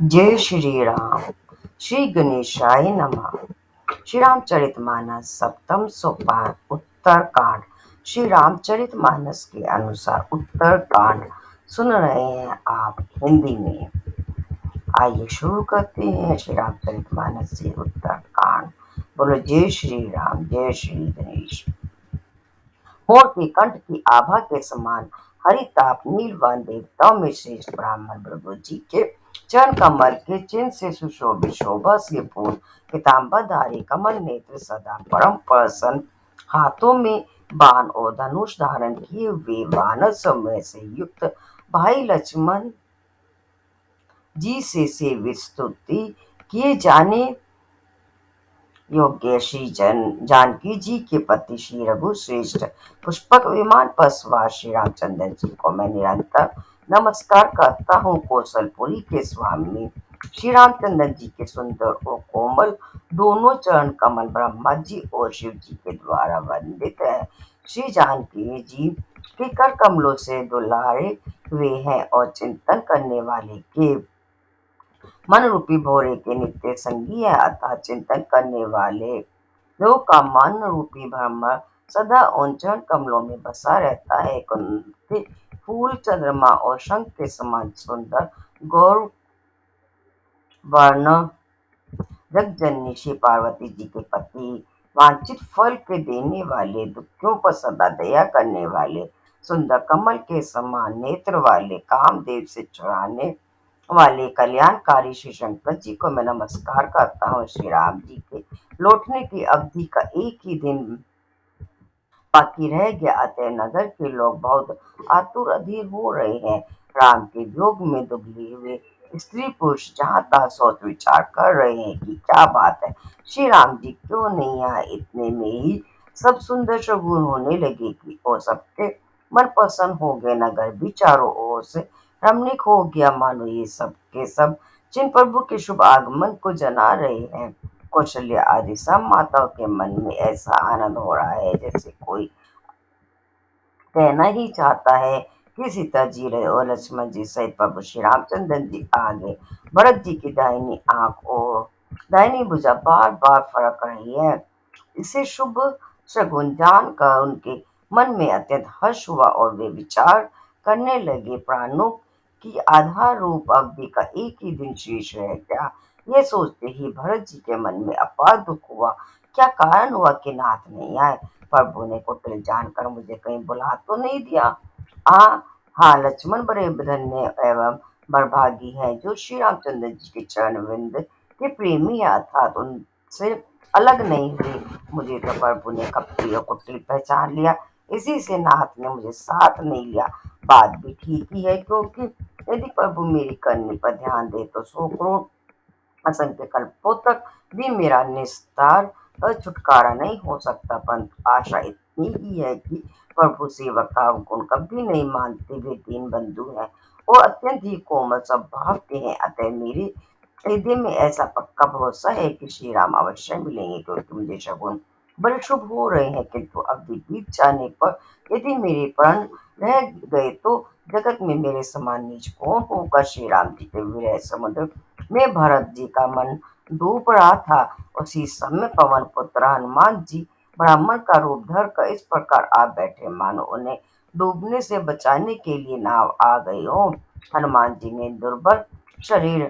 जय श्री राम। श्री गणेशाय नमः। श्री रामचरितमानस सप्तम सोपान उत्तरकांड। श्री रामचरितमानस के अनुसार उत्तरकांड सुन रहे हैं आप हिंदी में। आइए शुरू करते हैं श्री रामचरितमानस से उत्तरकांड। बोलो जय श्री राम, जय श्री गणेश। मोर के कंठ की आभा के समान हरिताप नीलवान देवताओं में श्रेष्ठ ब्राह्मण प्रभु जी के चरण कमल के चिन्ह से सुशोभित शोभा से पूर्ण पीताम्बरधारी कमल नेत्र सदा परम प्रसन्न, हाथों में बाण और धनुष धारण किए हुए वानर समूह से युक्त भाई लक्ष्मण जी से सेवित स्तुति किए जाने योग्य श्री जानकी जी के पति श्री रघु श्रेष्ठ पुष्पक विमान पर सवार श्री रामचंद्र जी को मैं निरंतर नमस्कार करता हूँ। कौशलपुरी के स्वामी श्री रामचंद्र जी के सुंदर और कोमल दोनों चरण कमल ब्रह्मा जी और शिव जी के द्वारा वंदित है। श्री जानकी जी के कर कमलों से दुलारे हुए हैं और चिंतन करने वाले के मन रूपी भोरे के नित्य संगी है। अतः चिंतन करने वाले लोग का मन रूपी ब्रह्म सदा उन चरण कमलों में बसा रहता है। कुंती फूल चंद्रमा और शंख के समान सुंदर गौर वर्ण जगजननी श्री पार्वती जी के पति, वांछित फल के देने वाले, दुखियों पर सदा दया करने वाले, सुंदर कमल के समान नेत्र वाले, कामदेव से छुड़ाने वाले कल्याणकारी श्री शंकर जी को मैं नमस्कार करता हूँ। श्री राम जी के लौटने की अवधि का एक ही दिन बाकी रह गया, अतः नगर के लोग बहुत आतुर अधीर हो रहे हैं। राम के वियोग में दुबले हुए स्त्री पुरुष जहाँ तहाँ सोच विचार कर रहे हैं कि क्या बात है, श्री राम जी क्यों नहीं आए। इतने में ही सब सुंदर शगुन होने लगे कि और सबके मन प्रसन्न हो गए। नगर भी चारों ओर से रमणीक हो गया, मानो ये सब के सब जिन प्रभु के शुभ आगमन को जना रहे हैं। कौशल्य आदि सब माताओं के मन में ऐसा आनंद हो रहा है जैसे कोई कहना ही चाहता है कि सीता जी रहे और लक्ष्मण जी सहित प्रभु श्री रामचंद्र जी आगे भरत जी की दाहिनी आंख और दाहिनी भुजा बार बार फड़क रही है। इसे शुभ शगुन जानकर उनके मन में अत्यंत हर्ष हुआ और वे विचार करने लगे, प्राणों की आधार रूप अवधि का एक ही दिन शेष रह गया। यह सोचते ही भरत जी के मन में अपार दुख हुआ। क्या कारण हुआ कि नाथ नहीं आए। प्रभु ने कुटिल जानकर मुझे कहीं बुला तो नहीं दिया। आ हाँ, लक्ष्मण बड़े धन्य एवं बड़भागी हैं जो श्री रामचंद्र जी के चरण विंद के प्रेमी है, अर्थात उनसे अलग नहीं हुए। मुझे तो प्रभु ने कपटी और कुटिल पहचान लिया, इसी से नाथ ने मुझे साथ नहीं लिया। बात भी ठीक ही है, क्योंकि यदि प्रभु मेरी करनी पर ध्यान दे तो सैकड़ों असंख्य कल्पों तक भी मेरा निस्तार छुटकारा नहीं हो सकता। परंतु आशा इतनी ही है कि प्रभु सेवक का गुण कभी नहीं मानते। वे दीन बंधु हैं और अत्यंत ही कोमल स्वभाव के हैं, अतः मेरे हृदय में ऐसा पक्का भरोसा है कि श्री राम अवश्य मिलेंगे, क्योंकि मुझे शगुन बड़े शुभ हो रहे हैं। किंतु अवधि बीत जाने पर यदि मेरे प्राण रह गए तो जगत में मेरे समान नीच कौन होगा। श्री राम जी के विरह समुद्र में भरत जी का मन डूब रहा था। उसी समय पवन पुत्र हनुमान जी ब्राह्मण का रूप धर कर इस प्रकार आ बैठे मानो उन्हें डूबने से बचाने के लिए नाव आ गई हो। हनुमान जी ने दुर्बल शरीर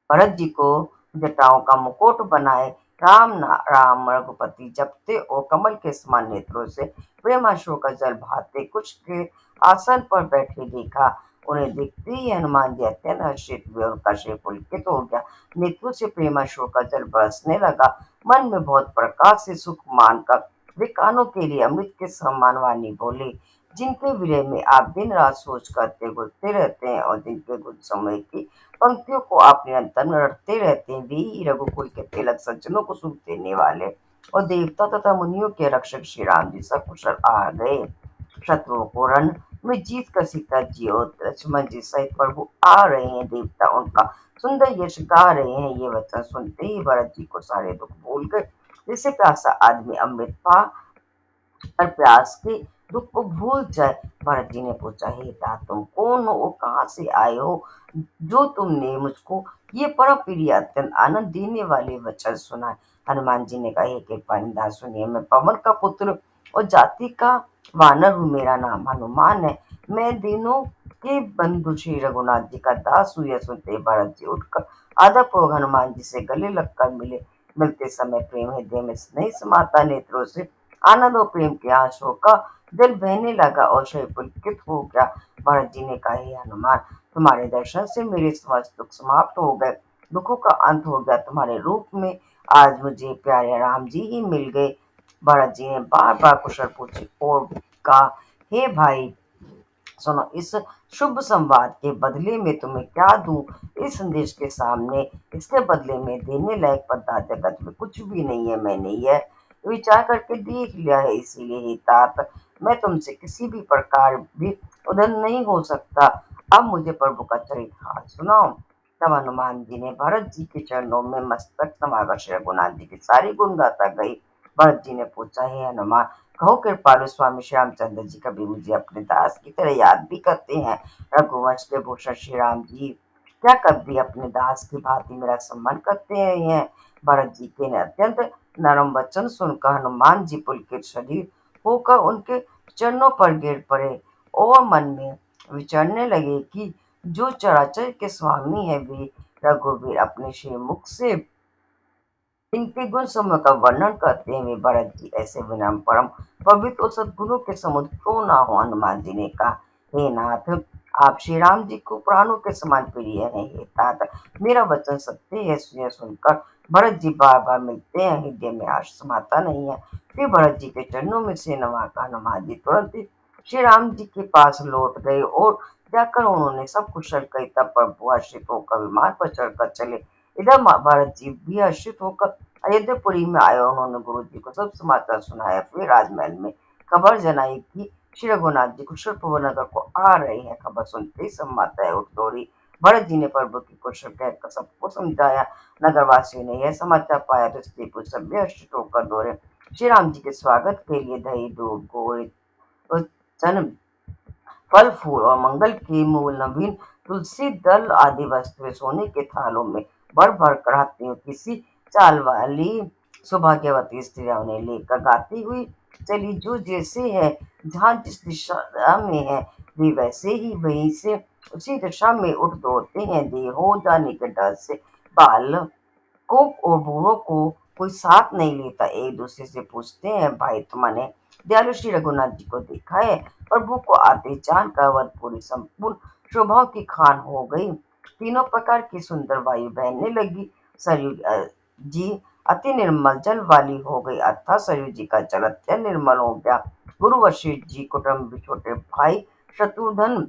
भरत जी को जटाओं का मुकुट बनाए राम रघुपति जपते और कमल के समान नेत्रों से प्रेमाश्रु का जल बहाते कुछ के आसन पर बैठे देखा। उन्हें देखते ही हनुमान जी अत्यंत हर्षित हुए, उनका शरीर पुलकित हो गया, नेत्रों से प्रेमाश्रु का जल बरसने लगा। मन में बहुत प्रकाश से सुख मानकर वे कानों के लिए अमृत के समान वाणी बोले, जिनके विरह में आप दिन रात सोच करते गुजरते रहते हैं और जिनके कुछ समय की पंक्तियों को आप निरंतर रटते रहते हैं, वे ही रघुकुल के तिलक सज्जनों को सुख देने वाले और देवता तथा मुनियों के रक्षक श्री राम जी सकुशल आ गए। शत्रुओं को रण में जीत कर सीता जी और लक्ष्मण जी सहित प्रभु आ रहे हैं। देवता उनका सुंदर यश गा रहे हैं। ये वचन सुनते ही भरत जी को सारे दुख भूल गए। जैसे प्यासा आदमी अमृत पा पर प्यास की दुख को भूल जाए। भरत जी ने पूछा, हे तात तुम कौन हो और कहाँ से आए हो, जो तुमने मुझको ये परम प्रिय अत्यंत आनंद देने वाले वचन सुनाए। हनुमान जी ने कहा, हे कृपानिधान सुनिए, मैं पवन का पुत्र और जाति का वानर हूँ। मेरा नाम हनुमान है। मैं दिनों के बंधु श्री रघुनाथ जी का दास हुआ। सुनते ही भरत जी उठकर आदरपूर्वक हनुमान जी से गले लगकर मिले। मिलते समय प्रेम हृदय में स्नेह समाता, नेत्रों से आनंद और प्रेम के आंसुओं का जल बहने लगा और शरीर पुलकित हो गया। भरत जी ने कहा, हे हनुमान, तुम्हारे दर्शन से मेरे समस्त दुख समाप्त हो गए, दुखों का अंत हो गया। तुम्हारे रूप में आज मुझे प्यारे राम जी ही मिल गए। भरत जी ने बार बार कुशल पूछे और कहा, हे भाई सुनो, इस शुभ संवाद के बदले में तुम्हें क्या दूं। इस संदेश के सामने इसके बदले में देने लायक पदार्थ जगत में कुछ भी नहीं है। मैंने यह विचार करके देख लिया है, इसीलिए ही तात मैं तुमसे किसी भी प्रकार भी उधर नहीं हो सकता। अब मुझे प्रभु का चरितार्थ सुनाओ। तब हनुमान जी ने भरत जी के चरणों में मस्तक समाकर श्री रघुनाथ जी की सारी गुण गाथा गई। भरत जी ने पूछा, हे हनुमान, कहो कृपालु स्वामी श्री रामचंद्र जी कभी मुझे अपने दास की तरह याद भी करते हैं। रघुवंश के भूषण श्री राम जी क्या कभी अपने दास की भांति मेरा सम्मान करते हैं। भरत जी के अत्यंत नरम वचन सुनकर हनुमान जी पुलकित शरीर होकर उनके चरणों पर गिर पड़े और मन में विचारने लगे कि जो चराचर के स्वामी है वे रघुवीर अपने श्री मुख से इनके गुण समूह का वर्णन करते हुए भरत जी ऐसे विनम्र परम पवित्र और सद्गुणों के समुद्र क्यों ना हो। हनुमान जी ने कहा, हे नाथ, आप श्री राम जी को प्राणों के समान प्रिय है। हे तात, मेरा वचन सत्य है। यह सुनकर भरत जी बार बार मिलते हैं, हृदय में हर्ष समाता नहीं है। फिर भरत जी के चरणों में से नवाकर हनुमान जी तुरंत ही श्री राम जी के पास लौट गए और जाकर उन्होंने सब कुशल कही। तब प्रभु हर्षित होकर विमान पर चढ़कर चले। इधर भरत जी भी हर्षित होकर अयोध्यापुरी में आए। उन्होंने गुरु जी को सब समाचार सुनाया। फिर राजमहल में खबर जनाई कि श्री रघुनाथ जी कुशल पूर्व नगर को आ रहे हैं। खबर सुनते ही सब माताएं उठ दौड़ी। भरत जी ने प्रभु की कुशल कहकर सबको समझाया। नगरवासियों ने यह समाचार पाया तो स्त्री पुरुष सब हर्षित होकर दौड़े श्री राम जी के स्वागत के लिए। दही दूध गोए चन फल फूल और मंगल के मूल नवीन तुलसी दल आदि वस्तुएं सोने के थालों में भर भर कर हाथियों किसी चाल वाली सौभाग्यवती स्त्रियां उन्हें लेकर गाती हुई चली। जो जैसे है, जहाँ जिस दिशा में है, वे वैसे ही वहीं से उसी दिशा में उठ दौड़ते हैं। देर हो जाने के डर से बाल को और बूढ़ों को कोई साथ नहीं लेता। एक दूसरे से पूछते हैं, भाई तुमने दयालु श्री रघुनाथ जी को देखा है। प्रभु को आते जानकर अवधपुरी संपूर्ण शोभाओं की खान हो गई। तीनों प्रकार की सुंदर वायु बहने लगी। सरयू जी अति निर्मल जल वाली हो गई, अर्थात सरयू जी का जल अत्यंत निर्मल हो गया। गुरु वशिष्ठ जी कुटुंब छोटे भाई शत्रुघ्न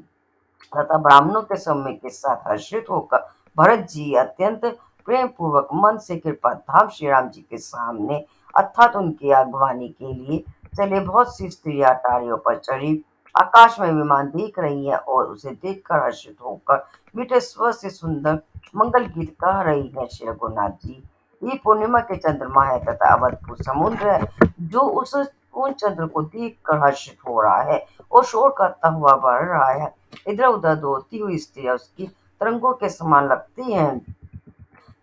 तथा ब्राह्मणों के समय के साथ हर्षित होकर भरत जी अत्यंत प्रेम पूर्वक मन से कृपा धाम श्री राम जी के सामने अर्थात उनकी अगवानी के लिए चले। बहुत सी स्त्रियां अटारियों पर चढ़ी आकाश में विमान देख रही है और उसे देखकर हर्षित होकर मीठे स्वर से सुंदर मंगल गीत गा रही है। श्री रघुनाथ जी ये पूर्णिमा के चंद्रमा है तथा अवधपुर समुद्र है, जो उस पूर्ण चंद्र को देख कर हर्षित हो रहा है और शोर करता हुआ बढ़ रहा है। इधर उधर दौड़ती हुई स्त्रियां उसकी तरंगों के समान लगती हैं।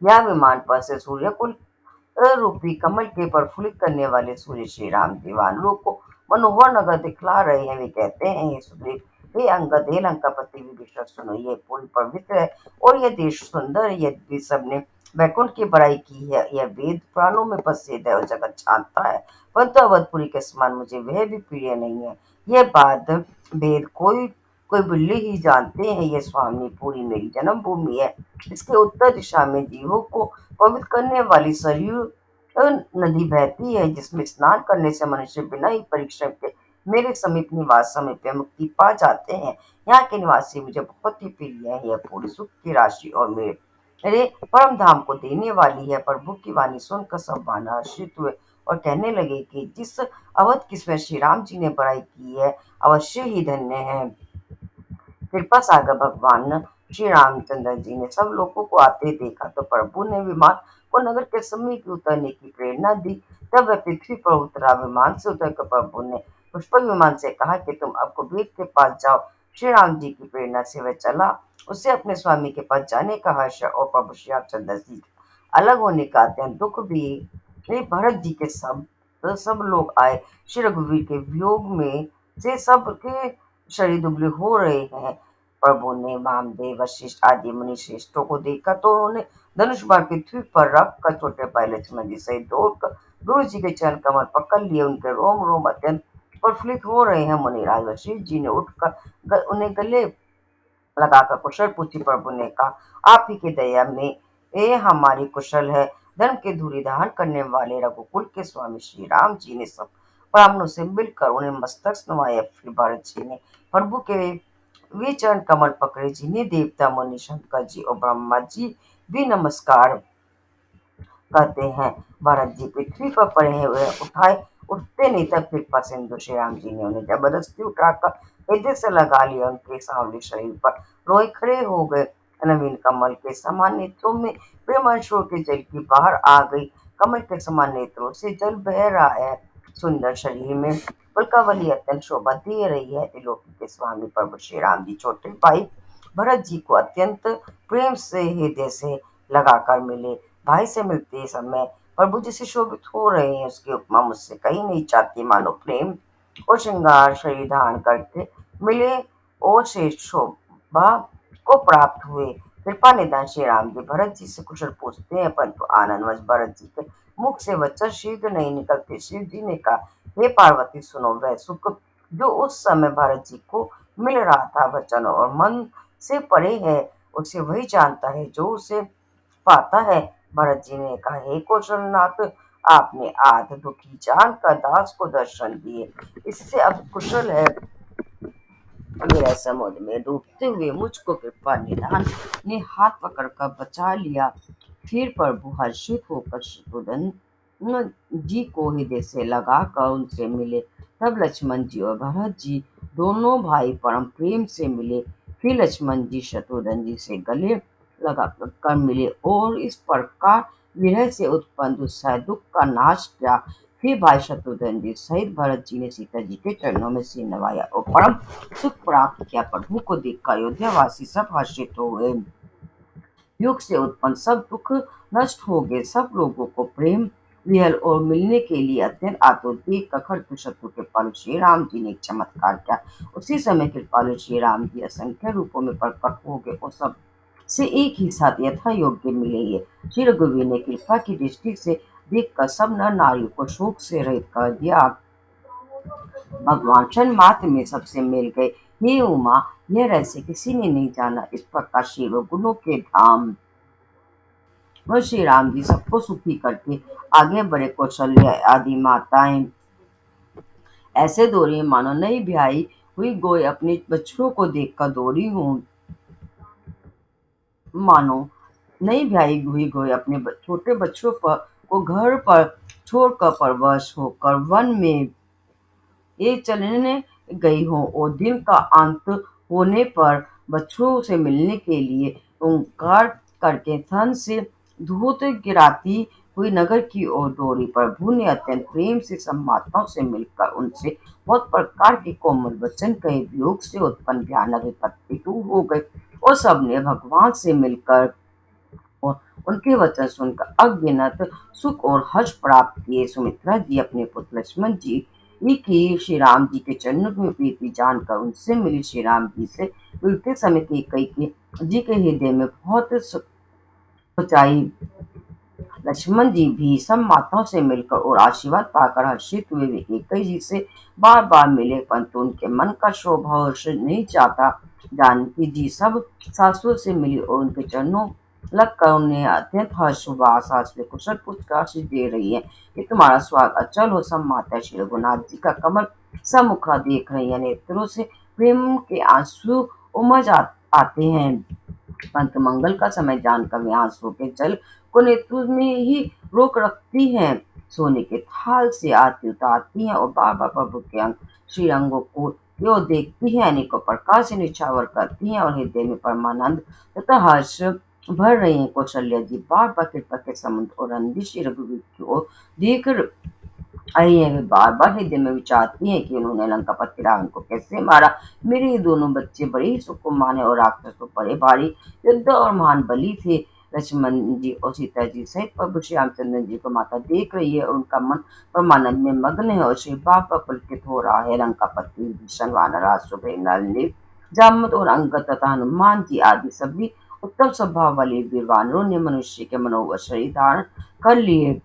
यह विमान पर से सूर्य को रूपी कमल के प्रफुल्लित करने वाले सूर्य श्री राम जी वानरों को मनोहर नगर दिखला रहे हैं। वे कहते हैं, हे सुग्रीव, हे अंगद, हे लंकापति विभीषण, सुनो, ये पुरी पवित्र है और यह देश सुंदर है। यद्यपि सबने वैकुंठ की बड़ाई की है, यह वेद पुराणों में प्रसिद्ध है और जगत जानता है, परंतु अवधपुरी के समान मुझे वह भी प्रिय नहीं है। यह बात भेद कोई कोई बिल्ली ही जानते हैं। यह स्वामी पूरी मेरी जन्मभूमि है। इसके उत्तर दिशा में जीवों को पवित्र करने वाली सरयू नदी बहती है, जिसमें स्नान करने से मनुष्य बिना ही परिश्रम के मेरे समीप निवास समय पे मुक्ति पा जाते हैं। यहाँ के निवासी मुझे बहुत ही प्रिय है। यह पूरी सुख की राशि और मेरे परम धाम को देने वाली है। प्रभु की वाणी सुनकर सब वानर हर्षित हुए और कहने लगे कि जिस अवध की स्वयं श्री राम जी ने बड़ाई की है, अवश्य ही धन्य है। कृपा सागर भगवान श्री रामचंद्र जी ने सब लोगों को आते देखा तो प्रभु ने विमान को नगर के समीप उतरने की प्रेरणा दी। तब वह पृथ्वी पर उतरा। विमान से उतरकर प्रभु ने पुष्पक विमान से कहा कि तुम अब कुबेर के पास जाओ। श्री राम जी की प्रेरणा से वह चला। उसे अपने स्वामी के पास जाने का हर्ष और प्रभु श्री रामचंद्र जी अलग होने का अत्यंत दुख भी। वे भरत जी के सब लोग आए। श्री रघुवीर के वियोग में से सबके शरीर दुबले हो रहे हैं। प्रभु ने वामदेव वशिष्ठ आदि मुनि श्रेष्ठों को देखा तो उन्होंने धनुष बाण पृथ्वी पर रख कर छोटे भाई लक्ष्मण जी सहित दौड़कर गुरु जी के चरण कमर पकड़ लिए। उनके रोम रोम अत्यंत प्रफुल्लित हो रहे हैं। मुनिराज वशिष्ठ जी ने उठकर उन्हें गले लगाकर कुशल पूछी। प्रभु ने कहा, आप ही की दया में ये हमारी कुशल है। धर्म के धूलि धारण करने वाले रघुकुल के स्वामी श्री राम जी ने सब ब्राह्मणों से मिलकर उन्हें मस्तक नवाया। फिर भरत जी ने प्रभु के वे चरण कमल पकड़े, जिन्हें देवता मुनि शंकर जी और ब्रह्मा जी भी नमस्कार कहते हैं। भरत जी पृथ्वी पर पड़े हुए उठाए उठते नहीं तब कृपा सिंधु श्री राम जी ने उन्हें जबरदस्ती उठाकर हृदय से लगा लिया। उनके सांवले शरीर पर रोए खड़े हो गए। नवीन कमल के समान नेत्रों में प्रेमांशुओं के जल की बाहर आ गई। कमल के समान नेत्रों से जल बह रहा है। सुंदर शरीर में पुलकावली अत्यंत शोभा दे रही है। त्रिलोकी के स्वामी प्रभु श्री राम जी छोटे भाई भरत जी को अत्यंत प्रेम से हृदय से लगाकर मिले। भाई से मिलते समय प्रभु जी से शोभित हो रहे हैं, उसकी उपमा मुझसे कहीं नहीं चाहती। मानो प्रेम और श्रृंगार शरीर धारण करके मिले और श्रेष्ठ शोभा को प्राप्त हुए। कृपा निधान श्री राम जी भरत जी से कुशल पूछते हैं, परंतु आनंदवश भरत जी के मुख से वचन शीघ्र नहीं निकलते। शिव जी ने कहा, हे पार्वती सुनो, वह सुख जो उस समय भरत जी को मिल रहा था वचन और मन से परे है, उसे वही जानता है जो उसे पाता है। भरत जी ने कहा, हे कौशलनाथ, आपने आध दुखी जान का दास को दर्शन दिए, इससे अब कुशल है। मेरा समुद्र में डूबते हुए मुझको कृपा निधान ने हाथ पकड़कर बचा लिया। फिर प्रभु हर्षित होकर शत्रुघ्न जी को हृदय से लगाकर उनसे मिले। तब लक्ष्मण जी और भरत जी दोनों भाई परम प्रेम से मिले। फिर लक्ष्मण जी शत्रुघ्न जी से गले लगा कर मिले और इस प्रकार विरह से उत्पन्न दुस्सह दुख का नाश किया। फिर भाई शत्रुघ्न जी सहित भरत जी ने सीता जी के चरणों में सिर नवाया और परम सुख प्राप्त किया। प्रभु को देखकर अयोध्यावासी सब हर्षित हो गए। युग से उत्पन्न सब दुख नष्ट हो गए। सब लोगों को प्रेम विहल और मिलने के लिए अत्यंत आतुर देख कर खड्ग शत्रु कृपालु श्री राम जी ने एक चमत्कार किया। उसी समय कृपालु श्री राम जी असंख्य रूपों में प्रकट हो गए और सब से एक ही साथ यथा योग्य मिलेंगे। श्री रघुवीर ने कृपा की दृष्टि से देखकर सब नर नारियों को शोक से रहित कर दिया। भगवान क्षण मात्र में सबसे मिल गए। हे उमा, यह रहस्य किसी ने नहीं जाना। इस प्रकार शिव गुणों के धाम और श्री राम जी सबको सुखी करके आगे बढ़े। कौशल्या आदि माताएं ऐसे दो रही मानो नई ब्याही हुई गोई अपने बच्चों को देखकर दो रही हूँ। मानो नई ब्याही हुई गोई अपने छोटे बच्चों पर को घर पर छोड़कर परवश होकर वन में ये चलने गई हो और दिन का अंत होने पर बच्चों से मिलने के लिए ओंकार करके थन से धूत गिराती हुई नगर की ओर दौड़ी। प्रभु ने अत्यंत प्रेम से सब माताओं से मिलकर उनसे बहुत प्रकार के कोमल वचन कहे। वियोग से उत्पन्न भयानक विपत्ति दूर हो गई और सबने भगवान से मिलकर और उनके वचन सुनकर अगिनत सुख और हर्ष प्राप्त किए। सुमित्रा जी अपने पुत्र लक्ष्मण जी की श्री राम जी के चरणों में प्रीति जानकर उनसे मिली। श्री राम जी से मिलते समय कैकेयी के जी के हृदय में बहुत सच्चाई। लक्ष्मण जी भी सब माताओं से मिलकर और आशीर्वाद पाकर हर्षित हुए। वे कैकेयी जी से बार बार मिले, परंतु उनके मन का शोभा हर्ष नहीं चाहता। जानकी जी सब सासुओं से मिली और उनके चरणों लगकर उन्हें अत्यंत हर्ष हुआ। सासुएं कुशल पूछकर आशीष दे रही है कि तुम्हारा स्वागत अचल हो। सब माता श्री रघुनाथ जी का कमल सम्मुखा देख रही है। नेत्रों से प्रेम के आंसू उमज आते हैं, परंतु मंगल का समय जानकर वे आंसू के जल को नेत्रों में ही रोक रखती हैं। सोने के थाल से आरती उतारती हैं और बार बार प्रभु के अंग श्री अंगों को यो देखती हैं, अनेकों प्रकार से निछावर करती हैं और हृदय में परमानंद तथा हर्ष भर रही हैं। कौशल्या जी बार बार कृपा के समुद्र और रणधीर श्री रघुवीर की ओर देख आई वे बार-बार हृदय में विचारती हैं कि उन्होंने लंकापति रावण को कैसे मारा। मेरे ये दोनों बच्चे बड़े ही सुकुमार हैं और राक्षस तो बड़े भारी योद्धा और महान बली थे। लक्ष्मण जी और सीता जी सहित प्रभु श्री रामचंद्र जी को माता देख रही है और उनका मन परमानंद में मग्न है और श्री बाप पुलकित हो रहा है। लंकापति, विभीषण, वानर, सुग्रीव, नल, जामवंत और अंगद तथा हनुमान जी आदि सभी उत्तम स्वभाव वाले वीर वानरों ने मनुष्य के मनोवश शरीर धारण कर लिए।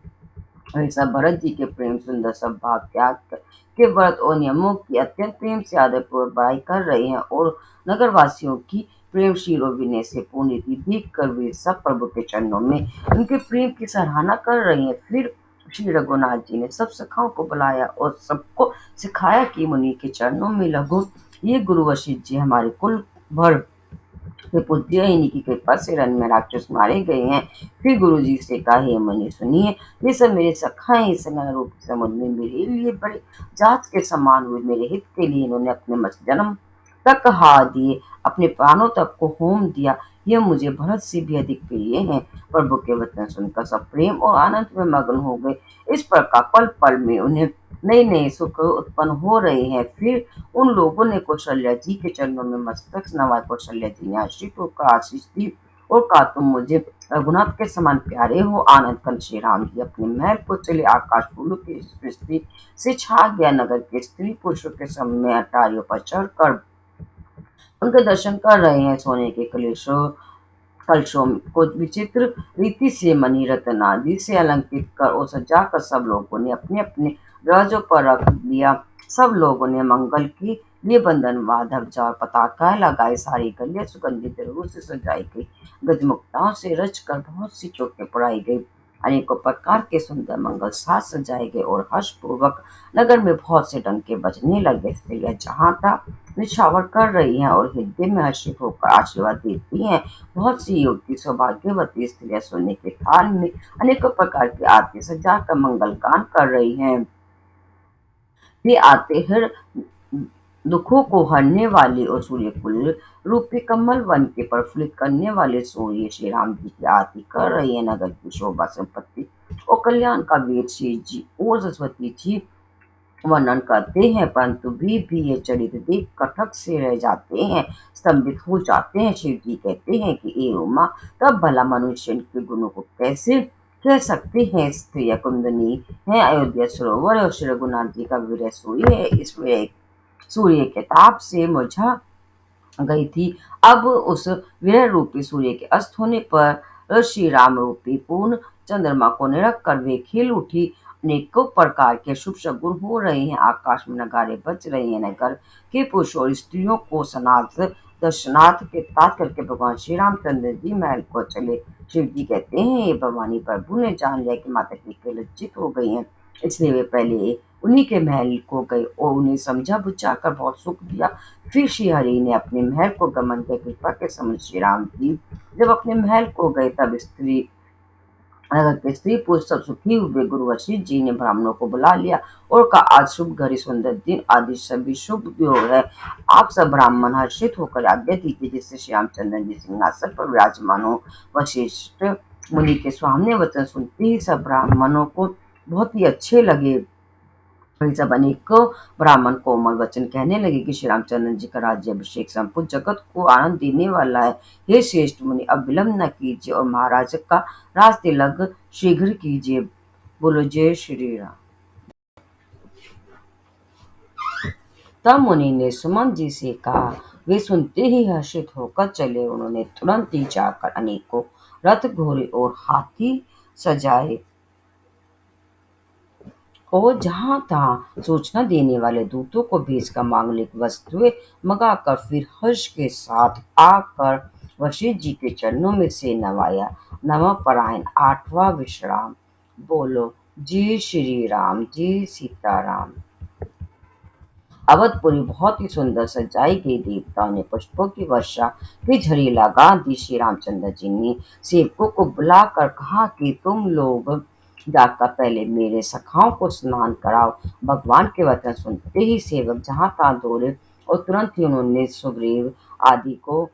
ऐसा भरत जी के प्रेम, सुंदर स्वभाव, त्याग के व्रत और नियमों की अत्यंत प्रेम से आदरपूर्वक बड़ाई कर रहे हैं और नगरवासियों की प्रेमशील और विनय से पूर्ण रीति देख कर वे सब प्रभु के चरणों में उनके प्रेम की सराहना कर रहे हैं। फिर श्री रघुनाथ जी ने सब सखाओं को बुलाया और सबको सिखाया कि मुनि के चरणों में लगो। ये गुरु वशिष्ठ जी हमारे कुल भर वे पुत्रियां इन्हीं की कृपा से रण में राक्षस मारे गए हैं। फिर गुरु जी से कहा, हे मुनि सुनिए, ये सब मेरे सखा हैं। इस रूप समुद्र में मेरे लिए बड़े जात के समान हुए। मेरे हित के लिए इन्होंने अपने जन्म तक हा दिए, अपने प्राणों तक को होम दिया। यह मुझे भरत से भी अधिक प्रिय हैं। प्रभु के वचन सुनकर सब प्रेम और आनंद में मग्न हो गए। इस प्रकार पल पल में उन्हें नए नए सुख उत्पन्न हो रहे हैं। फिर उन लोगों ने कौशल्या जी के चरणों में मस्तक नवाया। कौशल्या जी ने आश्रित होकर आशीष दी और कहा, तुम मुझे रघुनाथ के समान प्यारे हो। आनंद कंठ श्री राम जी अपने महल को चले। आकाश फूलों की सृष्टि से छा गया। नगर के स्त्री पुरुषों के समय अटारियों पर चढ़कर उनके दर्शन कर रहे हैं। सोने के कलशों को विचित्र रीति से मणि रत्न आदि से अलंकृत कर और सजाकर सब लोगों ने अपने अपने दरवाजों पर रख दिया। सब लोगों ने मंगल के लिए बंधन ध्वजा और पताका लगाए। सारी गलियां सुगंधित द्रव्यों से सजाई गई। गजमुक्ताओं से रचकर बहुत सी चौकियां पढ़ाई गई। अनेकों प्रकार के सुंदर मंगल साज सजाए गए और हर्षपूर्वक नगर में बहुत से डंके बजने लगे। स्त्रियां जहां तक निछावर कर रही हैं और हृदय में हर्षित होकर आशीर्वाद देती हैं। बहुत सी युवती सौभाग्यवती स्त्रियां सोने के थाल में अनेकों प्रकार की आरती सजाकर मंगल गान कर रही हैं। वे आते हर दुखों को हरने वाले और सूर्यकुल रूपी कमल वन के प्रफुल्लित करने वाले सूर्य श्री राम जी की आरती कर रही है। नगर की शोभा संपत्ति और कल्याण का वेद श्री जी और सरस्वती जी वर्णन करते हैं, परंतु भी ये चरित्र देख कटक से रह जाते हैं, स्तंभित हो जाते हैं। शिव जी कहते हैं कि ए उमा, तब भला मनुष्य के गुणों को कैसे कह सकते हैं। स्त्रिया कुंदनी है, अयोध्या सरोवर और श्री रघुनाथ जी का विरह सूर्य है। इस विरह सूर्य के ताप से मुरझा गई थी। अब उस विरह रूपी सूर्य के अस्त होने पर श्री राम रूपी पूर्ण चंद्रमा को निरख कर वे खिल उठी। अनेकों प्रकार के शुभ शगुन हो रहे हैं। आकाश में नगारे बज रहे हैं। नगर के पुरुषों और स्त्रियों को सनाथ दर्शनार्थ के तात करके भगवान श्री रामचंद्र जी महल को चले। शिव जी कहते हैं, ये भवानी प्रभु ने जान लिया कि माता की लज्जित हो गई हैं, इसलिए वे पहले उन्हीं के महल को गए और उन्हें समझा बुझाकर बहुत सुख दिया। फिर श्री हरि ने अपने महल को गमन किया। कृपा के समुद्र श्री राम जी जब अपने महल को गए तब नगर के स्त्री पुरुष सब सुखी हुए। गुरु वशिष्ठ जी ने ब्राह्मणों को बुला लिया और कहा, आज शुभ घड़ी, सुंदर दिन आदि सभी शुभ योग है। आप सब ब्राह्मण हर्षित होकर आज्ञा दीजिए जिससे श्री रामचंद्र जी सिंहासन पर विराजमान हो। वशिष्ठ मुनि के सुहावने वचन सुनते ही सब ब्राह्मणों को बहुत ही अच्छे लगे। वही सब अनेकों ब्राह्मण कोमल वचन कहने लगे कि श्री रामचंद्र जी का राज्य अभिषेक संपूर्ण जगत को आनंद देने वाला है। हे श्रेष्ठ मुनि, अब विलंब न कीजिए और महाराज का राज तिलक शीघ्र कीजिए। बोलो जय श्री राम। तब मुनि ने सुमन जी से कहा। वे सुनते ही हर्षित होकर चले। उन्होंने तुरंत ही जाकर अनेकों रथ, घोड़े और हाथी सजाए और जहां तहां सूचना देने वाले दूतों को भेजकर मांगलिक वस्तुएं मंगाकर फिर हर्ष के साथ आकर वशिष्ठ जी के चरणों में से नवाया। नमः परायण आठवां विश्राम। बोलो जय श्री राम, जय सीताराम। अवधपुरी बहुत ही सुंदर सजाई गई। देवताओं ने पुष्पों की वर्षा की झड़ी लगा दी। श्री रामचंद्र जी ने सेवकों को बुलाकर कहा कि तुम लोग जाकर पहले मेरे सखाओं को स्नान कराओ। भगवान के वचन सुनते ही सेवक जहां तहां दौड़े और तुरंत ही उन्होंने सुग्रीव आदि को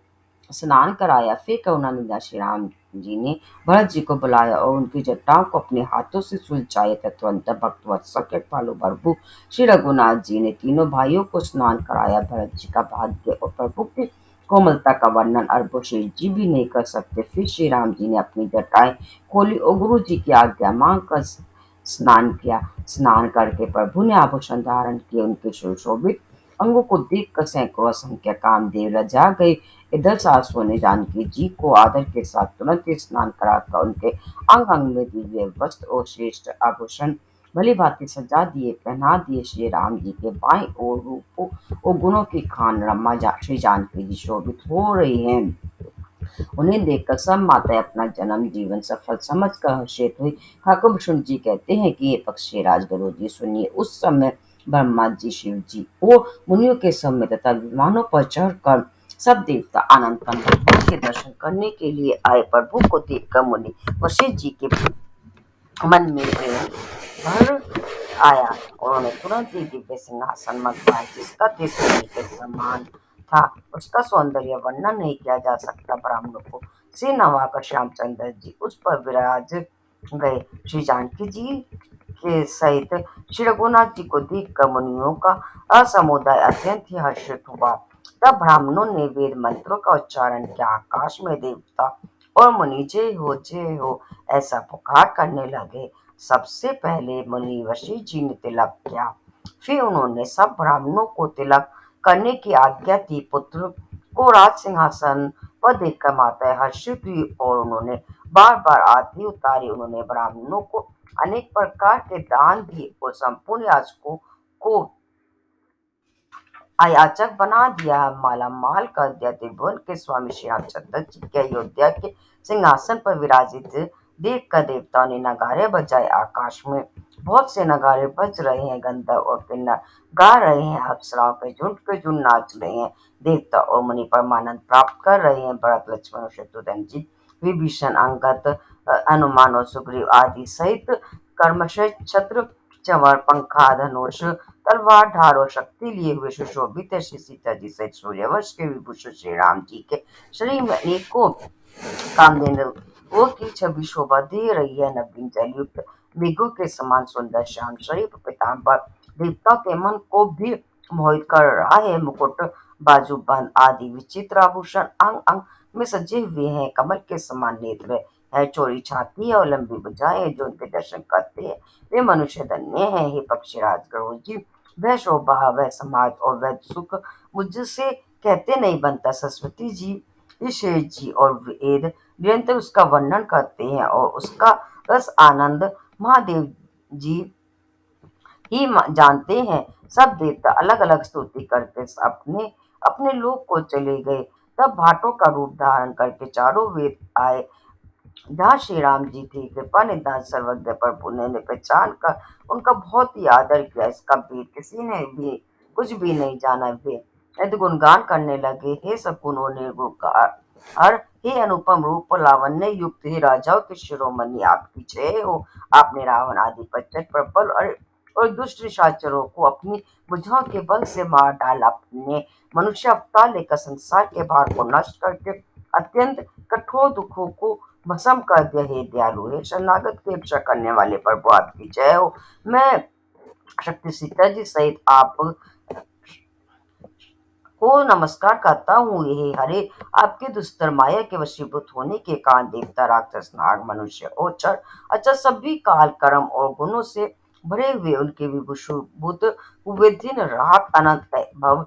स्नान कराया। फिर करुणानिधि श्री राम जी ने भरत जी को बुलाया और उनकी जटाओं को अपने हाथों से सुलझाया। तत्वंतर भक्त वत्सल कृपालु प्रभु श्री रघुनाथ जी ने तीनों भाइयों को स्नान कराया। भरत जी का भाग्य और प्रभु की कोमलता का वर्णन अरबों शेष जी भी नहीं कर सकते। फिर श्री राम जी ने अपनी जटाएं खोली और गुरु जी की आज्ञा मांग कर स्नान किया। स्नान करके प्रभु ने आभूषण धारण किए। उनके सुशोभित अंगों को देखकर सैकड़ों असंख्य कामदेव लजा गए। इधर सासुओं ने जानकी जी को आदर के साथ तुरंत ही स्नान कराकर उनके अंग अंग में दिव्य वस्त्र और श्रेष्ठ आभूषण भली भांति सजा दिए, पहना दिए। श्री राम जी के बाईं ओर रूपों और गुणों की खान श्री जानकी जी शोभित हो रही हैं। उन्हें देखकर सब माताएं अपना जन्म जीवन सफल समझकर हर्षित हुई। ठाकुर भूषण जी कहते हैं कि ये पक्षी राजगुरु जी सुनिए, उस समय ब्रह्मा जी, शिव जी और मुनियों के समय तथा विमानों पर चढ़कर सब देवता आनंद कंठ के दर्शन करने के लिए आए। प्रभु को देखकर मुनि वशिष्ठ जी के मन में प्रेम भर आया। उन्होंने तुरंत ही दिव्य सिंहासन मंगवाया जिसका देश सोने के समान था। उसका सौंदर्य वर्णन नहीं किया जा सकता। ब्राह्मणों को से नवाकर श्यामचंद्र जी उस पर विराज गए। श्री जानकी जी के सहित श्री रघुनाथ जी को देखकर मुनियों का असमुदाय अत्यंत ही हर्षित हुआ। तब ब्राह्मणों ने वेद मंत्रों का उच्चारण किया। आकाश में देवता और मुनि जय हो ऐसा पुकार करने लगे। सबसे पहले मुनि वशिष्ठ जी ने तिलक किया। फिर उन्होंने सब ब्राह्मणों को तिलक करने की आज्ञा दी। पुत्र को राज सिंहासन पर देखकर माताएं हर्षित हुई और उन्होंने बार बार आरती उतारी। उन्होंने ब्राह्मणों को अनेक प्रकार के दान दिए और संपूर्ण याचकों को याचक बना दिया। माला माल कर दिया। त्रिभुवन के स्वामी श्री रामचंद्र जी के अयोध्या के सिंहासन पर विराजित देखकर देवताओं ने नगारे बजाए। आकाश में बहुत से नगारे बज रहे हैं। गंधर्व और किन्नर गा रहे हैं। अप्सराओं के झुंड नाच रहे हैं। देवता और मुनि परमानंद प्राप्त कर रहे हैं। भरत, लक्ष्मण और शत्रुघ्न जी, विभीषण, अंगद, हनुमान और सुग्रीव आदि सहित कर्मश्रेष्ठ छत्र, चंवर, पंखा, धनुष, तलवार, ढाल और शक्ति लिए हुए सुशोभित है। श्री सीता जी सहित सूर्यवंश के विभूषण श्री राम जी के शरीर में अनेकों कामधेनुओं की छवि शोभा दे रही है। नवीन जलयुक्त मेघों के समान सुंदर श्याम शरीर पीताम्बर देवताओं के मन को भी मोहित कर रहा है। मुकुट, बाजूबंद आदि विचित्र आभूषण अंग अंग में सजे हुए हैं। कमल के समान नेत्र है, चौड़ी छाती है और लंबी भुजाएं हैं। जो उनके दर्शन करते हैं वे मनुष्य धन्य है। हे पक्षीराज गरुड़ जी, वह शोभा, वह समाज और वह सुख मुझसे कहते नहीं बनता। सरस्वती जी, शेष जी और वेद निरंतर उसका वर्णन करते हैं और उसका रस आनंद महादेव जी ही जानते हैं। सब देवता अलग अलग स्तुति करके अपने अपने लोक को चले गए। तब भाटों का रूप धारण करके चारों वेद आए जहाँ श्री राम जी थे। कृपा निधान सर्वज्ञ प्रभु ने पहचान कर उनका बहुत ही आदर किया। इसका भेद किसी ने भी कुछ भी नहीं जाना। वे यदि गुणगान करने लगे, हे सकुन और निर्गुणकार, हर हे अनुपम रूप लावण्य युक्त, हे राजाओं के शिरोमणि, आपकी जय हो। आपने रावण आदि प्रचंड प्रबल और दुष्ट निशाचरों को अपनी भुजाओं के बल से मार डाला। अपने मनुष्य अवतार लेकर संसार के भार को नष्ट करके अत्यंत कठोर दुखों को भस्म कर दिया। हे दयालु, हे शरणागत की रक्षा करने वाले प्रभु, आपकी जय हो। मैं शक्ति सीता जी सहित आप को नमस्कार करता हूँ। हे हरे, आपके दुस्तर माया के वशीभूत होने के कारण देवता, राक्षस, नाग, मनुष्य और चर अच्छा सभी काल कर्म और गुणों से भरे हुए उनके विभूषित हुए दिन रात अनंत भव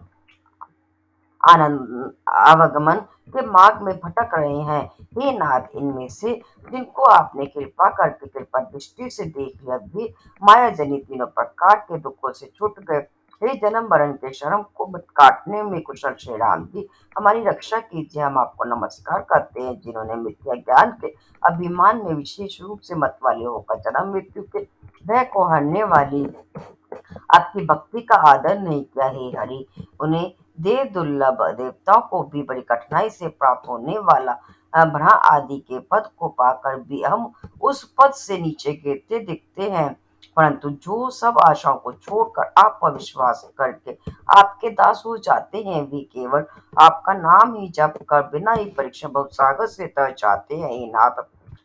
आनंद आवागमन के मार्ग में भटक रहे हैं। हे नाथ, इनमें से जिनको आपने कृपा करके कृपा दृष्टि से देख लिया वे माया जनित तीनों प्रकार के दुखों से छूट गए। हे जन्म मरण के शर्म को काटने में कुशल श्री राम जी, हमारी रक्षा कीजिए। हम आपको नमस्कार करते हैं जिन्होंने मिथ्या ज्ञान के अभिमान में विशेष रूप से मत वाले होकर जन्म मृत्यु के भय को हरने वाली आपकी भक्ति का आदर नहीं किया। हे हरि, उन्हें देव दुर्लभ देवताओं को भी बड़ी कठिनाई से प्राप्त होने वाला ब्रह्मा आदि के पद को पाकर भी हम उस पद से नीचे गिरते दिखते हैं। परंतु जो सब आशाओं को छोड़कर आप पर विश्वास करके आपके दास हो जाते हैं, वे केवल आपका नाम ही जप कर बिना ही परीक्षा भवसागर से तर जाते हैं। हे नाथ,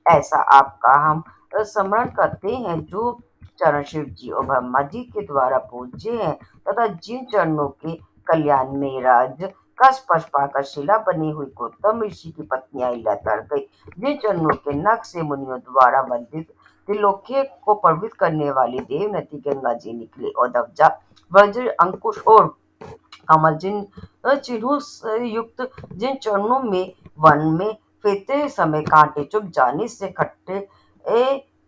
ऐसा आपका हम स्मरण करते हैं जो चरण शिव जी और ब्रह्मा जी के द्वारा पूज्य हैं, तथा जिन चरणों के कल्याण में राज का स्पर्श पाकर शिला बनी हुई गौतम ऋषि की पत्नियां लतर गई, जिन चरणों के नख से मुनियों द्वारा वंदित त्रिलोक्य को पवित्र करने वाली देव नदी गंगा जी निकले, और दवजा वज्र अंकुश और कमल जिन चिन्हों से युक्त जिन चरणों में वन में फेरते समय कांटे चुभ जाने से खट्टे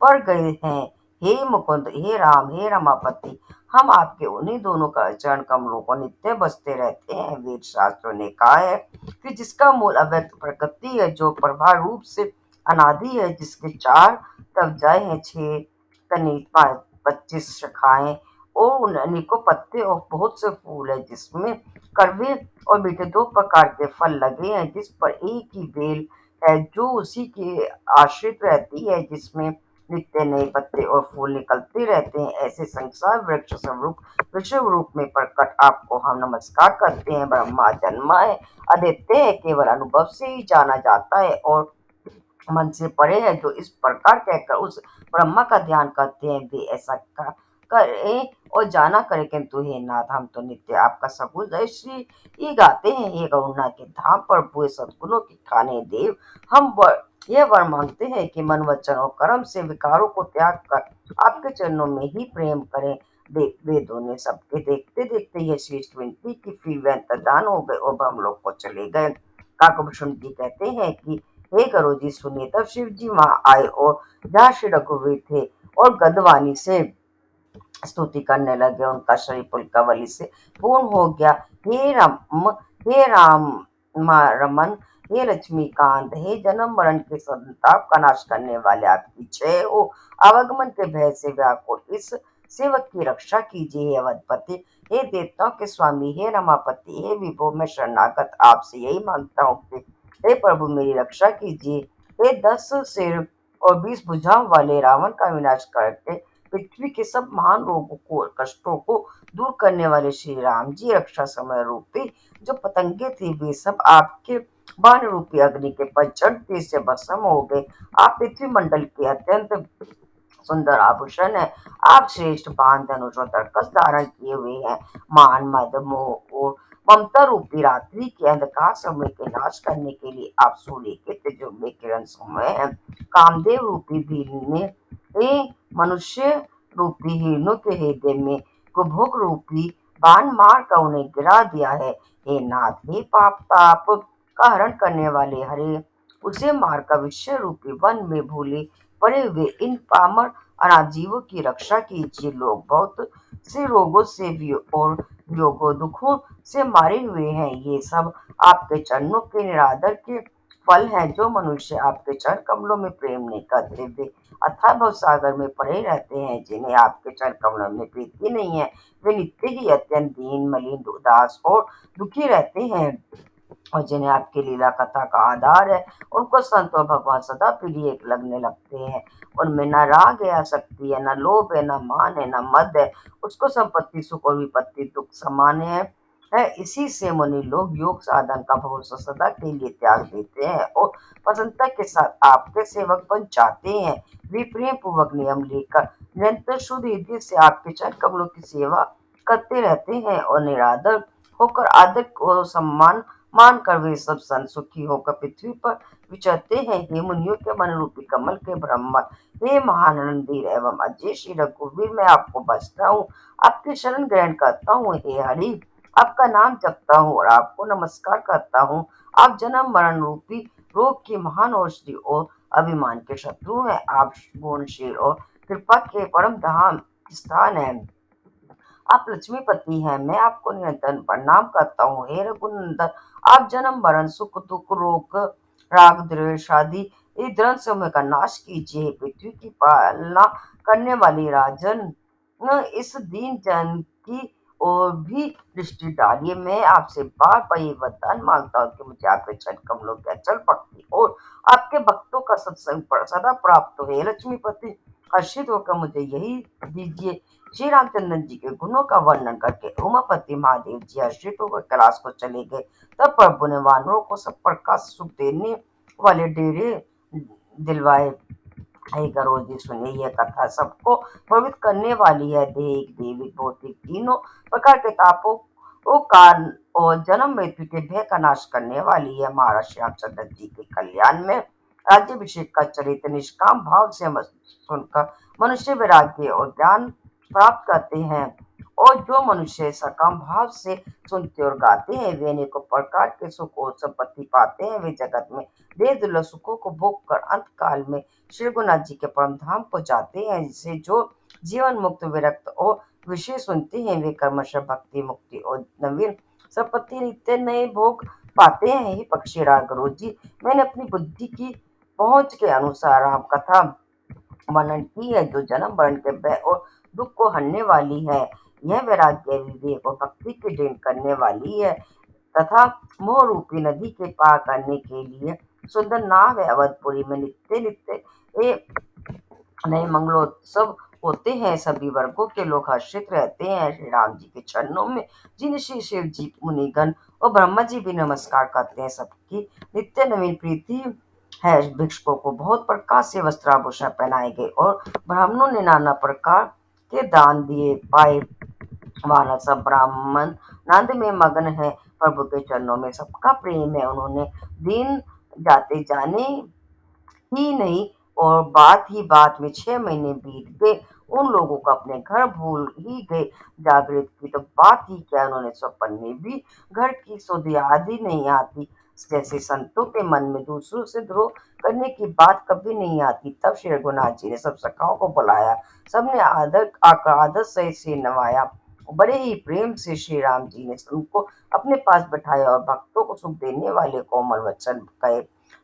पड़ गए हैं। हे मुकुंद, हे राम, हे रमापति, हम आपके उन्हीं दोनों का चरण कमलों को नित्य बसते रहते हैं। वेद शास्त्रों ने कहा है कि जिसका मूल अव्यक्त प्रकृति है, जो प्रभा रूप से अनादि है, जिसके चार तवजाएं हैं, छह तने, 25 शाखाएं और अनेकों पत्ते और बहुत से फूल है, जिसमें कड़वे और मीठे दो प्रकार के फल लगे हैं, जिस पर एक ही बेल है जो उसी के आश्रित रहती है, जिसमें नित्य नए पत्ते और फूल निकलते रहते हैं। ऐसे संसार वृक्ष स्वरूप विश्व रूप में प्रकट आपको हम नमस्कार करते हैं। ब्रह्मा जन्मा है, अद्वितीय है, केवल अनुभव से ही जाना जाता है और मन से परे है। जो इस प्रकार कहकर उस ब्रह्मा का ध्यान करते हैं, वे ऐसा करे और जाना करे, किंतु हे नाथ, हम तो नित्य आपका सगुण जय श्री ही गाते हैं। हे गौना के धाम पर हुए सद्गुणों की खाने देव, हम यह वर मांगते हैं कि मन वचन और कर्म से विकारों को त्याग कर आपके चरणों में ही प्रेम करें। वेदों ने सबके देखते देखते यह श्रेष्ठ विनती की, फिर वे अंतर्धान हो गए और ब्रह्मलोक को चले गए। काकभूषण जी कहते हैं कि हे करो जी, सुनिए। तब शिव जी वहां आए और जहाँ श्री रघुवीर थे और गदवानी से स्तुति करने लगे, उनका शरीर पुलकावली से पूर्ण हो गया। हे राम, हे राम रमन, हे लक्ष्मीकांत, हे जन्म मरण के संताप का नाश करने वाले, आपकी जय हो। आवागमन के भय से व्याकुल इस सेवक की रक्षा कीजिए। हे अवधपति, हे देवताओं के स्वामी, हे रमापति, हे विभो, मैं शरणागत आपसे यही मांगता हूँ कि हे प्रभु, मेरी रक्षा कीजिए। हे 10 सिर और 20 भुजाओं वाले रावण का विनाश करके पृथ्वी के सब महान रोगों को और कष्टों को दूर करने वाले श्री राम जी, रक्षा समय रूपी जो पतंगे थी, वे सब आपके बाण रूपी अग्नि के प्रचंड से भस्म हो गए। आप पृथ्वी मंडल के अत्यंत सुंदर आभूषण है। आप श्रेष्ठ बाण, धनुष और तर्कस धारण किए हुए हैं। मान, मद, मोह और ममता रूपी रात्रि के अंधकार समय के नाश करने के लिए आप सूर्य के तेजोमय किरण समय हैं। कामदेव रूपी भील ने मनुष्य रूपी हिरणों के हृदय में कुभोग रूपी बाण मार कर उन्हें गिरा दिया है। हे नाथ, हे पाप ताप का हरण करने वाले हरे, उसे मारकर विषय रूपी वन में भूले पड़े हुए इन पामर अनाजीवों की रक्षा कीजिए। लोग बहुत से रोगों से भी और वियोगों दुखों से मारे हुए हैं। ये सब आपके चरणों के निरादर के फल हैं। जो मनुष्य आपके चरण कमलों में प्रेम नहीं करते, वे अथाह भवसागर में पड़े रहते हैं। जिन्हें आपके चरण कमलों में प्रीति नहीं है, वे नित्य ही अत्यंत दीन, मलिन, उदास और दुखी रहते हैं। और जिन्हें आपकी लीला कथा का आधार है, उनको संत और भगवान सदा प्रिय लगने लगते हैं। उनमें न राग है, आसक्ति है, न लोभ है, न मान है, न मद है। उसको संपत्ति, सुख और विपत्ति दुख समान है। इसी से मुनि लोग योग साधन का भरोसा सदा के लिए त्याग देते हैं और प्रसन्नता के साथ आपके सेवक बन जाते हैं। वे प्रेम पूर्वक नियम लेकर निरंतर शुद्ध हृदय से आपके चरण कमलों की सेवा करते रहते हैं और निरादर होकर आदर और सम्मान मानकर वे सब संत सुखी होकर पृथ्वी पर विचरते हैं। हे मुनियों के मन रूपी कमल के ब्रह्मन, हे महान रणधीर एवं अजय श्री रघुवीर, मैं आपको बचता हूँ, आपकी शरण ग्रहण करता हूँ। हे हरि, आपका नाम जपता हूँ और आपको नमस्कार करता हूँ। आप जन्म मरण रूपी रोग की महान औषधि और अभिमान के शत्रु हैं। आप गुणशील और कृपा के परम धाम स्थान है। आप लक्ष्मीपति हैं, मैं आपको निरंतर प्रणाम करता हूँ। हे रघुनंदन, आप जन्म मरण सुख दुख रोग राग द्वेष आदि इस द्वंद समूह का नाश कीजिए। हे पृथ्वी की पालना करने वाली राजन, इस दीन जन की और भी दृष्टि डालिए। मैं आपसे बार बार ये वरदान मांगता हूँ कि मुझे आपके चरण कमलों की अचल भक्ति और आपके भक्तों का सत्संग सदा प्राप्त हो। हे लक्ष्मीपति, हर्षित होकर मुझे यही दीजिए। श्री रामचंद्र जी के गुणों का वर्णन करके उमापति महादेव जी हर्षित होकर कैलाश को चले गए। तब प्रभु ने वानरों को सब प्रकार से सुख देने वाले डेरे दिलवाए। हे गरुड़ जी, सुनिए यह कथा सबको पवित्र करने वाली है। देहिक देविक भौतिक तीनों प्रकार के तापों को कारण और जन्म मृत्यु के भय का नाश करने वाली है। महाराज श्री रामचंद्र जी के कल्याण में राज्यभिषेक का चरित्र निष्काम भाव से सुनकर मनुष्य वैराग्य और ज्ञान प्राप्त करते हैं। और जो मनुष्य सकाम भाव से सुनते और गाते हैं, वे अनेकों प्रकार के सुख और संपत्ति पाते हैं। वे जगत में देह दुर्लभ सुखों को भोग कर अंत काल में श्री रघुनाथ जी के परम धाम को जाते हैं। जिसे जो जीवन मुक्त विरक्त और विषय सुनते हैं, वे कर्मश भक्ति मुक्ति और नवीन संपत्ति नित्य नए भोग पाते हैं। ही पक्षी गुरु जी, मैंने अपनी बुद्धि की पहुंच के अनुसार राम कथा वर्णन की है, जो जन्म मरण के भय और दुख को हरने वाली है। यह वैराग्य विवेक और भक्ति की देन करने वाली है तथा मोह रूपी नदी के पार करने के लिए सुंदर नाव है। अवधपुरी में नित्य नित्य नए मंगलोत्सव होते हैं। सभी वर्गों के लोग हर्षित रहते हैं। श्री राम जी के चरणों में जिन श्री शिव जी मुनिगण और ब्रह्मा जी भी नमस्कार करते हैं, सबकी नित्य नवीन प्रीति है। भिक्षुकों को बहुत प्रकार से वस्त्राभूषण पहनाए गए और ब्राह्मणों ने नाना प्रकार के दान दिए पाए। वानर सब ब्राह्मण नंद में मगन है। प्रभु के चरणों में सबका प्रेम है। उन्होंने दिन जाते जाने ही नहीं और बात ही बात में 6 महीने बीत गए। उन लोगों को अपने घर भूल ही गए। जागृत की तो बात ही क्या, उन्होंने स्वप्न में भी घर की सुध याद ही नहीं आती। जैसे संतों के मन में दूसरों से द्रोह करने की बात कभी नहीं आती। तब श्री रघुनाथ जी ने सब सखाओं को बुलाया। सबने आदर आकर आदर सहित से नवाया। बड़े ही प्रेम से श्री राम जी ने उनको अपने पास बैठाया और भक्तों को सुख देने वाले कोमल वचन कहे।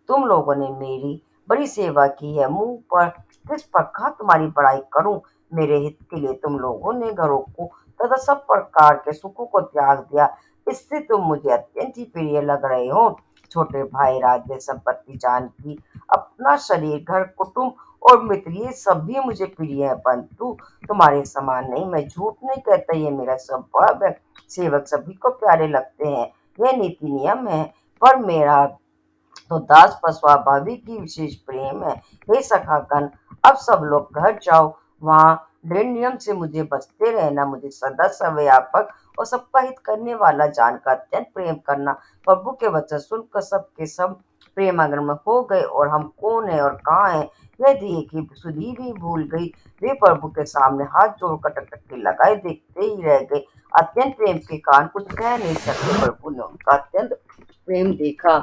तुम लोगों ने मेरी बड़ी सेवा की है, मुंह पर किस प्रकार तुम्हारी बड़ाई करूं। मेरे हित के लिए तुम लोगों ने घरों को तथा सब प्रकार के सुखों को त्याग दिया। इससे तुम मुझे अत्यंत ही प्रिय लग रहे हो। छोटे भाई, राज्य, संपत्ति, जानकी, अपना शरीर, घर, कुटुंब और मित्र, ये सभी मुझे प्रिय है, परंतु तुम्हारे समान नहीं। मैं झूठ नहीं कहता, ये मेरा स्वभाव है। सेवक सभी को प्यारे लगते हैं, यह नीति नियम है। पर मेरा तो दास पर स्वाभाविक ही विशेष प्रेम है। हे सखागण, अब सब लोग घर जाओ। वहां दृढ़ नियम से मुझे बसते रहना। मुझे सदा सर्वव्यापक और सबका हित करने वाला जानकर अत्यंत प्रेम करना। प्रभु के वचन सुनकर सब के सब प्रेमाग्न में हो गए और हम कौन है और कहाँ है यह देख सुधी भी भूल गई। वे प्रभु के सामने हाथ जोड़कर टकटकी लगाए देखते ही रह गए। अत्यंत प्रेम के कारण कुछ कह नहीं सकते। प्रभु ने उनका अत्यंत प्रेम देखा,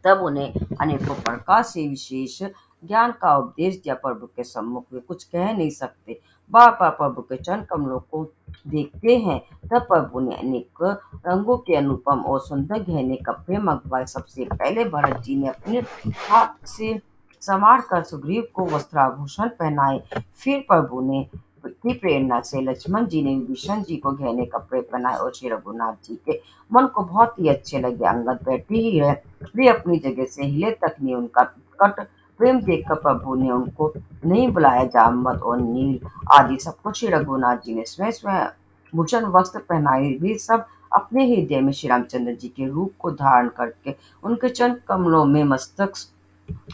तब उन्हें अनेकों प्रकार से विशेष ज्ञान का उपदेश दिया। प्रभु के सम्मुख वे कुछ कह नहीं सकते, बार बार प्रभु के चरण कमलों को देखते हैं। तब प्रभु ने अनेक रंगों के अनुपम और सुंदर गहने कपड़े मंगवाए। सबसे पहले भरत जी ने अपने हाथ से संवार कर सुग्रीव को वस्त्राभूषण पहनाए। फिर प्रभु ने की प्रेरणा से लक्ष्मण जी ने विभीषण जी को गहने कपड़े पहनाए और श्री रघुनाथ जी के मन को बहुत ही अच्छे लगे। अंगद बैठे ही रहे, वे अपनी जगह से हिले तक नहीं। उनका कट प्रेम देखकर प्रभु ने उनको नहीं बुलाया। जामवंत और नील आदि सबको श्री रघुनाथ जी ने स्वयं स्वयं भूषण वस्त्र पहनाए। वे सब अपने हृदय में श्री रामचंद्र जी के रूप को धारण करके उनके चरण कमलों में मस्तक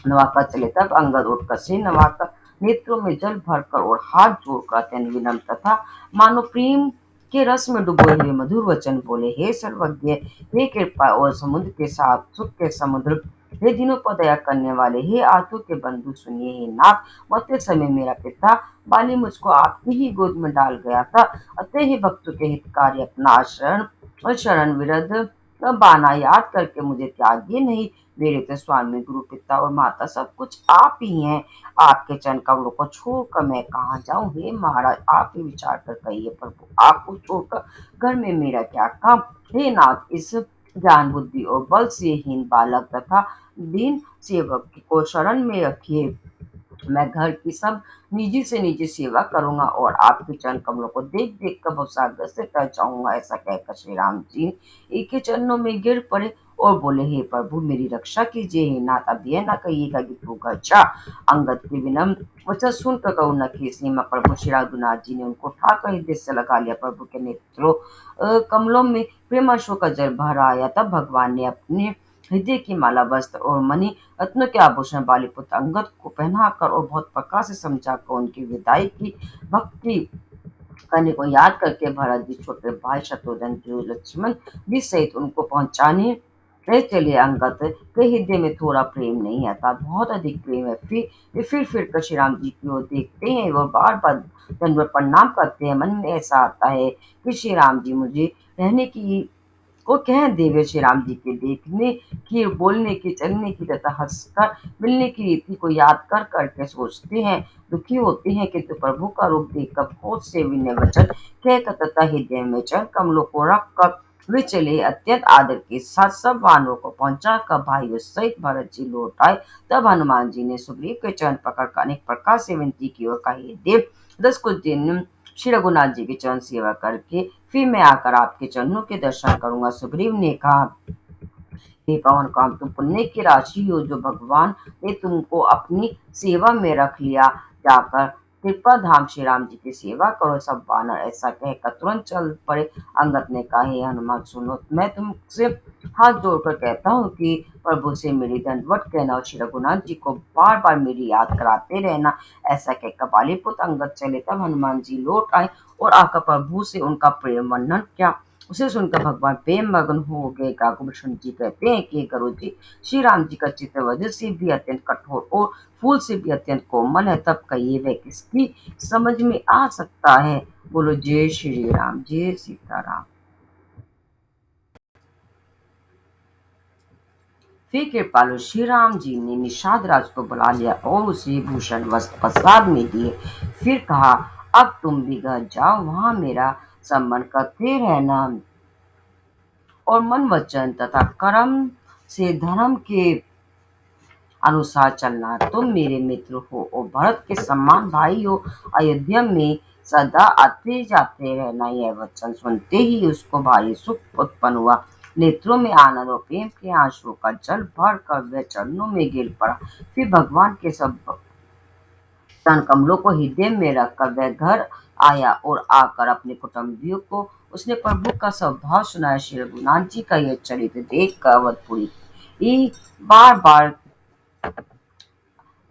नवाकर चले। तब अंगद उठकर सिर नवाकर नेत्रों में जल भरकर और हाथ जोड़कर अत्यंत विनम्र तथा मानो प्रेम के रस में डूबे हुए मधुर वचन बोले। हे सर्वज्ञ, हे कृपा और समुद्र के साथ सुख के समुद्र, हे दिनों पर दया करने वाले, हे आंसू के बंधु, सुनिए। हे नाथ, मरते समय मेरा पिता बाली मुझको आपकी ही गोद में डाल गया था। अतः ही भक्तों के हितकारी अपना आचरण और शरण विरध बाना याद करके मुझे त्यागिए नहीं। मेरे तो स्वामी, गुरु, पिता और माता सब कुछ आप ही हैं। आपके चरण कमलों को छोड़कर मैं कहाँ जाऊं। हे महाराज, आप ही विचार कर कहिए। प्रभु, आपको छोड़कर घर में मेरा क्या काम। हे नाथ, इस ज्ञान बुद्धि और बल से हीन बालक तथा दीन सेवक को शरण में रखिए। मैं घर की सब निजी से निजी सेवा करूंगा और आपके चरण कमलों को देख देख कर भवसागर से तर जाऊंगा। ऐसा कहकर श्री राम जी एक ही चरणों में गिर पड़े और बोले, हे प्रभु मेरी रक्षा कीजिए, हे नाथ अब यह ना कहिएगा कि तू घर जा। अंगद के विनम्र वचन सुनकर करुणा की सीमा प्रभु श्री रघुनाथ जी ने उनको उठाकर हृदय से लगा लिया। प्रभु के नेत्रों कमलों में प्रेमाश्रु का जल भर आया। तब भगवान ने अपने हृदय की माला वस्त्र और मणि रत्नों के आभूषण वाले पुत्र अंगद को पहनाकर और बहुत प्रकाश से समझाकर उनकी विदाई की भक्ति करने को याद करके भरत जी छोटे भाई शत्रुघ्न जी लक्ष्मण जी सहित उनको पहुंचाने ले चले। अंगद के हृदय में थोड़ा प्रेम नहीं आता, बहुत अधिक प्रेम है। फिर कर श्री राम जी की ओर देखते हैं और बार बार दंडवत प्रणाम करते हैं। मन में ऐसा आता है कि श्री राम जी मुझे रहने की को कह देवे। श्री राम जी के देखने की, बोलने की, चलने की तथा हंसकर मिलने की रीति को याद कर करके सोचते हैं, दुखी होते हैं, किंतु प्रभु का रूप देखकर बहुत से विनय वचन कहकर तथा हृदय में चरण कमलों को रख कर वे चले। अत्यंत आदर के साथ सब वानरों को पहुंचा कर भाइयों सहित भरत जी लौट आए। तब हनुमान जी ने सुग्रीव के चरण पकड़कर अनेक प्रकार से विनती की और कही, देव 10 कुछ दिन श्री रघुनाथ जी की चरण सेवा करके फिर मैं आकर आपके चरणों के दर्शन करूंगा। सुग्रीव ने कहा, हे पवन काम तुम पुण्य की राशि हो, जो भगवान ने तुमको अपनी सेवा में रख लिया। जाकर कृपा धाम श्री राम जी की सेवा करो। सब वानर ऐसा कहकर तुरंत चल पड़े। अंगद ने कहा, हे हनुमान सुनो, मैं तुमसे हाथ जोड़कर कहता हूँ कि प्रभु से मेरी दंडवत कहना और श्री रघुनाथ जी को बार बार मेरी याद कराते रहना। ऐसा कहकर बालीपुत्र अंगद चले। तब हनुमान जी लौट आए और आकर प्रभु से उनका प्रेम वर्णन किया। उसे सुनकर भगवान प्रेम मगन हो गए। काकभूषण जी कहते हैं कि करो जी, श्री राम जी का चित्र वज्र से भी अत्यंत कठोर और फूल से भी अत्यंत कोमल है, तब कहिए वह किसकी समझ में आ सकता है। बोलो जय श्री राम, जय सीताराम। फिर कृपालु श्री राम जी ने निषाद राज को बुला लिया और उसे भूषण वस्त्र प्रसाद में दिए। फिर कहा, अब तुम भी घर जाओ, वहां मेरा सम्मान करते रहना और मन वचन तथा कर्म से धर्म के अनुसार चलना। तुम मेरे मित्र हो और भरत के समान भाई हो। अयोध्या में सदा आते जाते रहना। यह वचन सुनते ही उसको भारी सुख उत्पन्न हुआ। नेत्रों में आनंद और प्रेम के आंसू का जल भर कर वह चरणों में गिर पड़ा। फिर भगवान के सब स्तन कमलों को हृदय में रखकर वह घर आया और आकर अपने कुटुंबियों को उसने प्रभु का स्वभाव सुनाया। श्री रघुनाथ जी का यह चरित्र देख कर अवधपुरी बार बार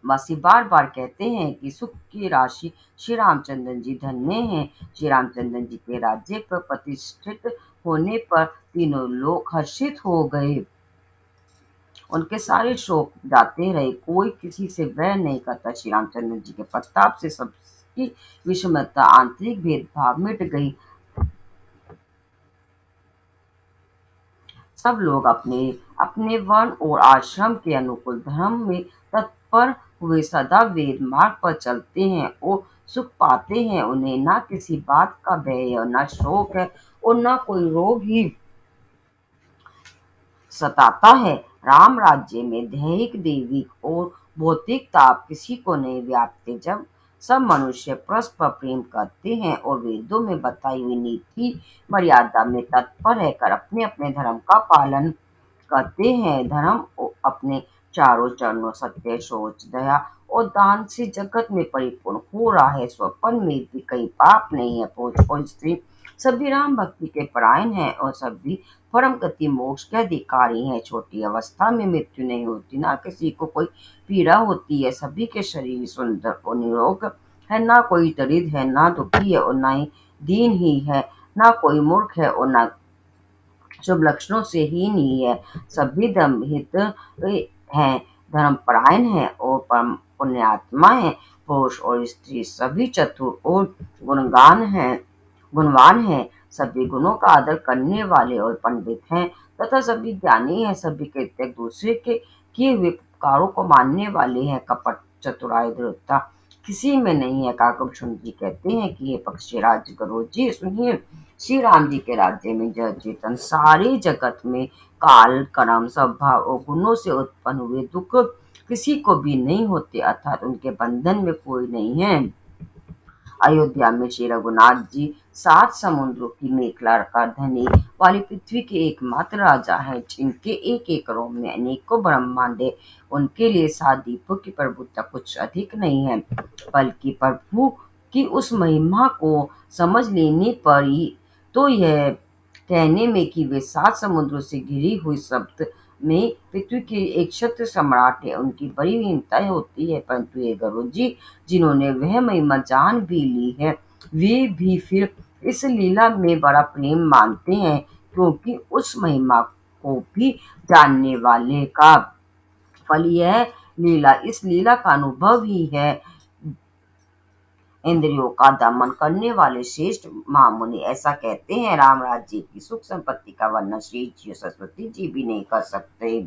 वासी बार बार कहते हैं कि सुख की राशि श्री रामचंद्र जी धन्य हैं। श्री रामचंद्र जी के राज्य पर प्रतिष्ठित होने पर तीनों लोग हर्षित हो गए। उनके सारे शोक जाते रहे, कोई किसी से वैर नहीं करता। श्री रामचंद्र जी के प्रताप से सबकी विषमता, आंतरिक भेदभाव मिट गई। सब लोग अपने अपने वर्ण और आश्रम के अनुकूल धर्म में तत्पर हुए सदा वेद मार्ग पर चलते हैं और सुख पाते हैं। उन्हें ना किसी बात का भय है, ना शोक है और ना कोई रोग ही सताता है। राम राज्य में दैहिक, दैविक और भौतिक ताप किसी को नहीं व्यापते। जब सब मनुष्य परस्पर प्रेम करते हैं और वेदों में बताई हुई नीति मर्यादा में तत्पर रहकर अपने अपने धर्म का पालन करते हैं। धर्म अपने चारों चरणों सत्य, शौच, दया और दान से जगत में परिपूर्ण हो रहा है। स्वपन में भी कहीं पाप नहीं है। पुरुष और स्त्री सभी राम भक्ति के परायण हैं और सभी परम गति मोक्ष के अधिकारी हैं। छोटी अवस्था में मृत्यु नहीं होती, ना किसी को कोई पीड़ा होती है। सभी के शरीर सुंदर और निरोग है, ना कोई दरिद्र है, ना दुखी है और ना ही दीन ही है, ना कोई मूर्ख है और ना शुभ लक्षणों से हीन ही है। सभी धर्महित हैं, धर्मपरायण हैं और परम पुण्यात्मा हैं। पुरुष और स्त्री सभी चतुर और गुणवान हैं, सभी गुणों का आदर करने वाले और पंडित हैं तथा सभी ज्ञानी हैं। सभी कृत्य दूसरे के किए हुए उपकारों को मानने वाले हैं। कपट, चतुराई, दृढ़ता किसी में नहीं है। काकभूषण जी कहते हैं कि ये पक्षीराज करो जी, सुनिए, श्री राम जी के राज्य में जड़ चेतन सारे जगत में काल, कर्म, स्वभाव और गुणों से उत्पन्न हुए दुख किसी को भी नहीं होते, अर्थात उनके बंधन में कोई नहीं है। अयोध्या में श्री रघुनाथ जी 7 समुद्रों की मेखला कर धनी वाली पृथ्वी के एकमात्र राजा हैं, जिनके एक एकड़ों में अनेकों ब्रह्मांड हैं। उनके लिए 7 द्वीपों की प्रभुता कुछ अधिक नहीं है, बल्कि प्रभु की उस महिमा को समझ लेने पर ही तो यह कहने में कि वे 7 समुद्रों से घिरी हुई शब्द में पृथ्वी के एक क्षत्र सम्राट है, उनकी बड़ी हीनता होती है। परंतु ये गुरु जी, जिन्होंने वह महिमा जान भी ली है, वे भी फिर इस लीला में बड़ा प्रेम मानते हैं, क्योंकि उस महिमा को भी जानने वाले का फल यह लीला, इस लीला का अनुभव ही है। इंद्रियों का दमन करने वाले श्रेष्ठ महामुनि ऐसा कहते हैं। राम राज्य की सुख संपत्ति का वर्णन श्री जी सरस्वती जी भी नहीं कर सकते।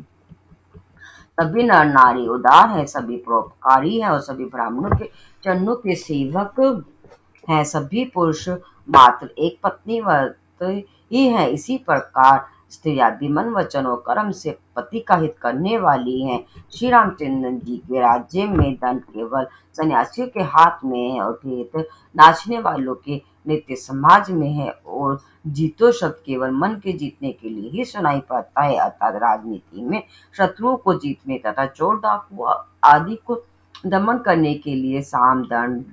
सभी नर नारी उदार है, सभी परोपकारी है और सभी ब्राह्मणों के चरणों के सेवक हैं। सभी पुरुष मात्र एक पत्नी व्रत ही है। इसी प्रकार स्त्रियां भी मन वचन और कर्म से पति का हित करने वाली हैं। श्री रामचंद्र जी के राज्य में दंड केवल सन्यासियों के हाथ में है और भेद नाचने वालों के नित्य समाज में है, और जीतो शब्द केवल मन के जीतने के लिए ही सुनाई पड़ता है। अर्थात राजनीति में शत्रुओं को जीतने तथा चोर डाकू आदि को दमन करने के लिए साम दंड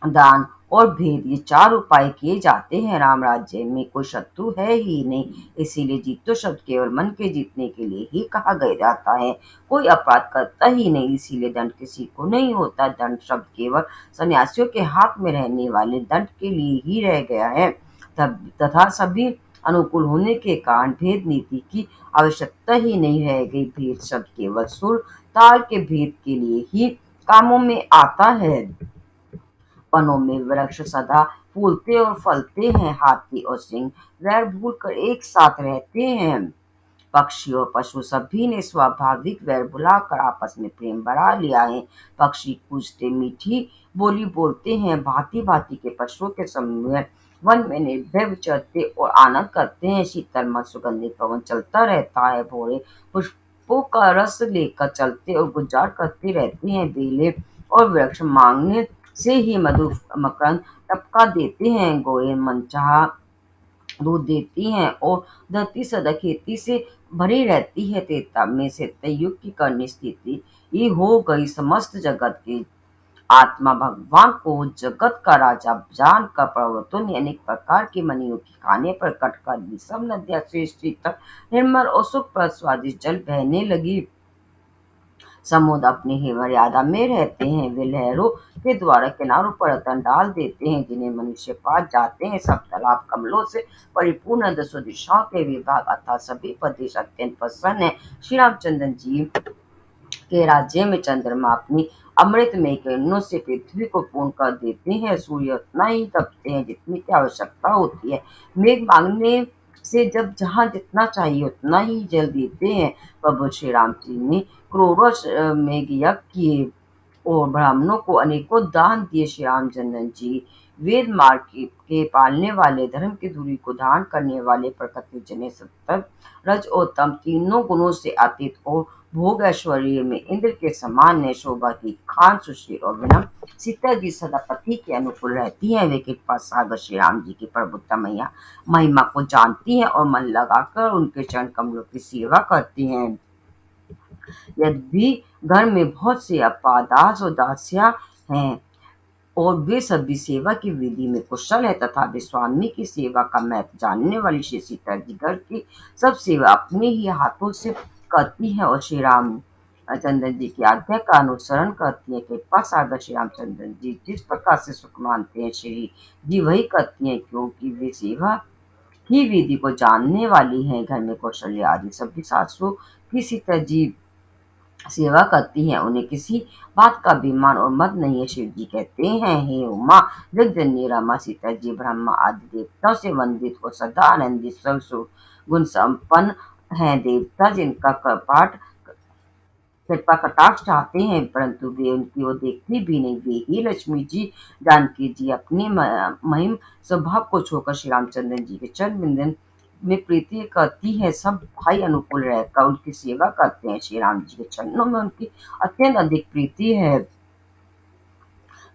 दान और भेद, ये 4 उपाय किए जाते हैं। राम राज्य में कोई शत्रु है ही नहीं, इसीलिए जीतो शब्द केवल मन के जीतने के लिए ही कहा गया जाता है। कोई अपराध करता ही नहीं, इसीलिए दंड किसी को नहीं होता। दंड शब्द केवल सन्यासियों के हाथ में रहने वाले दंड के लिए ही रह गया है। तथा सभी अनुकूल होने के कारण भेद नीति की आवश्यकता ही नहीं रह गई। भेद शब्द केवल सुर ताल के भेद के लिए ही कामों में आता है। वनों में वृक्ष सदा फूलते और फलते हैं, हाथी और सिंह वैर भूल कर एक साथ रहते हैं। पक्षी और पशु सभी ने स्वाभाविक वैर भुलाकर आपस में प्रेम बढ़ा लिया है। पक्षी कूजते मीठी बोली बोलते हैं, भांति भांति के पशुओं के समूह वन में निर्भय विचरते और आनंद करते हैं। शीतल मन सुगंधित पवन चलता रहता है, भोरे पुष्पों का रस लेकर चलते और गुजार करते रहते हैं। बेले और वृक्ष मांगने से ही मधु मकरंद टपका देते हैं। गोए मनचाहा दूध देती हैं और धरती सदा खेती से भरी रहती है। त्रेता में से युग की करनी स्थिति ये हो गई। समस्त जगत की आत्मा भगवान को जगत का राजा जान कर पर्वतों ने अनेक प्रकार की मनियों की खाने पर कट कर दी। सब नदियां श्रेष्ठ शीतल निर्मल और सुखप्रद स्वादिष्ट जल बहने लगी। समुद्र अपनी ही मर्यादा में रहते हैं, वे लहरों के द्वारा किनारों पर रतन डाल देते हैं, जिन्हें मनुष्य पास जाते हैं। सब तालाब कमलों से परिपूर्ण, दसों दिशाओं के विभाग अर्थात सभी प्रदेश अत्यंत प्रसन्न है। श्री रामचंद्र जी के राज्य में चंद्रमा अपनी अमृतमय किरणों से पृथ्वी को पूर्ण कर देते हैं। सूर्य उतना ही तपते हैं जितनी की आवश्यकता होती है। मेघ मांगने से जब जहाँ जितना चाहिए उतना ही जल देते हैं। प्रभु श्री राम जी ने करोड़ों मेघ यज्ञ किए और ब्राह्मणों को अनेकों दान दिए। श्री रामचंद्र जी वेद मार्ग के पालने वाले, धर्म की दूरी को धारण करने वाले, प्रकृति जने सत्तर रज और तम तीनों गुणों से अतीत और भोग ऐश्वर्य में इंद्र के समान ने शोभा की खान सुश्री और विनम्र सीता जी सदा पति के अनुकूल रहती हैं। वे कृपा सागर श्री राम जी की प्रभुता मैया महिमा को जानती हैं और मन लगाकर उनके चरण कमलों की सेवा करती हैं। यदि घर में बहुत से अपादास और दासियां हैं और वे सभी सेवा की विधि में कुशल है तथा वे स्वामी की सेवा का महत्व जानने वाली श्री सीता जी घर की सब सेवा अपने ही हाथों से करती है और श्री राम चंद्र जी की आज्ञा का अनुसरण करती है। कृपा सागर श्री रामचंद्र जी जिस प्रकार से सुख मानते हैं, श्री जी वही करती हैं, क्योंकि वे सेवा की विधि को जानने वाली हैं। घर में कौशल्या आदि सभी सासुओं की सीता जी सेवा करती हैं, उन्हें किसी बात का अभिमान और मद नहीं है। शिव जी कहते हैं, हे उमा जगजननी रमा, सीता जी ब्रह्मा आदि देवताओं से वंदित और सदा आनंदित सर्व गुण संपन्न हैं। देवता जिनका कपाट कृपा कटाक्ष चाहते हैं, परंतु वे उनकी ओर देखते भी नहीं। वे ही लक्ष्मी जी, जानकी जी अपने महिम स्वभाव को छोड़कर श्री रामचंद्र जी के चरण बिंदन में प्रीति करती है। सब भाई अनुकूल रहकर उनकी सेवा करते हैं। श्री राम जी के चरणों में उनकी अत्यंत अधिक प्रीति है।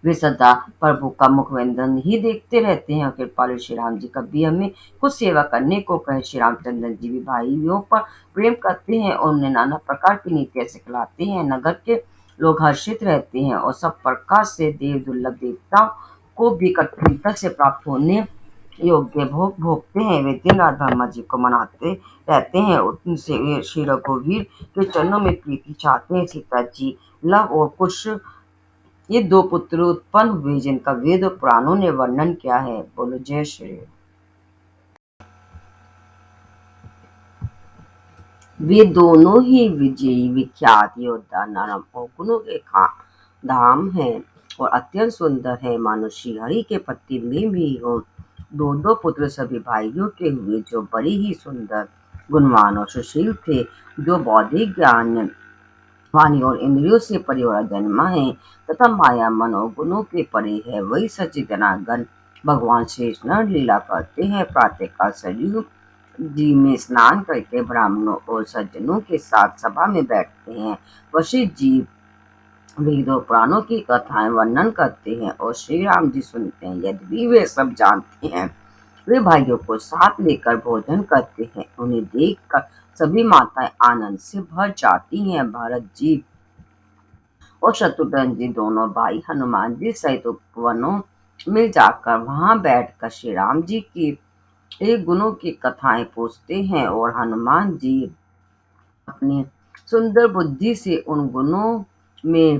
वे सदा प्रभु का मुखविंदन ही देखते रहते हैं। और कृपालु श्री राम जी कभी हमें कुछ सेवा करने को कहे। श्री रामचंद्र जी भी भाइयों पर प्रेम करते हैं और उन्हें नाना प्रकार की नीतियां सिखलाते हैं। नगर के लोग हर्षित रहते हैं और सब प्रकार से देव दुर्लभ देवताओं को भी कठिनता से प्राप्त होने योग्य भोग भोगते हैं। वे दिन रात ब्रह्मा जी को मनाते रहते हैं। उनसे वे श्री रघुवीर के चरणों में प्रीति चाहते हैं। सीता जी, लव और कुश ये दो पुत्र उत्पन्न हुए जिनका वेद और पुराणों ने वर्णन किया है। बोलो जय श्री राम। वे दोनों ही विजयी विख्यात योद्धा नरम और गुणों के धाम है और अत्यंत सुंदर है, मानो श्री हरि के पति में भी हो। दो दो पुत्र सभी भाइयों के हुए जो बड़ी ही सुंदर, गुणवान और सुशील थे, जो बौद्धिक ज्ञान वाणी और इंद्रियों से परे और जन्मा है तथा माया मन और गुणों के परे है। वही सच्चिदानंद भगवान शेष नर लीला करते हैं। प्रातःकाल सरयू जी में स्नान करके ब्राह्मणों और सज्जनों के साथ सभा में बैठते हैं। वशिष्ठ जी वेदों पुराणों की कथाएं वर्णन करते हैं और श्री राम जी सुनते हैं। यद्यपि वे सब जानते हैं, वे भाइयों को साथ लेकर भोजन करते हैं। उन्हें देखकर सभी माताएं आनंद से भर जाती हैं। भरत जी और शत्रुघ्न जी दोनों भाई हनुमान जी सहित उपवनों में जाकर वहां बैठकर श्री राम जी की एक गुणों की कथाएं पूछते हैं और हनुमान जी अपनी सुंदर बुद्धि से उन गुणों में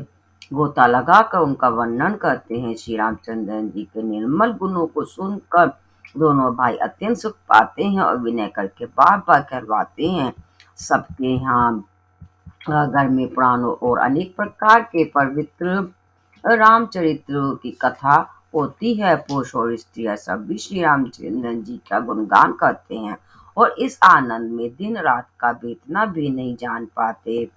गोता लगाकर उनका वर्णन करते हैं। श्री रामचंद्र जी के निर्मल गुणों को सुनकर दोनों भाई अत्यंत सुख पाते हैं और विनय करके बार बार कहलवाते हैं। सबके यहाँ घर में पुराणों और अनेक प्रकार के पवित्र रामचरित्र की कथा होती है। पुरुष और स्त्रियां सब भी श्री रामचंद्र जी का गुणगान करते हैं और इस आनंद में दिन रात का बीतना भी नहीं जान पाते।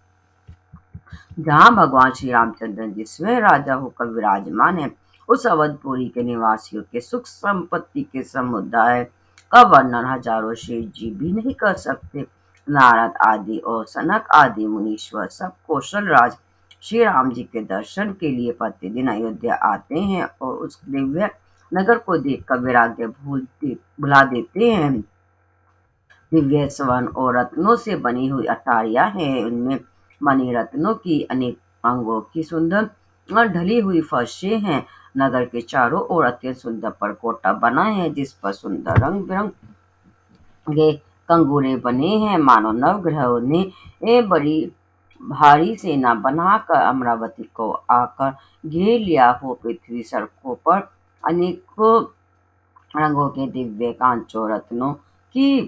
जहाँ भगवान श्री रामचंद्र जी स्वयं राजा होकर विराजमान है, उस अवधपुरी के निवासियों के सुख संपत्ति के समुदाय का वर्णन हजारों शेष जी भी नहीं कर सकते। नारद आदि और सनक आदि मुनीश्वर सब कौशल राज श्री राम जी के दर्शन के लिए प्रतिदिन अयोध्या आते हैं और उस दिव्य नगर को देखकर वैराग्य भुला देते हैं। दिव्य स्वर्ण और रत्नों से बनी हुई अटारियां हैं। उनमें मणि रत्नों की अनेक अंगों की सुंदर और ढली हुई फर्शें हैं। नगर के चारों ओर अत्यंत सुंदर परकोटा बना है, जिस पर सुंदर रंग बिरंगे कंगूरे बने हैं। मानो नवग्रहों ने बड़ी भारी सेना बनाकर अमरावती को आकर घेर लिया हो। पृथ्वी सड़कों पर अनेकों रंगों के दिव्य कांचों रत्नों की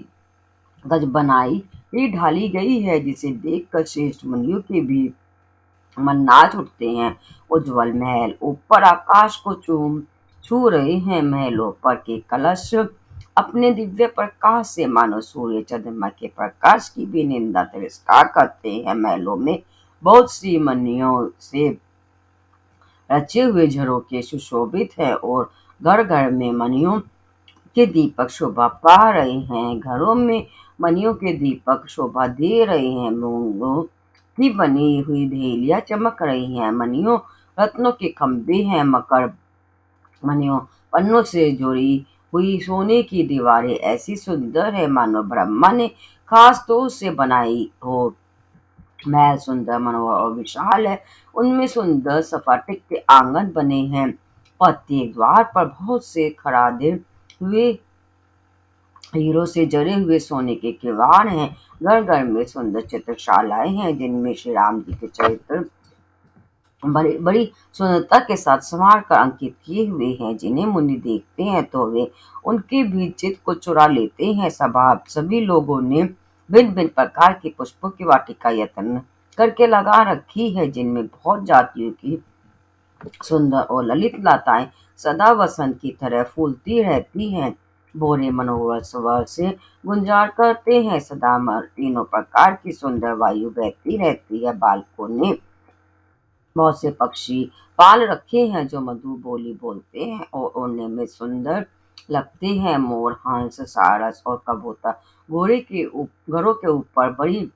गज बनाई ही ढाली गई है, जिसे देखकर श्रेष्ठ मुनियों के भी मन नाच उठते हैं। उज्जवल महल ऊपर आकाश को छू रहे हैं। महलों पर के कलश अपने दिव्य प्रकाश से मानो सूर्य चंद्रमा के प्रकाश की भी निंदा तिरस्कार करते हैं। महलों में बहुत सी मणियों से रचे हुए झरोखे सुशोभित है और घर घर में मणियों के दीपक शोभा पा रहे हैं। घरों में मणियों के दीपक शोभा दे रहे हैं। मूंगों की बनी हुई धेलियां चमक रही हैं। मणियों रत्नों के खंभे हैं। मकर मणियों पन्नों से जुड़ी हुई सोने की दीवारें ऐसी सुंदर है मानो ब्रह्मा ने खास तौर से बनाई हो। महल सुंदर मनोहर और विशाल है। उनमें सुंदर सपाटे के आंगन बने हैं। प्रत्येक द्वार पर बहुत से खड़ादे हुए हीरो से जड़े हुए सोने के किवाड़ हैं। घर घर में सुंदर चित्रशालाएं हैं, जिनमें श्री राम जी के चरित्र बड़ी बड़ी सुंदरता के साथ संवार कर अंकित किए हुए हैं। जिन्हें मुनि देखते हैं तो वे उनके भी चित्त को चुरा लेते हैं। सभी लोगों ने भिन्न भिन्न प्रकार के पुष्पों की वाटिका यत्न करके लगा रखी है, जिनमें बहुत जातियों की सुंदर और ललित लताएं सदा वसंत की तरह फूलती रहती हैं। भोरे मनोहर स्वर से गुंजार करते हैं। सदा तीनों प्रकार की सुंदर वायु बहती रहती है। बालकों ने बहुत से पक्षी पाल रखे हैं जो मधुर बोली बोलते हैं और उड़ने में सुंदर लगते हैं। मोर, हंस, सारस और कबूतर घरों के ऊपर बड़ी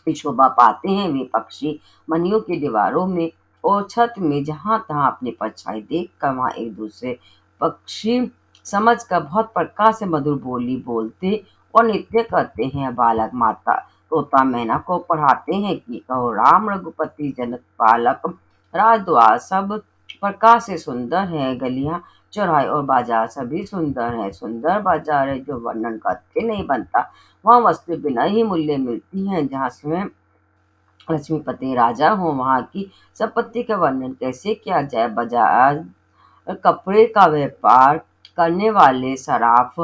शोभा पाते हैं। वे पक्षी मनियों की दीवारों में और छत में जहां तहां अपनी परछाई देख कर वहां एक दूसरे पक्षी समझ कर बहुत प्रकार से मधुर बोली बोलते और नृत्य करते हैं। बालक माता तोता मैना को पढ़ाते हैं कि कहो राम रघुपति जनक पालक, राजद्वार सब प्रकार से सुंदर है, गलियां चौराहे और बाजार सभी सुंदर है। सुंदर बाजार है जो वर्णन करके नहीं बनता, वहाँ वस्तु बिना ही मूल्य मिलती है। जहाँ स्वयं लक्ष्मीपति राजा हो वहाँ की संपत्ति का वर्णन कैसे किया जाए। बाजार कपड़े का व्यापार करने वाले, सराफ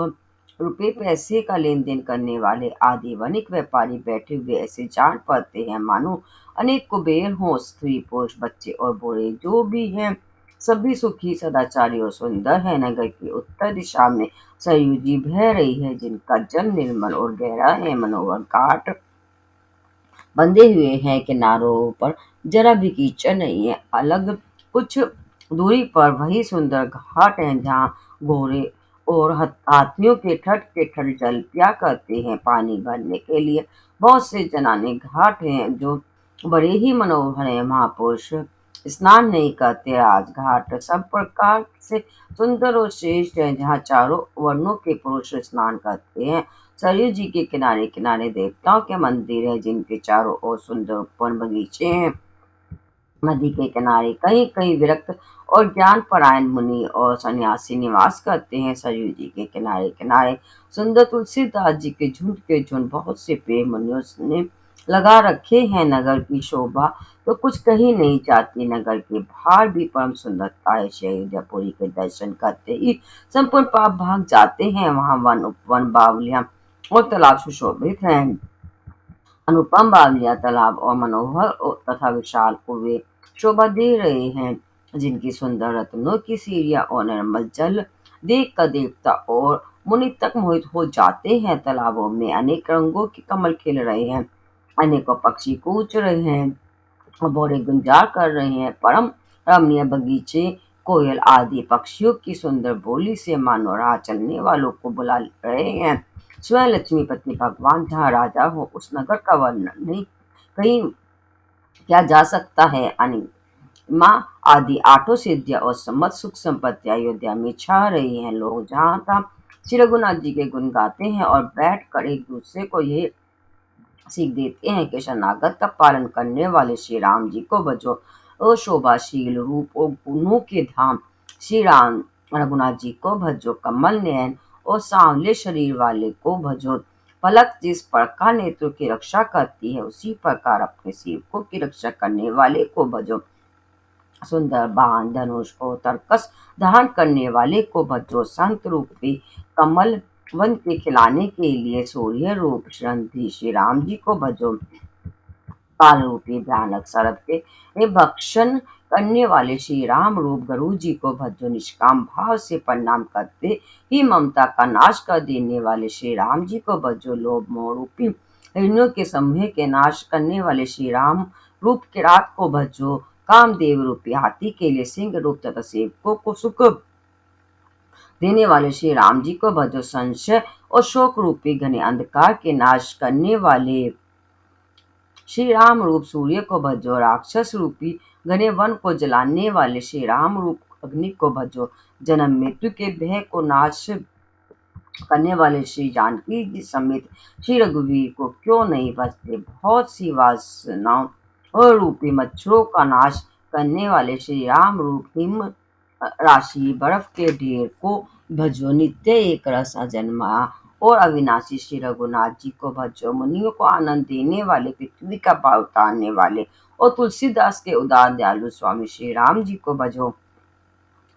रुपए पैसे का लेन देन करने वाले आदि वणिक व्यापारी बैठे हुए ऐसे जान पड़ते हैं मानो अनेक कुबेर हों। स्त्री पुरुष बच्चे और बूढ़े जो भी हैं सभी सुखी सदाचारी और सुंदर है। नगर की उत्तर दिशा में सरयू जी बह रही है जिनका जल निर्मल और गहरा है। मनोहर घाट बंधे हुए हैं, किनारों पर जरा भी कीचड़ नहीं है। अलग कुछ दूरी पर वही सुंदर घाट है जहाँ घोड़े और हाथियों के ठट जल पिया करते हैं। पानी भरने के लिए बहुत से जनाने घाट हैं जो बड़े ही मनोहर हैं। महापुरुष स्नान नहीं करते। राजघाट सब प्रकार से सुंदर और श्रेष्ठ है जहाँ चारों वर्णों के पुरुष स्नान करते हैं। सरयू जी के किनारे किनारे देवताओं के मंदिर है जिनके चारों ओर सुंदर वन बगीचे हैं। नदी के किनारे कहीं कहीं विरक्त और ज्ञान परायण मुनि और सन्यासी निवास करते हैं। सरयू जी के किनारे किनारे सुंदर तुलसीदास जी के झुंड बहुत से प्रेम मुनियों ने लगा रखे हैं। नगर की शोभा तो कुछ कहीं नहीं जाती। नगर के बाहर भी परम सुंदरता है। श्री अयोध्यापुरी के दर्शन करते ही संपूर्ण पाप भाग जाते हैं। वहाँ वन उपवन बावलियां और तालाब सुशोभित हैं। अनुपम बावलिया तालाब और मनोहर तथा विशाल कुएं शोभा दे रहे हैं जिनकी सुंदर रत्नों की सीढ़ियां और निर्मल जल देख कर देवता और मुनि तक मोहित हो जाते हैं। तालाबों में अनेक रंगों के कमल खिल रहे हैं, अनेकों पक्षी कूच रहे हैं और भौरे गुंजार कर रहे हैं। परम रमणीय बगीचे कोयल आदि पक्षियों की सुंदर बोली से मानो राह चलने वालों को बुला रहे हैं। स्वयं लक्ष्मीपति भगवान जहाँ राजा हो उस नगर का वर्णन नहीं कहीं किया जा सकता है। माँ आदि आठों सिद्धियां और समस्त सुख संपत्ति अयोध्या में छा रही हैं। लोग जहाँ तहाँ श्री रघुनाथ जी के गुण गाते हैं और बैठ कर एक दूसरे को ये सीख देते हैं कि शरणागत का पालन करने वाले श्री राम जी को भजो। शोभाशील रूप और गुणों के धाम श्री राम रघुनाथ जी को भजो। कमल नयन और सांवले शरीर वाले को भजो। पलक जिस प्रकार नेत्रों की रक्षा करती है उसी प्रकार अपने सेवकों की रक्षा करने वाले को भजो। सुंदर बाण धनुष और तरकस धारण करने वाले को भजो। संत रूपी कमल वन के खिलाने के लिए सूर्य रूप श्रंधी श्री राम जी को भजो। काल रूपी भयानक सर्प के भक्षण करने वाले श्री राम रूप गुरु जी को भजो। निष्काम भाव से प्रणाम करते ही ममता का नाश कर देने वाले श्री राम जी को भजो। लोभ मोह रूपी हिरणों के समूह के नाश करने वाले श्री राम रूप किरात को भजो। कामदेव रूपी हाथी के लिए सिंह रूप तथा सेवकों को सुख देने वाले श्री राम जी को भजो। संशय और शोक रूपी घने अंधकार के नाश करने वाले श्री राम रूप सूर्य को भजो। राक्षस रूपी घने वन को जलाने वाले श्री राम रूप अग्नि को भजो। जन्म मृत्यु के भय को नाश करने वाले श्री जानकी जी समेत श्री रघुवीर को क्यों नहीं भजते। बहुत सी वासनाओं और रूपी मच्छरों का नाश करने वाले श्री राम रूप हिम राशि बर्फ के ढेर को भजो। नित्य एक रस अजन्मा और अविनाशी श्री रघुनाथ जी को भजो। मुनियों को आनंद देने वाले, पृथ्वी का भार उतारने वाले और तुलसीदास के उदार दयालु स्वामी श्री राम जी को भजो।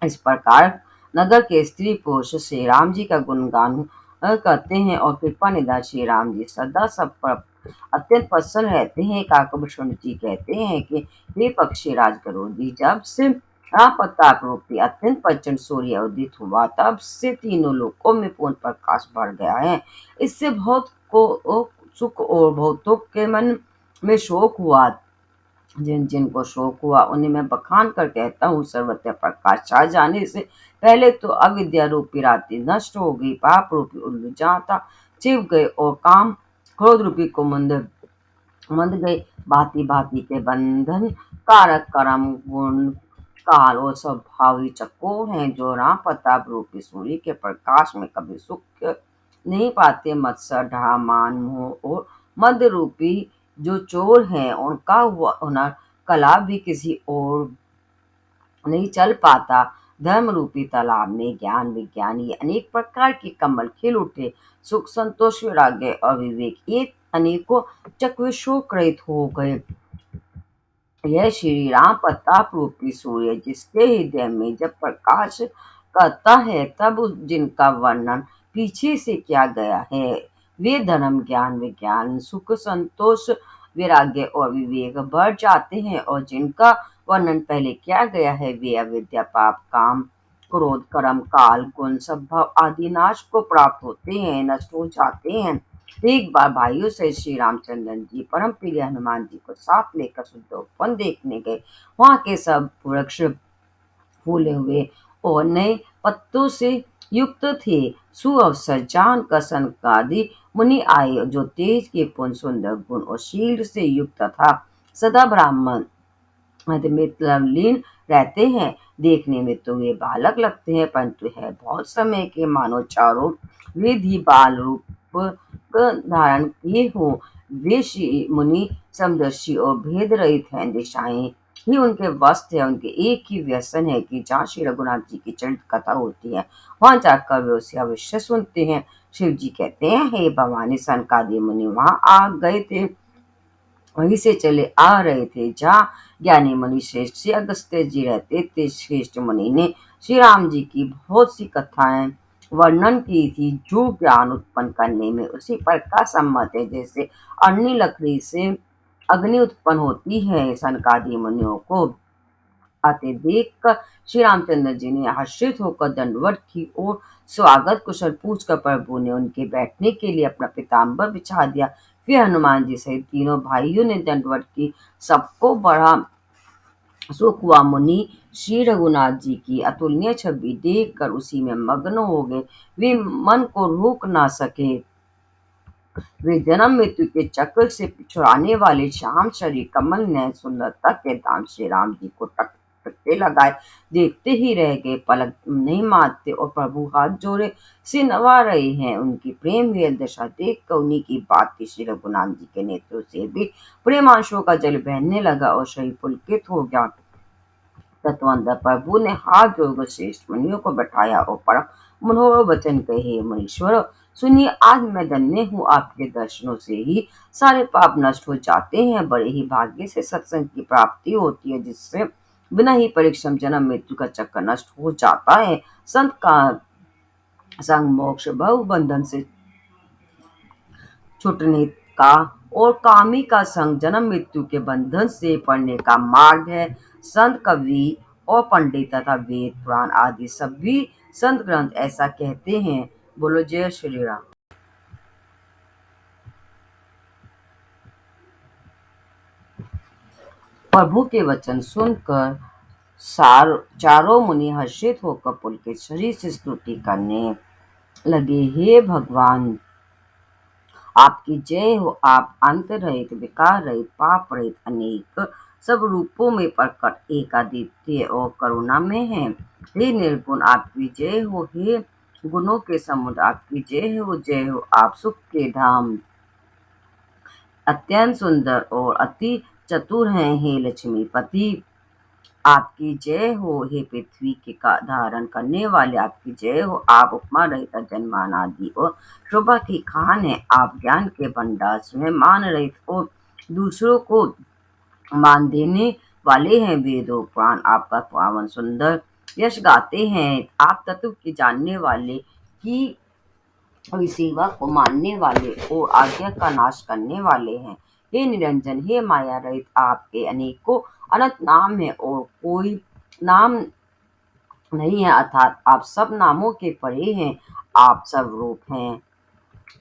इस प्रकार नगर के स्त्री पुरुष श्री राम जी का गुणगान करते हैं और कृपा निधान श्री राम जी सदा सब पर अत्यंत प्रसन्न रहते हैं। काकभूषण जी कहते हैं कि हे पक्षी राज करो जी, जब से राम प्रताप रूपी अत्यंत प्रचंड सूर्य उदित हुआ तब से तीनों लोकों में पूर्ण प्रकाश बढ़ गया है। इससे बहुत को सुख और बहुतों के मन में शोक हुआ। जिन जिन को शोक हुआ उन्हें मैं बखान कर कहता हूँ, सर्वत्र प्रकाश छा जाने से पहले तो अविद्या रूपी रात्रि नष्ट हो गई। पाप रूपी उल्लू जहाँ था छिप गए और काम क्रोध रूपी कुमुंद मंद गए भांति भांति के बंधन, कारक कर्म गुण काल और स्वभावी चकोर हैं, जो राम प्रताप रूपी सूर्य के प्रकाश में कभी सुख नहीं पाते। मत्सर ढा मान मोह और मद रूपी जो चोर हैं, उनका हुनर कला भी किसी और नहीं चल पाता। धर्म रूपी तालाब में ज्ञान विज्ञान ये अनेक प्रकार के कमल खिल उठे। सुख संतोष वैराग्य और विवेक ये अनेकों चक्र शोक रहित हो गए। यह श्री राम प्रताप रूपी सूर्य जिसके हृदय में जब प्रकाश करता है, तब जिनका वर्णन पीछे से किया गया है, वे धर्म ज्ञान विज्ञान सुख संतोष वैराग्य और विवेक बढ़ जाते हैं, और जिनका वर्णन पहले किया गया है, वे अविद्या पाप काम क्रोध कर्म काल गुण संभव आदि नाश को प्राप्त होते हैं, नष्ट हो जाते हैं। एक बार भाइयों से श्री रामचंद्र जी परम प्रिय हनुमान जी को साथ लेकर शुद्ध वन देखने गए। वहां के सब वृक्ष फूले हुए और नए पत्तों से युक्त थे। सुअवसर जानकर सनकादि मुनि आए, जो तेज के पुण्य सुंदर गुण और शील से युक्त था, सदा ब्राह्मण में तल्लीन रहते हैं। देखने में तो वे बालक लगते हैं, परंतु है बहुत समय के मानो चारों विधि बाल रूप धारण किए हो। वे श्री मुनि समदर्शी और भेद रहित हैं। दिशाएं ही उनके वस्त्र है। उनके एक ही व्यसन है कि जहाँ श्री रघुनाथ जी की चरित कथा होती है, वहां जाकर वे उसे अवश्य सुनते हैं। शिव जी कहते हैं, हे भवानी, सनकादि मुनि वहां आ गए थे, वहीं से चले आ रहे थे जहाँ ज्ञानी मुनि श्रेष्ठ श्री अगस्त्य जी रहते थे। श्रेष्ठ मुनि ने श्री राम जी की बहुत सी कथाएं वर्णन की थी, जो ज्ञान उत्पन्न करने में उसी प्रकार सम्मत है, जैसे अन्य लकड़ी से अग्नि उत्पन्न होती है। सनकादि मुनियों को आते देख कर श्री रामचंद्र जी ने हर्षित होकर दंडवत की और स्वागत कुशल पूछकर प्रभु ने उनके बैठने के लिए अपना पीताम्बर बिछा दिया। फिर हनुमान जी सहित तीनों भाइयों ने दंडवत की। सबको बड़ा सुख हुआ। मुनि श्री रघुनाथ जी की अतुलनीय छवि देखकर उसी में मग्न हो गए। वे मन को रोक ना सके। वे जन्म मृत्यु के चक्र से छुड़ाने वाले श्याम शरीर कमल नयन सुंदरता के दाम श्री राम जी को टकटके लगाए देखते ही रह गए, पलक नहीं मारते, और प्रभु हाथ जोड़े से नवा रहे हैं। उनकी प्रेम वेल दशा देख कर उन्हीं की बात की श्री रघुनाथ जी के नेत्रों से भी प्रेमांशुओं का जल बहने लगा और शरीर पुलकित हो गया। तत्वंदर प्रभु ने हाथ जोड़कर श्रेष्ठ मुनियों को बैठाया और परम मनोहर वचन कहे, मुनीश्वर सुनिए, आज मैं धन्य हूँ। आपके दर्शनों से ही सारे पाप नष्ट हो जाते हैं। बड़े ही भाग्य से सत्संग की प्राप्ति होती है, जिससे बिना ही परिश्रम जन्म मृत्यु का चक्कर नष्ट हो जाता है। संत का संग मोक्ष बहु बंधन से छूटने का और कामी का संग जन्म मृत्यु के बंधन से पड़ने का मार्ग है। संत कवि और पंडित तथा वेद पुराण आदि सभी संत ग्रंथ ऐसा कहते हैं। बोलो जय श्री राम। प्रभु के वचन सुनकर चारों मुनि हर्षित होकर पुलकित शरीर से स्तुति करने लगे। हे भगवान, आपकी जय हो। आप अंत रहित विकार रहित पाप रहित अनेक सब रूपों में प्रकट एकादित्य और करुणा में है। हे निर्गुण, आपकी जय हो। हे गुणों के समुद्र, आपकी जय हो। जय हो। आप सुख के धाम, अत्यंत सुंदर और अति चतुर हैं। हे लक्ष्मीपति, आपकी जय हो। हे पृथ्वी के का धारण करने वाले, आपकी जय हो। आप उपमा रहित जन्मान आदि और शोभा की खान है। आप ज्ञान के भंडार स्वयं मान रहित और दूसरों को मान देने वाले हैं। वेदों पुराण आपका पावन सुंदर यश गाते हैं। आप तत्व की जानने वाले की सेवा को मानने वाले और आज्ञा का नाश करने वाले हैं। हे निरंजन, हे माया रहित, आपके अनेकों अनंत नाम है और कोई नाम नहीं है, अर्थात आप सब नामों के परे हैं। आप सब रूप हैं,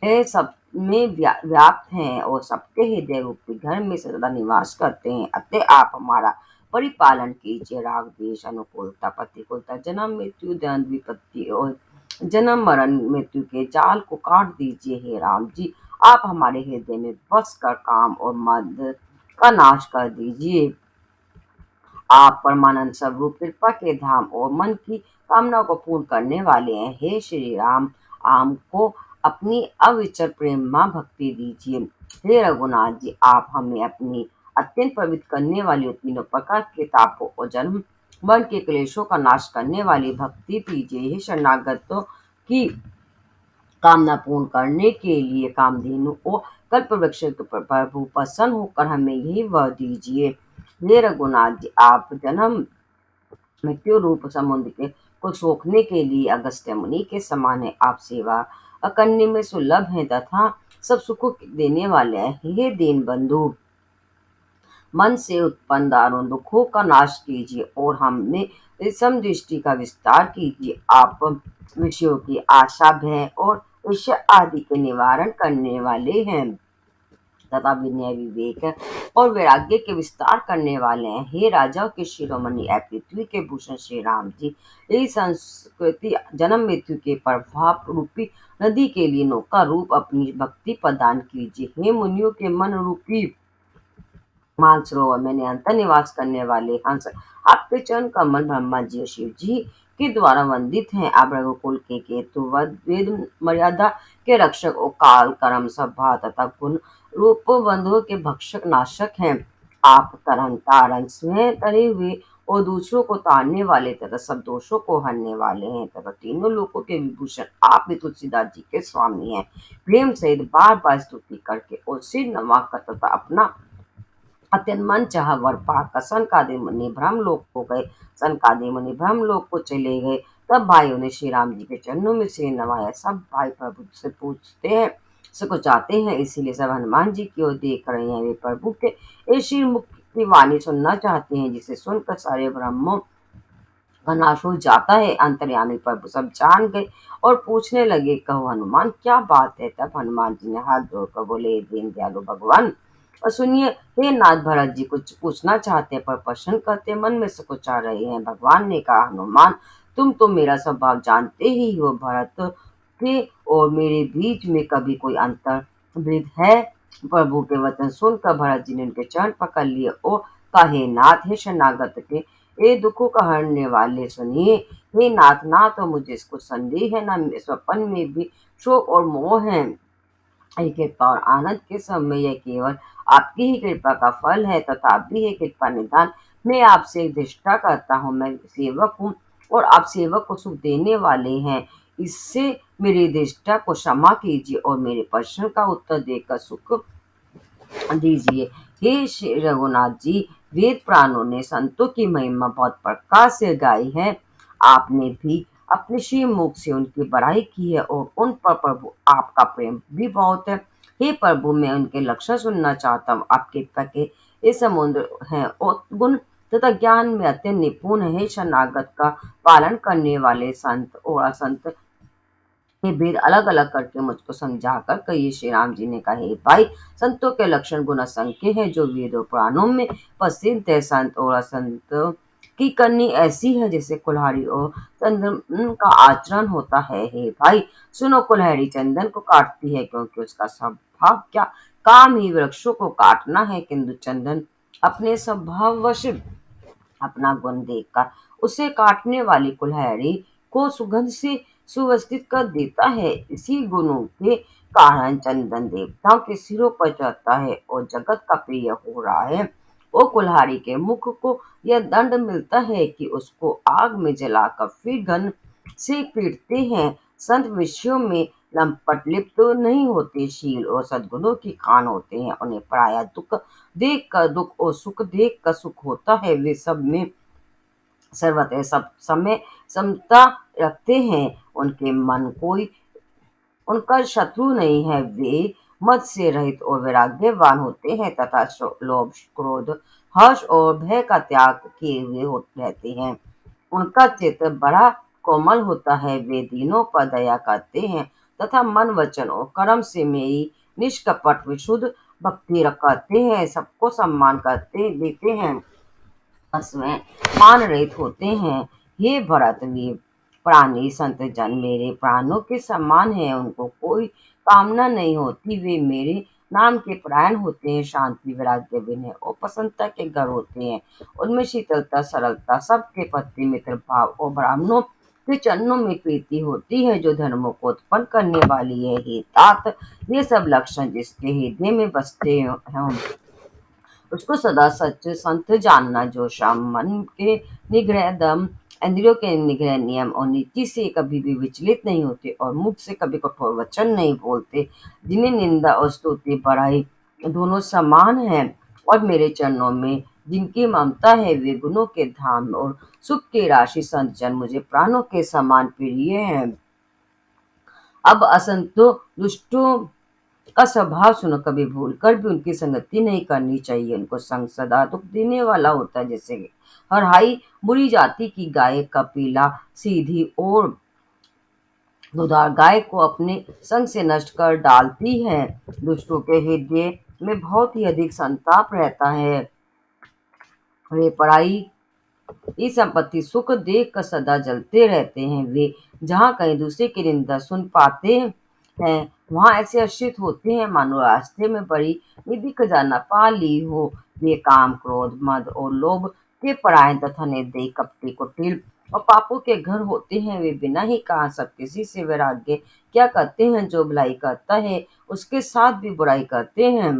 हे सब में व्याप्त हैं और सबके हृदय रूपी घर में सदा निवास करते हैं। अतः आप हमारा परिपालन कीजिए। राग द्वेष अनुकूलता प्रतिकूलता जन्म मृत्यु दंड विपत्ति और जन्म मरण मृत्यु के जाल को काट दीजिए। हे राम जी, आप हमारे हृदय में बस कर काम और मद का नाश कर दीजिए। आप परमानंद स्वरूप कृपा के धाम और मन की कामनाओं को पूर्ण करने वाले हैं। हे श्री राम, हमको अपनी अविचल प्रेम माँ भक्ति दीजिए। हे रघुनाथ जी, आप हमें अपनी अत्यंत पवित्र करने वाली और तीनों प्रकार के तापों और जन्म मन के क्लेशों का नाश करने वाली भक्ति दीजिए। हे शरणागतों की कामना पूर्ण करने के लिए कामधेनु और कल्प वृक्ष के प्रभु प्रसन्न होकर हमें यही वर दीजिए। हे रघुनाथ जी, आप जन्म मृत्यु रूप समुद्र के को सोखने के लिए अगस्त्य मुनि के समान है। आप सेवा करने में सुलभ हैं तथा सब सुखों देने वाले हैं। हे दीन बंधु, मन से उत्पन्न दारुण दुखों का नाश कीजिए और हमें समदृष्टि का विस्तार कीजिए। आप विषयों की आशा, भय और ईर्ष्या आदि के निवारण करने वाले हैं तथा विनय, विवेक और वैराग्य के विस्तार करने वाले हैं। हे राजाओं के शिरोमणि, ऐ पृथ्वी के भूषण श्री राम जी, इस संस्कृति जन्म मृत्यु के प्रभाव रूपी नदी के लिए नौका रूप अपनी भक्ति प्रदान कीजिए। हे मुनियों के मन रूपी मानसरोवर में निरंतर निवास करने वाले हंस, आपके चरण कमल ब्रह्मा जी और शिव जी के द्वारा वंदित हैं। आप रघुकुल के केतु, वेद मर्यादा के रक्षक और काल कर्म स्वभाव तथा गुण रूप बंधुओं के भक्षक नाशक हैं। आप तरन तारण स्वयं तरे हुए और दूसरों को तारने वाले तथा सब दोषों को हरने वाले हैं तथा तीनों लोकों के विभूषण आप भी तुलसीदास जी के स्वामी हैं। प्रेम सहित बार बार स्तुति करके और सिर नवाकर तथा अपना अत्यंत मन चाह वर पाकर सनकादिक मुनि ब्रह्मलोक को गए। सनकादिक मुनि ब्रह्मलोक को चले गए। तब भाइयों ने श्री राम जी के चरणों में सिर नवाया। सब भाई प्रभु से पूछते हैं, चाहते हैं, इसीलिए सब हनुमान जी की ओर देख रहे हैं। वे प्रभु के इस श्री मुख की वाणी सुनना चाहते हैं, जिसे सुनकर सारे ब्रह्मों का नाश हो जाता है। अंतर्यामी प्रभु सब जान गए और पूछने लगे, कहो हनुमान, क्या बात है? तब हनुमान जी ने हाथ जोड़कर बोले, दीन दयालु भगवान, और सुनिए, हे नाथ, भरत जी कुछ पूछना चाहते हैं पर प्रश्न करते मन में सकुचा रहे हैं। भगवान ने कहा, हनुमान, तुम तो मेरा स्वभाव जानते ही हो। भरत के और मेरे बीच में कभी कोई अंतर भेद है? प्रभु के वचन सुनकर भरत जी ने उनके चरण पकड़ लिए और कहे, नाथ, हे शरणागत के ये दुखों का हरने वाले, सुनिए। हे नाथ, ना तो मुझे कुछ संदेह है, न स्वप्न में भी शोक और मोह है। ये कृपा और आनंद के समय यह केवल आपकी ही कृपा का फल है तथा आप भी है कृपा निदान। मैं आपसे दृष्टा करता हूँ, मैं सेवक हूँ और आप सेवक को सुख देने वाले हैं। इससे मेरी दृष्टा को क्षमा कीजिए और मेरे प्रश्न का उत्तर देकर सुख दीजिए। हे श्री रघुनाथ जी, वेद पुराणों ने संतों की महिमा बहुत प्रकार से गाई है। आपने भी अपने श्री मुख से उनकी बड़ाई की है और उन पर प्रभु आपका प्रेम भी बहुत है। हे प्रभु, मैं उनके लक्षण सुनना चाहता हूँ। आपके कृपा के ये समुद्र हैं और गुण तथा ज्ञान में अत्यंत निपुण है। हे शरणागत का पालन करने वाले संत और असंत ये भेद अलग अलग करके मुझको समझा कर कहिए। श्री राम जी ने कहा, हे भाई, संतों के लक्षण गुण असंख्य हैं जो वेदों पुराणों में प्रसिद्ध है। संत और असंत की करनी ऐसी है जैसे कुल्हाड़ी और चंदन का आचरण होता है। हे भाई, सुनो, कुल्हाड़ी चंदन को काटती है क्योंकि उसका स्वभाव क्या काम ही वृक्षों को काटना है, किंतु चंदन अपने स्वभाववश अपना गुण देखकर उसे काटने वाली कुल्हाड़ी को सुगंध से सुव्यवस्थित कर देता है। इसी गुणों के कारण चंदन देवताओं के सिरों पर चढ़ता है और जगत का प्रिय हो रहा है। वो कुल्हाड़ी के मुख को यह दंड मिलता है कि उसको आग में जलाकर फिर घन से पीटते हैं। संत विषयों में लंपट लिप्त नहीं होते, शील और सद्गुणों की खान होते हैं। उन्हें पराया दुख देख कर दुख और सुख देख कर सुख होता है। वे सब में सर्वतः सब समय समता रखते हैं। उनके मन कोई उनका शत्रु नहीं है। वे मद से रहित और वैराग्यवान होते हैं तथा लोभ, क्रोध, हर्ष और भय का त्याग किए हुए रहते हैं। उनका चित्त बड़ा कोमल होता है। वे दीनों पर दया करते हैं तथा मन, वचन और कर्म से मेरी निष्कपट विशुद्ध भक्ति करते हैं। सबको सम्मान करते देते हैं, में मान रहित होते हैं। हे भरत, वे प्राणी संत जन मेरे प्राणों के समान है। उनको कोई कामना नहीं होती, वे मेरे नाम के परायण होते हैं। शांति, वैराग्य, विनय और प्रसन्नता के घर होते हैं। उनमें शीतलता, सरलता, सबके प्रति मित्र भाव और ब्राह्मणों के चरणों में प्रीति होती है, जो धर्मों को उत्पन्न करने वाली है। हे तात, ये सब लक्षण जिसके हृदय में बसते हैं, उसको सदा सच संत जानना, जो शाम मन के निग्रह, दम, इंद्रियों के निग्रह, नियम और नीति से कभी भी विचलित नहीं होते और मुख से कभी कठोर वचन नहीं बोलते, जिन्हें निंदा और स्तुति बड़ाई दोनों समान हैं, और मेरे चरणों में जिनकी ममता है, वे गुणों के धाम और सुख के राशि संत जन मुझे प्राणों के समान प्रिय हैं। अब असंतो दुष्टों का स्वभाव सुनो, कभी भूल कर भी उनकी संगति नहीं करनी चाहिए। उनको संग सदा दुख देने वाला होता है, जैसे हरहाई बुरी जाति की गाय, कपिला सीधी और दुधार गाय को अपने संग से नष्ट कर डालती है। दुष्टों के हृदय में बहुत ही अधिक संताप रहता है, वे पराई ये संपत्ति सुख देख कर सदा जलते रहते हैं। वे जहाँ कहीं दूसरे की निंदा सुन पाते हैं, वहाँ ऐसे आश्रित होते हैं मानो रास्ते में बड़ी निधि खजाना पा ली हो। वे काम, क्रोध, मद और लोभ के परायण तथा निर्दयी, कपटी, कुटिल और पापों के घर होते हैं। वे बिना ही कहा सब किसी से वैराग्य क्या करते हैं। जो भलाई करता है उसके साथ भी बुराई करते हैं।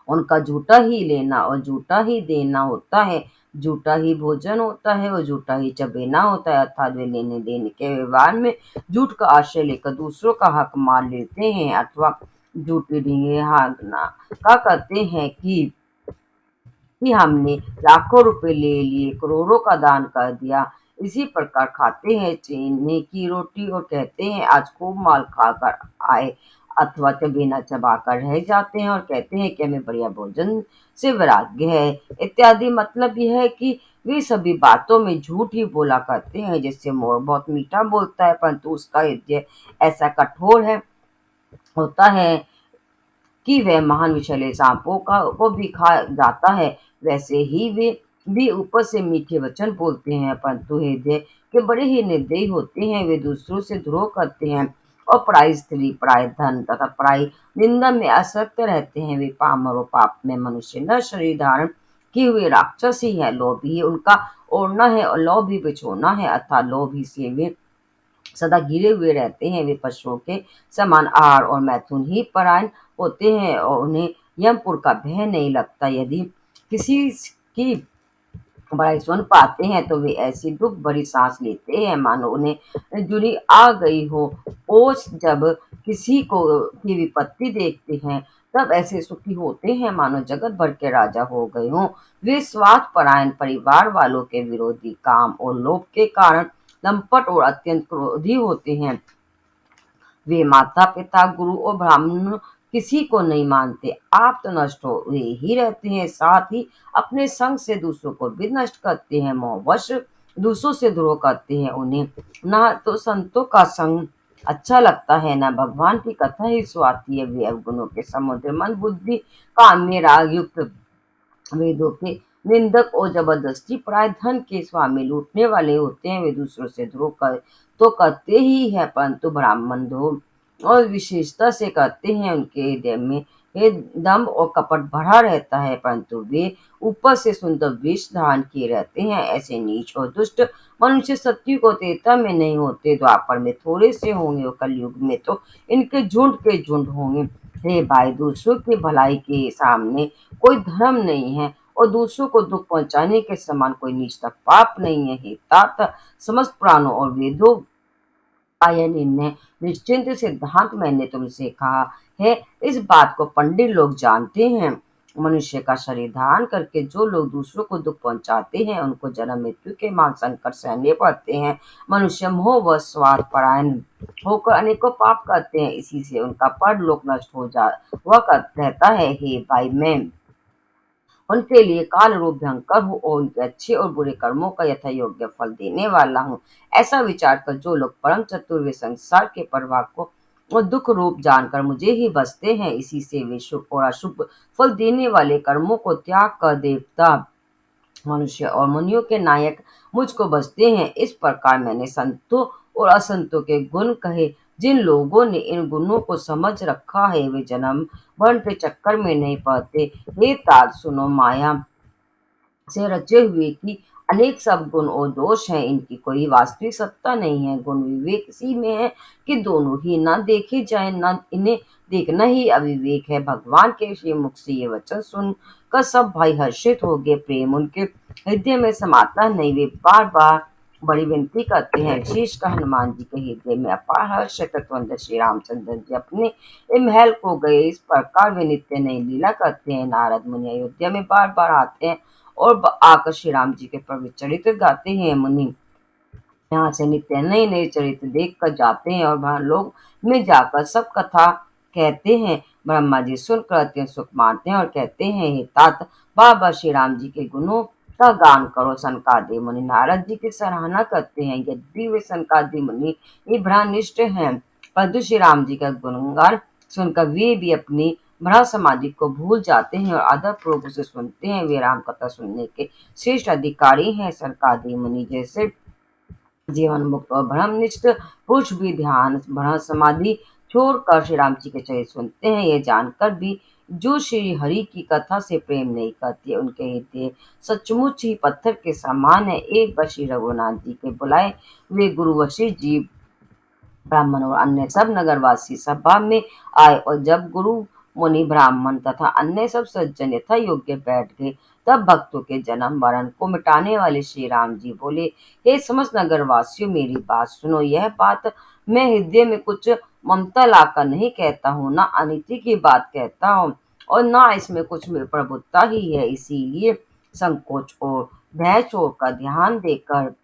उनका झूठा ही लेना और झूठा ही देना होता है, झूठा ही भोजन होता है और झूठा ही चबेना होता है। अर्थात वे लेने देने के व्यवहार में झूठ का आश्रय लेकर दूसरों का हक मार लेते हैं, अथवा झूठी ढींगे हाँकना का करते हैं कि हमने लाखों रुपए ले लिए, करोड़ों का दान कर दिया। इसी प्रकार खाते हैं चीनी की रोटी और कहते हैं आज खूब माल खाकर आए, अथवा चबेना चबाकर रह जाते हैं और कहते हैं कि हमें बढ़िया भोजन से वैराग्य है इत्यादि। मतलब यह है कि वे सभी बातों में झूठ ही बोला करते हैं। जैसे मोर बहुत मीठा बोलता है, परंतु उसका हृदय ऐसा कठोर है होता है कि वह महान विषैले सांपों का को भी खा जाता है, वैसे ही वे भी ऊपर से मीठे वचन बोलते हैं, परंतु हृदय के बड़े ही निर्दयी होते हैं। वे दूसरों से द्रोह करते हैं और पराई स्त्री, पराई धन तथा पराई निंदा में आसक्त रहते हैं। वे पामर और पाप में मनुष्य न शरीर धारण किए हुए राक्षस ही है। लोभ ही उनका ओढ़ना है और लोभ ही बिछोना है, अर्थात लोभ ही से वे सदा घिरे हुए रहते हैं। वे पशुओं के समान आहार और मैथुन ही परायण होते हैं और उन्हें यमपुर का भय नहीं लगता। यदि किसी की बड़ाई सुन पाते हैं तो वे ऐसी दुख भरी सांस लेते हैं मानो उन्हें जुरी आ गई हो। ओस जब किसी को की विपत्ति देखते हैं तब ऐसे सुखी होते हैं मानो जगत भर के राजा हो गए हों। वे स्वार्थ परायण, परिवार वालों के विरोधी, काम और लोभ के कारण लंपट और अत्यंत क्रोधी होते हैं। वे माता पिता, गुरु और ब्राह्मण किसी को नहीं मानते। आप तो नष्ट हो हुए ही रहते हैं, साथ ही अपने संग से दूसरों को भी नष्ट करते हैं। मोहवश दूसरों से द्रोह करते हैं। उन्हें ना तो संतों का संग अच्छा लगता है, ना भगवान की कथा ही सुहाती है। वे अवगुणों के समुद्र, मन बुद्धि काम में राग युक्त, वेदों के निंदक और जबरदस्ती पराय धन के स्वामी, लूटने वाले होते हैं। वे दूसरों से द्रोह कर तो करते ही है, परंतु ब्राह्मण द्रोह और विशेषता से करते हैं। उनके हृदय में ये दम्भ और कपट भरा रहता है, परंतु वे ऊपर से सुंदर वेश धारण किए रहते हैं। ऐसे नीच और दुष्ट मनुष्य सत्युग और त्रेता में नहीं होते, द्वापर में थोड़े से होंगे और कलयुग में तो इनके झुंड के झुंड होंगे। हे भाई, दूसरों की भलाई के सामने कोई धर्म नहीं है और दूसरों को दुख पहुंचाने के समान कोई नीचता पाप नहीं है। हे तात, समस्त प्राणों और वेदों का यह निर्णय निश्चिंत सिद्धांत मैंने तुमसे कहा है, इस बात को पंडित लोग जानते हैं। मनुष्य का शरीर धारण करके जो लोग दूसरों को दुख पहुंचाते हैं, उनको जन्म मृत्यु के महान संकट सहने पड़ते हैं। मनुष्य मोह व स्वार्थ परायण होकर अनेकों पाप करते हैं, इसी से उनका परलोक नष्ट हो जा हुआ रहता है। हे भाई, मैं उनके लिए काल रूप भयंकर हूँ और उनके अच्छे और बुरे कर्मों का यथा योग्य फल देने वाला हूँ। ऐसा विचार कर जो लोग परम चतुर वे संसार के प्रवाह को और दुख रूप जानकर मुझे ही बसते हैं, इसी से वे शुभ और अशुभ फल देने वाले कर्मों को त्याग कर देवता, मनुष्य और मुनियों के नायक मुझको बसते हैं। इस प्रकार मैंने संतों और असंतों के गुण कहे, जिन लोगों ने इन गुणों को समझ रखा है वे जन्म मरण के चक्कर में नहीं पड़ते। हे तात सुनो, माया से रचे हुए की अनेक सब गुण और दोष हैं, इनकी कोई वास्तविक सत्ता नहीं है। गुण विवेक इसी में है कि दोनों ही न देखे जाए, न इन्हें देखना ही अविवेक है। भगवान के श्री मुख से ये वचन सुनकर सब भाई हर्षित हो गए। प्रेम उनके हृदय में समाता नहीं, वे बार बार बड़ी विनती करते हैं। विशेषकर हनुमान जी के हृदय में अपार हर्ष है। तत्वंदर श्री रामचंद्र जी अपने महल को गए, इस प्रकार वे नित्य नई लीला करते हैं। नारद मुनि अयोध्या में बार बार आते हैं और आकर श्री राम जी के पवित्र चरित्र गाते हैं। मुनि यहाँ से नित्य नए नए चरित्र देख कर जाते हैं और वहां लोग में जाकर सब कथा कहते हैं। ब्रह्मा जी सुनकर अत्यंत सुख मानते हैं और कहते हैं, हे तात, बाबा श्री राम जी के गुणों का गान करो। सनकादि मुनि नारद जी की सराहना करते हैं। यद्यपि वे सनकादि मुनि भ्रानिष्ठ हैं, परंतु श्री राम जी का गुणगान सुनकर वे भी अपनी भ्रम समाधि को भूल जाते हैं और आदर पूर्वक उसे सुनते हैं। वे राम कथा सुनने के श्रेष्ठ अधिकारी हैं। सनकादि मुनि जैसे जीवन मुक्त और ब्रह्मनिष्ठ पुरुष भी ध्यान भ्रम समाधि छोड़कर श्री राम जी के चरित्र सुनते हैं। ये जानकर भी जो श्री हरि की कथा से प्रेम नहीं करते, उनके हृदय सचमुच ही पत्थर के समान है। एक बार श्री रघुनाथ जी के बुलाए वे गुरु वशिष्ठ जी, ब्राह्मण और अन्य सब नगरवासी सभा में आए, और जब गुरु मुनि ब्राह्मण तथा अन्य सब सज्जन यथा योग्य बैठ गए, तब भक्तों के जन्म मरण को मिटाने वाले श्री राम जी बोले, हे समस्त नगरवासियों, मेरी बात सुनो। यह बात मैं हृदय में कुछ ममता लाकर नहीं कहता हूँ, न अनिति की बात कहता हूँ, और न इसमें कुछ में प्रभुत्ता ही है। इसीलिए संकोच और भय छोड़कर ध्यान देकर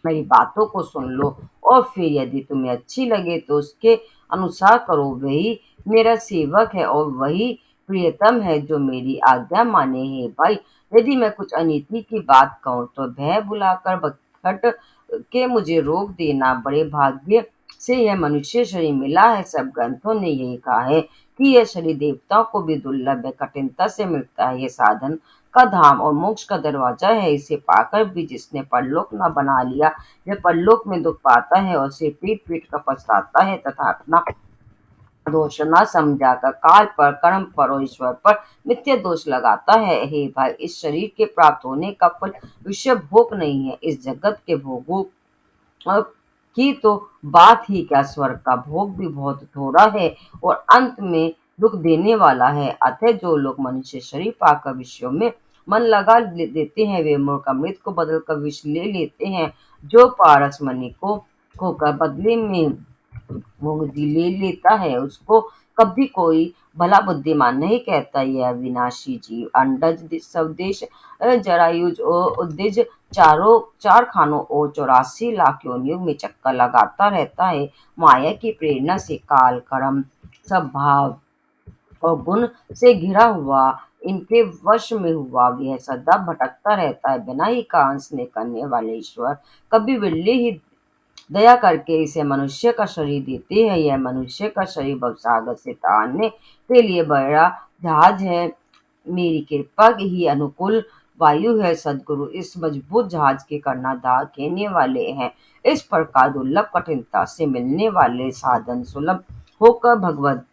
मेरी बातों को सुन लो, और फिर यदि तुम्हें अच्छी लगे तो उसके अनुसार करो। वही मेरा सेवक है और वही प्रियतम है जो मेरी आज्ञा माने। है भाई, यदि मैं कुछ अनीति की बात कहूँ तो भय बुलाकर बखट के मुझे रोक देना। बड़े भाग्य से यह मनुष्य शरीर मिला है। सब ग्रंथों ने यही कहा है कि यह शरीर देवताओं को भी दुर्लभ है, कठिनता से मिलता है। यह साधन का धाम और मोक्ष का दरवाजा है। इसे पाकर भी जिसने परलोक न बना लिया, वह परलोक में दुख पाता है और सिर पीट पीट कर पछताता है, तथा अपना दोष न समझाकर काल पर, कर्म पर और ईश्वर पर मिथ्या दोष लगाता है। हे भाई, इस शरीर के प्राप्त होने का फल विषय भोग नहीं है। इस जगत के भोगों की तो बात ही क्या, स्वर्ग का भोग भी बहुत थोड़ा है और अंत में दुख देने वाला है। अतः जो लोग मनुष्य शरीर पाकर विषयों में मन लगा देते हैं, वे मूर्ख अमृत को बदलकर विष ले लेते हैं। जो पारस मणि को खोकर बदले में मुक्ति ले लेता है, उसको कभी कोई भला बुद्धिमान नहीं कहता। यह अविनाशी जीव अंडज स्वदेश जरायुज और उद्दिज चार खानों और 84 लाख योनियों में चक्कर लगाता रहता है। माया की प्रेरणा से काल, कर्म, स्वभाव और गुण से घिरा हुआ, इनके वश में हुआ यह सदा भटकता रहता है। बिना ही कारण स्नेह करने वाले ईश्वर कभी बिल्ली ही दया करके इसे मनुष्य का शरीर देते हैं। यह मनुष्य का शरीर भवसागर से तारने के लिए बड़ा जहाज है। मेरी कृपा की ही अनुकूल वायु है। सदगुरु इस मजबूत जहाज के कर्णधार कहने वाले हैं। इस प्रकार दुर्लभ कठिनता से मिलने वाले साधन सुलभ होकर भगवत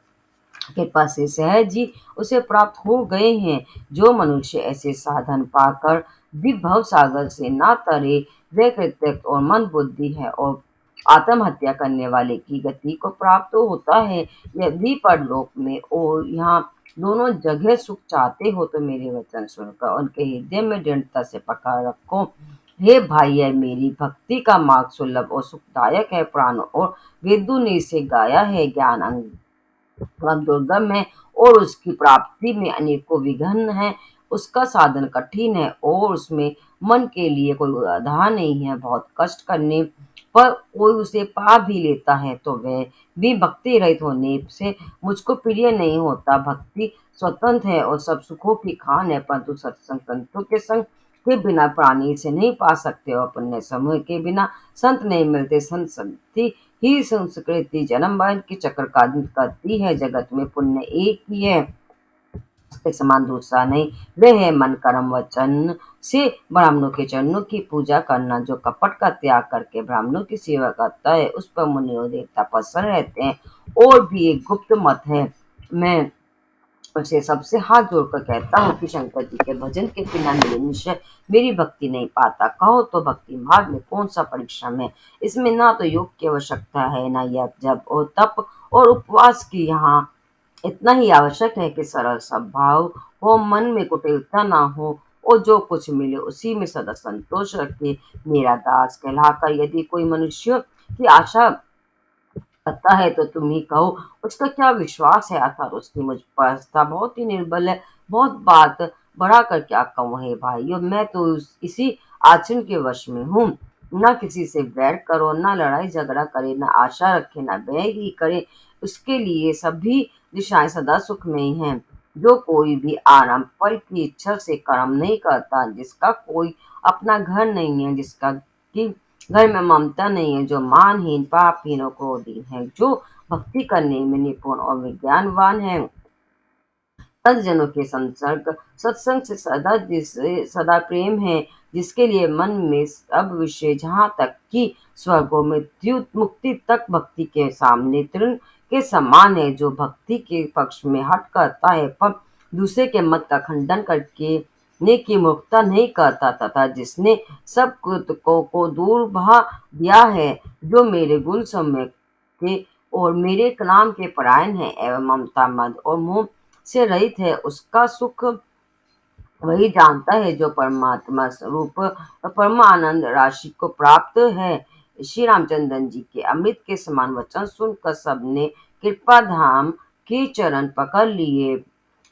कृपा से सहज ही उसे प्राप्त हो गए हैं। जो मनुष्य ऐसे साधन पाकर भी भव सागर से ना तरे, वे कृत्यक्त और मंद बुद्धि है और आत्महत्या करने वाले की गति को प्राप्त होता है। यदि परलोक में और यहाँ दोनों जगह सुख चाहते हो तो मेरे वचन सुनकर उनके हृदय में दृढ़ता से पकड़ रखो। हे भाई, यह मेरी भक्ति का मार्ग सुलभ और सुखदायक है। पुराणों और वेदों ने इसे गाया है। ज्ञान दुर्गम है और उसकी प्राप्ति में अनेकों विघ्न हैं। उसका साधन कठिन है और उसमें मन के लिए कोई आधार नहीं है। बहुत कष्ट करने पर कोई उसे पा भी लेता है तो वह भी भक्ति रहित होने से मुझको प्रिय नहीं होता। भक्ति स्वतंत्र है और सब सुखों की खान है, परंतु सत्संग संतों के संग के बिना प्राणी इसे नहीं पा सकते और पुण्य समूह के बिना संत नहीं मिलते। संत संगति ही संस्कृति जन्म मरण की चक्र का करती है। जगत में पुण्य एक ही है के समान दूसरा नहीं। वे है मन कर्म वचन से ब्राह्मणों के चरणों की पूजा करना। जो कपट का त्याग करके ब्राह्मणों की सेवा करता है उस पर मुनि और देवता प्रसन्न रहते हैं। और भी एक गुप्त मत है, मैं उसे सबसे हाथ जोड़कर कहता हूँ कि शंकर जी के भजन के बिना मेरे निश्चय मेरी भक्ति नहीं पाता। कहो तो भक्ति मार्ग में कौन सा परिश्रम है। इसमें ना तो योग की आवश्यकता है, ना यह जप और तप और उपवास की। यहाँ इतना ही आवश्यक है कि सरल स्वभाव हो, मन में कुटिलता ना हो और जो कुछ मिले उसी में सदा संतोष रखे। मेरा दास कहलाकर यदि कोई मनुष्य की आशा करता है तो तुम ही कहो उसका क्या विश्वास है, अर्थात उसकी मुझ पर आस्था बहुत ही निर्बल है। बहुत बात बढ़ा कर क्या कहूँ हे भाइयों, मैं तो इसी आचरण के वश में हूँ। ना किसी से बैर करो, ना लड़ाई झगड़ा करे, ना आशा रखे, ना व्यय ही करे। उसके लिए सभी दिशाएं सदा सुख में ही हैं। जो कोई भी आराम फल की इच्छा से कर्म नहीं करता, जिसका कोई अपना घर नहीं है, जिसका कि घर में ममता नहीं है, जो मानहीन पापहीन और क्रोधहीन है, जो भक्ति करने में निपुण और विज्ञानवान है, सज्जनों के संसर्ग सत्संग से सदा जिसे सदा प्रेम है, जिसके लिए मन में सब विषय जहाँ तक कि स्वर्ग और मृत्यु मुक्ति तक भक्ति के सामने तृण के समान है, जो भक्ति के पक्ष में हट करता है पर दूसरे के मत का खंडन करके नेकी मुक्ता नहीं करता, तथा जिसने सब को दूर बहा दिया है, जो मेरे गुण समय के और मेरे नाम के परायण है एवं ममता मद और मोह से रहित है, उसका सुख वही जानता है जो परमात्मा स्वरूप परमानंद राशि को प्राप्त है। श्री रामचंद्र जी के अमृत के समान वचन सुनकर सबने कृपा धाम के चरण पकड़ लिए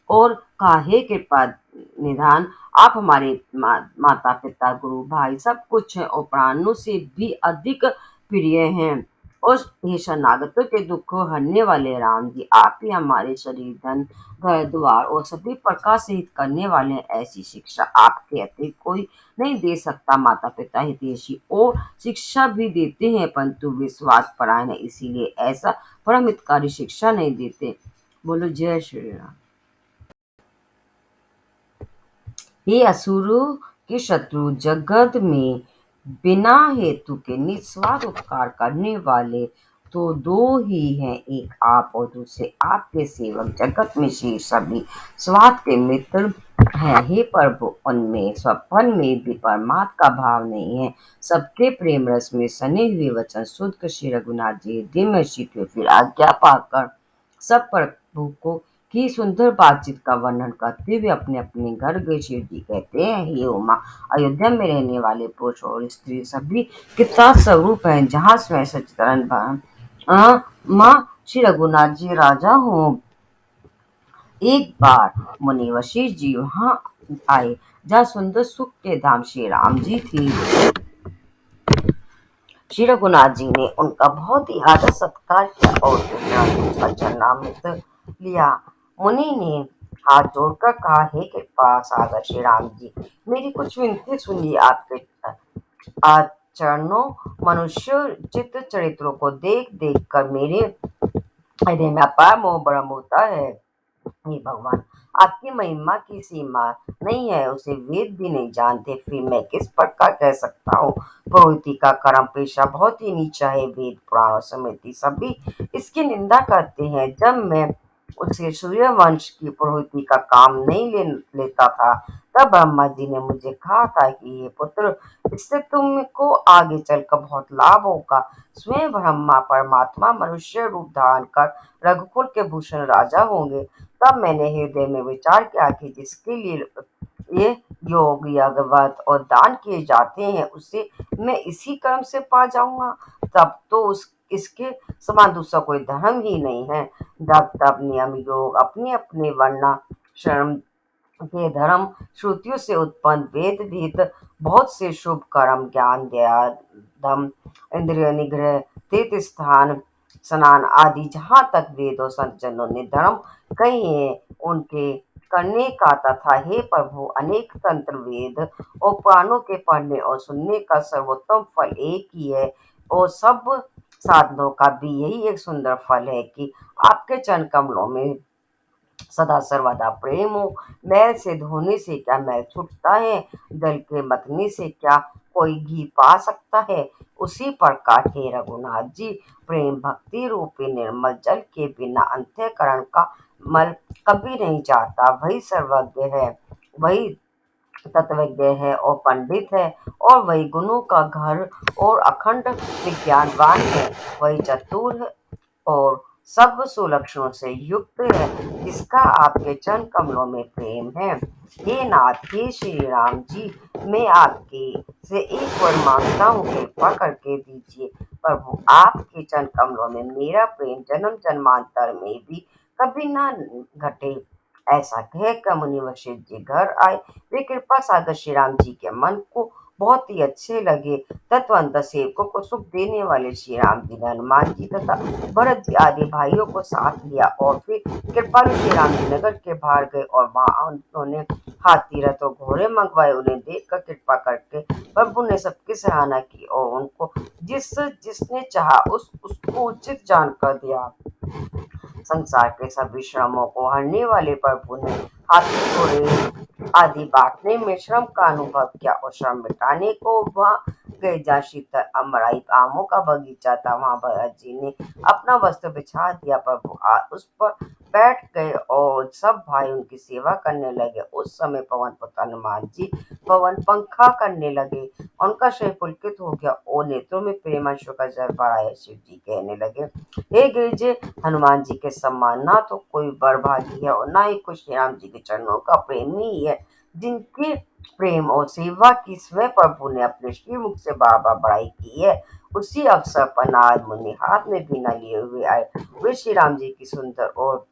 और काहे कृपा निधान, आप हमारे माता पिता गुरु भाई सब कुछ है और प्राणों से भी अधिक प्रिय हैं। और ये शरणागतों के दुख को हरने वाले राम जी, आप ही हमारे शरीर धन घर द्वार और सभी प्रकार से हित करने वाले हैं। ऐसी शिक्षा आपके अतिरिक्त कोई नहीं दे सकता। माता पिता हितैषी और शिक्षा भी देते हैं, परंतु वे स्वार्थ परायण है, इसीलिए ऐसा परम हितकारी शिक्षा नहीं देते। बोलो जय श्री राम। हे असुरों के शत्रु, जगत में बिना हेतु के निस्वार्थ उपकार करने वाले तो दो ही हैं, एक आप और दूसरे आपके सेवक। जगत में शेष सभी स्वार्थ के मित्र हैं। हे प्रभु, उनमें स्वपन में भी परमात्मा का भाव नहीं है। सबके प्रेम रस में सने हुए वचन शुद्ध श्री रघुनाथ जी हृदय में शीघ्र फिर आज्ञा पाकर सब प्रभु को की सुंदर बातचीत का वर्णन करते हुए अपने अपने घर गए। शिव जी कहते हैं, हे उमा, अयोध्या में रहने वाले पुरुष और स्त्री सभी कितना स्वरूप हैं, जहाँ स्वयं सच्चिदानंद माँ श्री रघुनाथ जी राजा हो। एक बार मुनि वशिष्ठ जी वहाँ आए, जहाँ सुंदर सुख के धाम श्री राम जी थी। श्री रघुनाथ जी ने उनका बहुत ही आदर सत्कार किया और उनका चरणामृत लिया। मुनि ने हाथ जोड़कर कहा, हे कृपा सागर श्री राम जी, मेरी कुछ विनती सुनिए। आपके आचरणों मनुष्य चित्त चरित्रों को देख देख कर मेरे हृदय में अपार मोह भ्रम होता है। हे भगवान, आपकी महिमा की सीमा नहीं है, उसे वेद भी नहीं जानते, फिर मैं किस प्रकार कह सकता हूँ। पुरोहिती का कर्म पेशा बहुत ही नीचा है। वेद पुराण स्मृति सभी इसकी निंदा करते हैं। जब मैं उसे सूर्यवंश की पुरोहिती का काम नहीं लेता था, तब ब्रह्मा जी ने मुझे कहा था कि ये पुत्र, इससे तुमको आगे चलकर बहुत लाभ होगा। स्वयं ब्रह्मा परमात्मा मनुष्य रूप धारण कर रघुकुल के भूषण राजा होंगे। तब मैंने हृदय में विचार किया कि जिसके लिए ये योग यागवत और दान किए जाते हैं, उसे मैं इसी कर्म से पा जाऊंगा। तब तो उस इसके समान दूसरा कोई धर्म ही नहीं है। जब तब नियम योग अपने अपने वर्ण श्रम के धर्म श्रुतियों से उत्पन्न वेद भीत बहुत से शुभ कर्म ज्ञान दया दम इंद्रिय निग्रह तीर्थ स्थान स्नान आदि जहाँ तक वेद और संत जनों ने धर्म कहे हैं, उनके करने का तथा हे प्रभु अनेक तंत्र वेद और पुराणों के पढ़ने और सुनने का सर्वोत्तम फल एक ही है। और सब साधनों का भी यही एक सुंदर फल है कि आपके चरण कमलों में सदा सर्वदा प्रेम हो। मैल से धोने से क्या मैल छूटता है, जल के मतने से क्या कोई घी पा सकता है। उसी प्रकार हे रघुनाथ जी, प्रेम भक्ति रूपी निर्मल जल के बिना अंतःकरण का मल कभी नहीं जाता। वही सर्वज्ञ है, वही तत्वज्ञ है और पंडित है, और वही गुणों का घर और अखंड विज्ञानवान है। वही चतुर है और सब सुलक्षणों से युक्त है, जिसका आपके चरण कमलों में प्रेम है। हे नाथ, हे श्री राम जी, मैं आपके से एक वर मांगता हूँ, कृपा करके दीजिए। प्रभु, आपके चरण कमलों में मेरा प्रेम जन्म जन्मांतर में भी कभी ना घटे। ऐसा कहकर मुनि वशिष्ठ जी घर आए। वे कृपा सागर श्री राम जी के मन को बहुत ही अच्छे लगे। तत्वंत सेवकों को सुख देने वाले श्री राम जी ने हनुमान जी तथा भरत जी आदि भाइयों को साथ लिया और फिर कृपालु श्री राम जी नगर के बाहर गए, और वहां उन्होंने हाथी रथ और घोड़े मंगवाए। उन्हें देखकर कृपा करके प्रभु ने सबकी सराहना की और उनको जिसने चाहा उसको उचित जानकर दिया। संसार के सभी श्रमों को हरने वाले प्रभु ने हाथी घोड़े आदि बांटने में श्रम का अनुभव किया, और श्रम मिटाने को वहाँ गए जहाँ शीतल अमराई आमों का बगीचा था। वहां भरत जी ने अपना वस्त्र बिछा दिया। प्रभु उस पर बैठ गए और सब भाई उनकी सेवा करने लगे। उस समय पवन पुत्र हनुमान जी पवन पंखा करने लगे। उनका शरीर पुलकित हो गया और नेत्रों में प्रेमांशु का जल भराया। शिव जी कहने लगे, हे गिरिजे, हनुमान जी के सम्मान ना तो कोई बड़भागी है और ना ही कोई श्री राम जी के चरणों का प्रेमी ही है। जिनके प्रेम और सेवा की स्वयं प्रभु ने अपने श्रीमुख से बार बार बड़ाई की है, उसी अवसर पर नारद मुनि हाथ में बीना लिए हुए आए। वे श्री राम जी की सुंदर और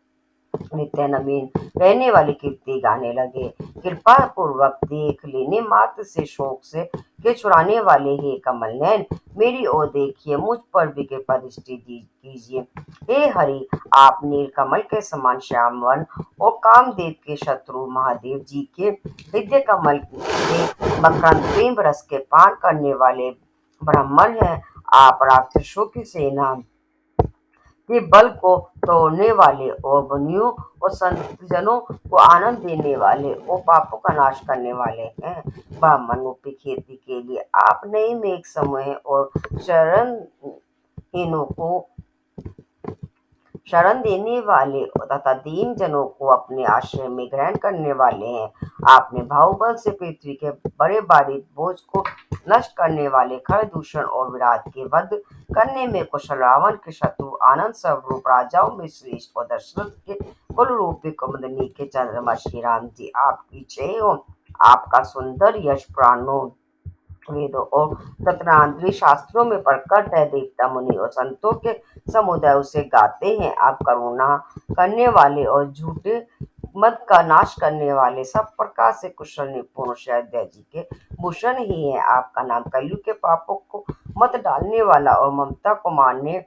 नित्य नवीन रहने वाली कीर्ति गाने लगे। कृपा पूर्वक देख लेने मात्र से शोक से के छुड़ाने वाले हे कमल नयन, मेरी ओर देखिए, मुझ पर भी कृपा दृष्टि कीजिए। हे हरि, आप नीलकमल के समान श्याम वन और कामदेव के शत्रु महादेव जी के हृदय कमल के मकरंद प्रेम रस के पान करने वाले ब्राह्मण हैं। आप राक्षसों की सेना के बल को तोड़ने वाले और मुनियों और संतजनों को आनंद देने वाले और पापों का नाश करने वाले हैं। ब्राह्मणों की खेती के लिए आप नई मेघ समूह और शरणहीनों को शरण देने वाले तथा दीन जनों को अपने आश्रय में ग्रहण करने वाले हैं। आपने बाहुबल से पृथ्वी के बड़े भारी बोझ को नष्ट करने वाले खर दूषण और विराट के वध करने में कुशल रावण के शत्रु आनंद स्वरूप राजाओं में श्रेष्ठ और दशरथ के कुल रूपी कुमुदनी के चंद्रमा श्री राम जी आपकी जय हो। आपका सुंदर यश प्राणों वेदों और तत्नांतरी शास्त्रों में प्रकट है। देवता मुनि और संतों के समुदाय उसे गाते हैं। आप करुणा करने वाले और झूठे मत का नाश करने वाले सब प्रकार से कुशल निपुण श्रद्धा जी के भूषण ही है। आपका नाम कलयुग के पापों को मत डालने वाला और ममता को मारने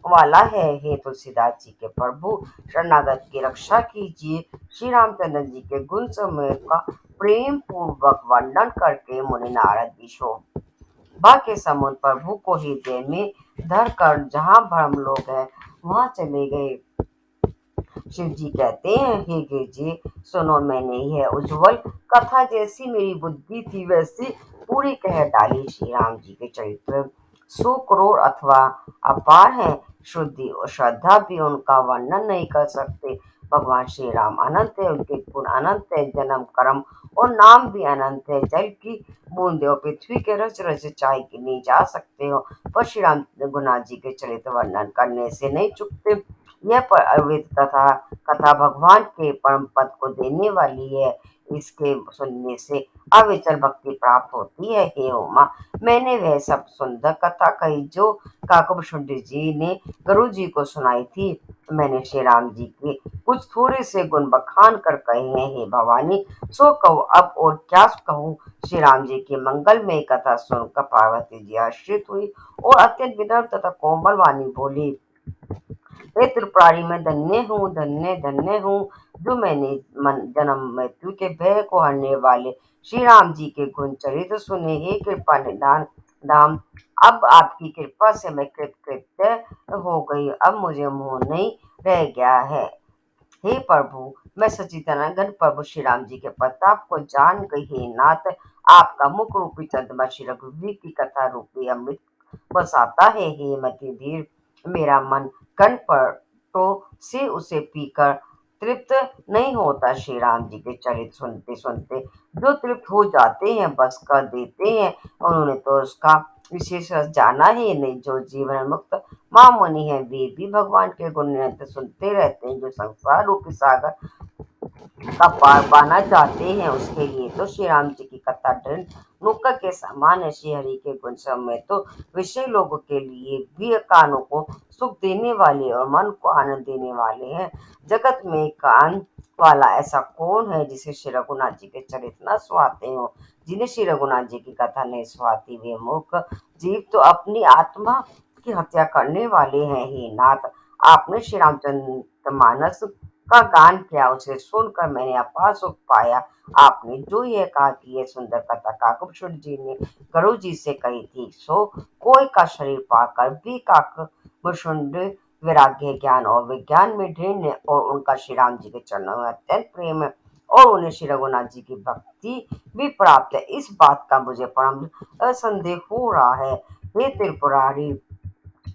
वाला है। हे तुलसीदास जी के प्रभु, शरणागत की रक्षा कीजिए। श्री रामचंद्र जी के गुण समूह का प्रेम पूर्वक वर्णन करके मुनि नारद भी शोभा के समुद्र प्रभु को हृदय में धर कर जहाँ भ्रम लोग हैं वहां चले गए। शिव जी कहते हैं, हे गिरजे, सुनो, मैंने यह उज्जवल कथा जैसी मेरी बुद्धि थी वैसी पूरी कह डाली। श्री राम जी के चरित्र सौ करोड़ अथवा अपार है। शुद्धि और श्रद्धा भी उनका वर्णन नहीं कर सकते। भगवान श्री राम अनंत है, उनके गुण अनंत है, जन्म कर्म और नाम भी अनंत है। जल की बूंदे और पृथ्वी के रच रच चाय की नहीं जा सकते हो, पर श्री राम गुना जी के चरित्र वर्णन करने से नहीं चुकते। यह अवैध कथा कथा भगवान के परम पद को देने वाली है। इसके सुनने से अविचल भक्ति प्राप्त होती है। हे उमा, मैंने वह सब सुंदर कथा कही जो काकभूषण जी ने गुरु जी को सुनाई थी। मैंने श्री राम जी के कुछ थोड़े से गुण बखान कर कहे हैं। हे भवानी, सो कहो, अब और क्या कहूँ। श्री राम जी की मंगलमय कथा सुनकर पार्वती जी आश्रित हुई और अत्यंत विनम्र तथा कोमल वाणी बोली, हे त्रिपुरारी, मैं धन्य हूँ, धन्य धन्य हूँ, जो मैंने जन्म मृत्यु के भय को हरने वाले श्री राम जी के गुण चरित्र सुने। हे कृपा निधान धाम, अब आपकी कृपा से मैं कृतकृत्य हो गई। अब मुझे मोह नहीं रह गया है। हे प्रभु, मैं सच्चिदानंद प्रभु श्री राम जी के प्रताप को जान गई हे नाथ। आपका मुख रूपी चंद्रमा श्री रघुवीर की कथा रूपी अमृत बसाता है। हे मति धीर मेरा मन कनपटों से उसे पीकर तृप्त नहीं होता। श्री राम जी के चरित सुनते सुनते जो तृप्त हो जाते हैं बस कर देते हैं, उन्होंने तो उसका विशेष रस जाना ही नहीं। जो जीवन मुक्त मामुनि है वे भी भगवान के गुण निरंतर सुनते रहते हैं। जो संसार रूपी सागर का पार पाना चाहते हैं उसके लिए तो श्री राम जी की कथा दृढ़ नुक्कड़ के समान है। श्री हरि के गुण में तो विषय लोगों के लिए भी कानों को सुख देने वाले और मन को आनंद देने वाले हैं। जगत में कान वाला ऐसा कौन है जिसे श्री रघुनाथ जी के चरित्र न सुहाते हो। जिन्हें श्री रघुनाथ जी की कथा नहीं सुहाती वे मूर्ख जीव तो अपनी आत्मा की हत्या करने वाले हैं। हे नाथ, आपने श्री रामचंद्र मानस का गान किया, उसे सुनकर मैंने अपार सुख पाया। आपने जो यह कहा कि यह सुंदर कथा काकभूषण जी ने गरुड़ जी से कही थी, सो कोई का शरीर पाकर भी काकभूषण वैराग्य ज्ञान और विज्ञान में ढेर और उनका श्री राम जी के चरणों में अत्यंत प्रेम है और उन्हें श्री रघुनाथ जी की भक्ति भी प्राप्त है। इस बात का मुझे परम संदेह हो रहा है। हे त्रिपुरारी,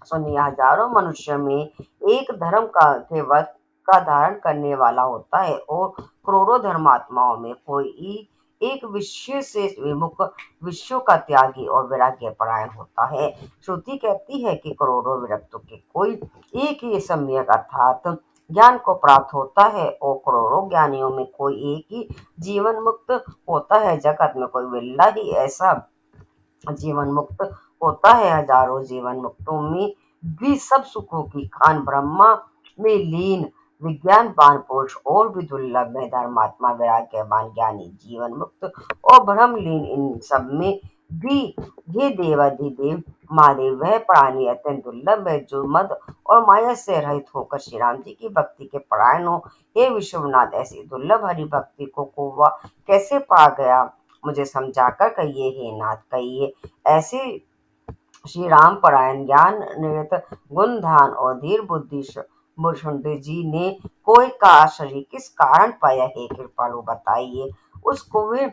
सुनिए, हजारों मनुष्य में एक धर्म का केवल का धारण करने वाला होता है और करोड़ों धर्मात्माओं में कोई एक विषय से विमुख, विषयों का त्यागी और वैराग्य परायण होता है। श्रुति कहती है कि करोड़ों विरक्तों के कोई एक ही सम्यक अर्थात ज्ञान को प्राप्त होता है और करोड़ों ज्ञानियों में कोई एक ही जीवन मुक्त होता है। जगत में कोई बिल्ला ही ऐसा जीवन मुक्त होता है। हजारों जीवन मुक्तों में भी सब सुखों की खान ब्रह्मा में लीन विज्ञानवान पुरुष और भी दुर्लभ है। धर्मात्मा वैराग्यवान ज्ञानी जीवन मुक्त और भ्रम लीन इन सब में भी ये देवाधिदेव महादेव वह प्राणी अत्यंत दुर्लभ है जो मद और माया से रहित होकर श्री राम जी की भक्ति के परायण हो। हे विश्वनाथ, ऐसी दुर्लभ हरि भक्ति को वह कैसे पा गया, मुझे समझाकर कहिए। हे नाथ, कहिए ऐसे श्री राम परायण ज्ञान निरत गुण धान और धीर बुद्धि मुरशुंडी जी ने कोई का शरीर किस कारण पाया है, कृपालु बताइए। उसको वे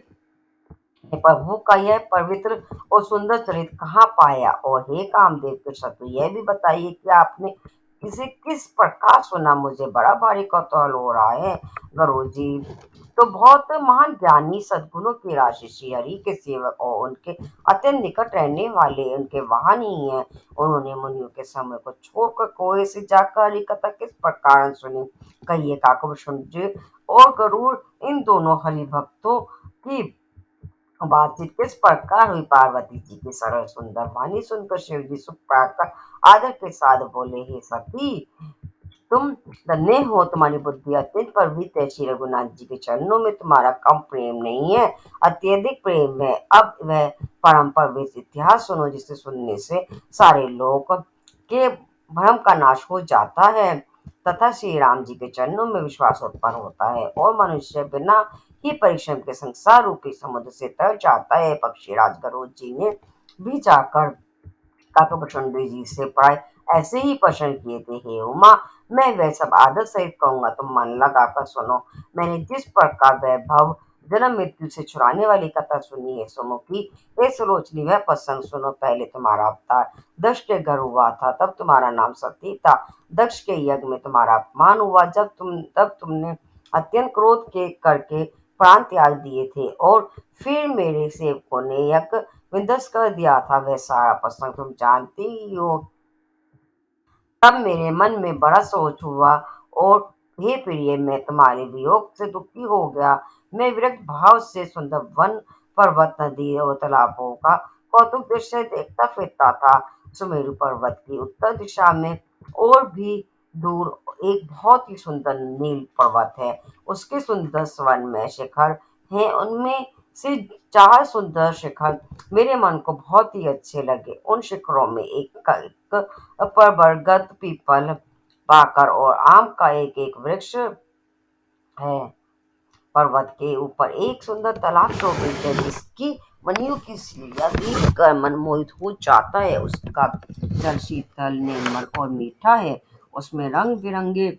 प्रभु का यह पवित्र और सुंदर चरित्र कहाँ पाया। और हे कामदेव के शत्रु, यह भी बताइए कि आपने इसे किस प्रकार सुना, मुझे बड़ा भारी कौतूहल हो रहा है। गुरु जी तो बहुत महान ज्ञानी सद्गुणों की राशि श्री हरि के सेवक और उनके अत्यंत निकट रहने वाले उनके वाहन ही हैं। उन्होंने मुनियों के समय को छोड़कर कोई से जाकर हरि कथा किस प्रकार सुनी, कहिए। काकभूषण जी और गरुड़ इन दोनों हरि भक्तों की बातचीत किस प्रकार हुई। पार्वती जी की सरल सुंदर वाणी सुनकर शिव जी सुख पाकर आदर के साथ बोले, हे सती, तुम धन्य हो, तुम्हारी बुद्धि अत्यंत पवित्र है। श्री रघुनाथ जी के चरणों में तुम्हारा कम प्रेम नहीं है, अत्यधिक प्रेम है। अब वह परम पवित्र इतिहास सुनो जिसे सुनने से सारे लोग के भ्रम का नाश हो जाता है तथा श्री राम जी के चरणों में विश्वास उत्पन्न होता है और मनुष्य बिना ही परिश्रम के संसार रूपी समुद्र से तर जाता है। पक्षीराज गरुड़ जी ने भी जाकर काकभूषण जी से प्राय ऐसे ही प्रश्न किए थे। हे उमा, मैं वह सब आदर सहित कहूंगा, तुम मन लगाकर सुनो। मैंने जिस प्रकार वैभव जन्म मृत्यु से छुड़ाने वाली कथा सुनी है सुमुखी, हे सुलोचनी, वह प्रसंग सुनो। पहले तुम्हारा अवतार दक्ष के घर हुआ था, तब तुम्हारा नाम सती था। दक्ष के यज्ञ में तुम्हारा अपमान हुआ, तब तुमने अत्यंत क्रोध के करके प्राण त्याग दिए थे और फिर मेरे सेवकों ने यज्ञ विध्वंस कर दिया था। वह सारा प्रसंग तुम जानते ही हो। तब मेरे मन में बड़ा सोच हुआ और हे प्रिय, मैं तुम्हारे वियोग से दुखी हो गया। मैं विरक्त भाव से सुंदर वन पर्वत नदी और तालाबों का कौतुक दृश्य देखता फिरता था। सुमेरु पर्वत की उत्तर दिशा में और भी दूर एक बहुत ही सुंदर नील पर्वत है। उसके सुंदर स्वर्ण में शिखर हैं, उनमें से 4 सुंदर शिखर मेरे मन को बहुत ही अच्छे लगे। उन शिखरों में एक पर बरगद, पीपल, पाकर और आम का एक एक वृक्ष है। पर्वत के ऊपर एक सुंदर तालाब शोभित है जिसकी मणियों की सीढ़ियां देखकर मन मोहित हो जाता है। उसका जल शीतल, निर्मल और मीठा है। उसमें रंग बिरंगे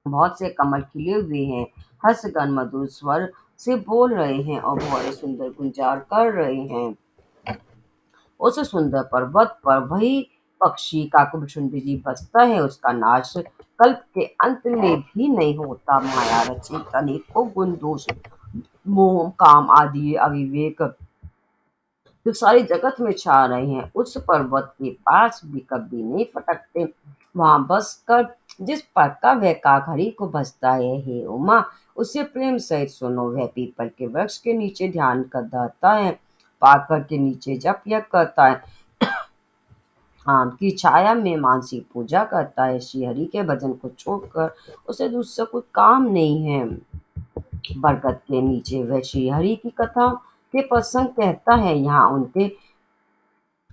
बहुत से कमल खिले हुए हैं, हंसगन मधुर स्वर से बोल रहे हैं और बहुत सुंदर गुंजार कर रहे हैं। उस सुंदर पर्वत पर वही पक्षी काकभूषुंडी जी बसता है, उसका नाश कल्प के अंत में भी नहीं होता। माया रचित अनेकों गुण दोष, मोह काम आदि अविवेक जो सारी जगत में छा रहे हैं, उस पर्वत के पास भी कभी नहीं फटकते। वहां बस कर जिस पर का वह काक हरि को भजता है, हे उमा, उसे प्रेम सहित सुनो। वह पीपल के वृक्ष के नीचे ध्यान कर रहता है, पाकर के नीचे जप यज्ञ करता है, आम की छाया में मानसिक पूजा करता है। श्री हरि के भजन को छोड़कर उसे दूसरा कोई काम नहीं है। बरगद के नीचे वह श्री हरि की कथा के प्रसंग कहता है। यहाँ उनके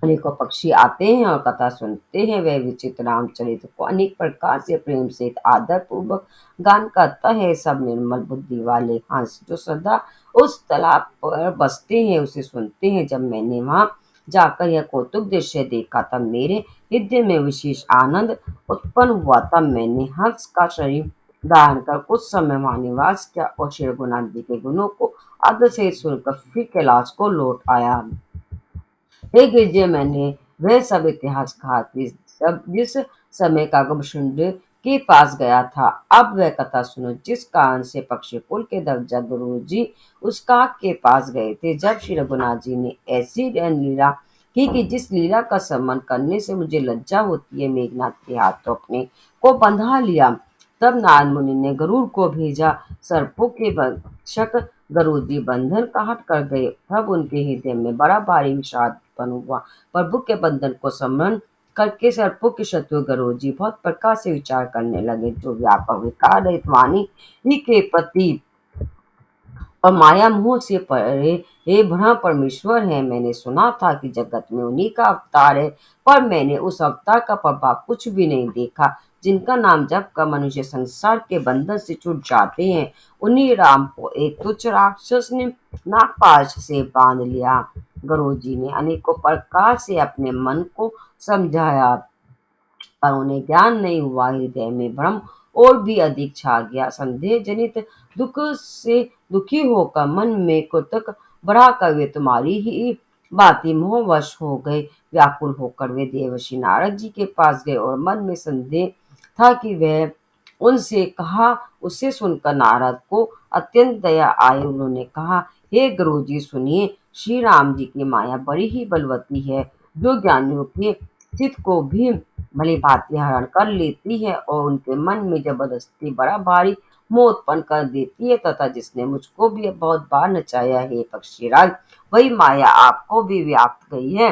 अनेकों पक्षी आते हैं और कथा सुनते हैं। वह विचित्र रामचरित्र को अनेक प्रकार से प्रेम से आदर पूर्वक गान करता है। सब निर्मल बुद्धि वाले हंस जो सदा उस तालाब पर बसते हैं उसे सुनते हैं। जब मैंने वहां जाकर यह कौतुक दृश्य देखा तब मेरे हृदय में विशेष आनंद उत्पन्न हुआ। तब मैंने हंस का शरीर धारण कर कुछ समय वहां निवास किया और श्री रघुनाथ जी के गुणों को आदर से सुनकर फिर कैलाश को लौट आया। हे गिरजे, मैंने वह सब इतिहास कहा कि जब जिस समय काकभूषुंड के पास गया था। अब वह कथा सुनो जिस कारण से पक्षी कुल के दर्जा गुरु जी उस काक के पास गए थे। जब श्री रघुनाथ जी ने ऐसी लीला की कि जिस लीला का सम्मान करने से मुझे लज्जा होती है, मेघनाथ के हाथ तो अपने को बंधा लिया। तब नारद मुनि ने गरुड़ को भेजा। सर्पों के भक्षक गरुड़ जी बंधन का हट कर गए। तब उनके हृदय में बड़ा भारी विषाद उत्पन्न हुआ। प्रभु के बंधन को स्मरण करके सर्पों के शत्रु गरुड़ जी बहुत प्रकार से विचार करने लगे। जो व्यापक विकार रहित वाणी ही के प्रति और माया मोह से परे हे ब्रह्म परमेश्वर है। मैंने सुना था कि जगत में उन्हीं का अवतार है, पर मैंने उस अवतार का प्रभाव कुछ भी नहीं देखा। जिनका नाम जप कर मनुष्य संसार के बंधन से छूट जाते हैं, उन्हीं राम को एक तुच्छ राक्षस ने नागपाश से बांध लिया। गुरु जी ने अनेकों प्रकार से अपने मन को समझाया, पर उन्हें ज्ञान नहीं हुआ। हृदय में भ्रम और भी अधिक छा गया। संदेह जनित दुख से दुखी होकर मन में कुतक बढ़ाकर वे तुम्हारी ही बाती मोहवश हो गए। व्याकुल होकर वे देवर्षि नारद जी के पास गए और मन में संदेह था कि वह उनसे कहा। उसे सुनकर नारद को अत्यंत दया आई। उन्होंने कहा, हे गुरु जी सुनिए, श्री राम जी की माया बड़ी ही बलवती है, जो ज्ञानियों के चित्त को भी भली भांति हरण कर लेती है और उनके मन में जबरदस्ती बड़ा भारी मोह उत्पन्न कर देती है, तथा जिसने मुझको भी बहुत बार नचाया है पक्षीराज, वही माया आपको भी व्याप्त गई है।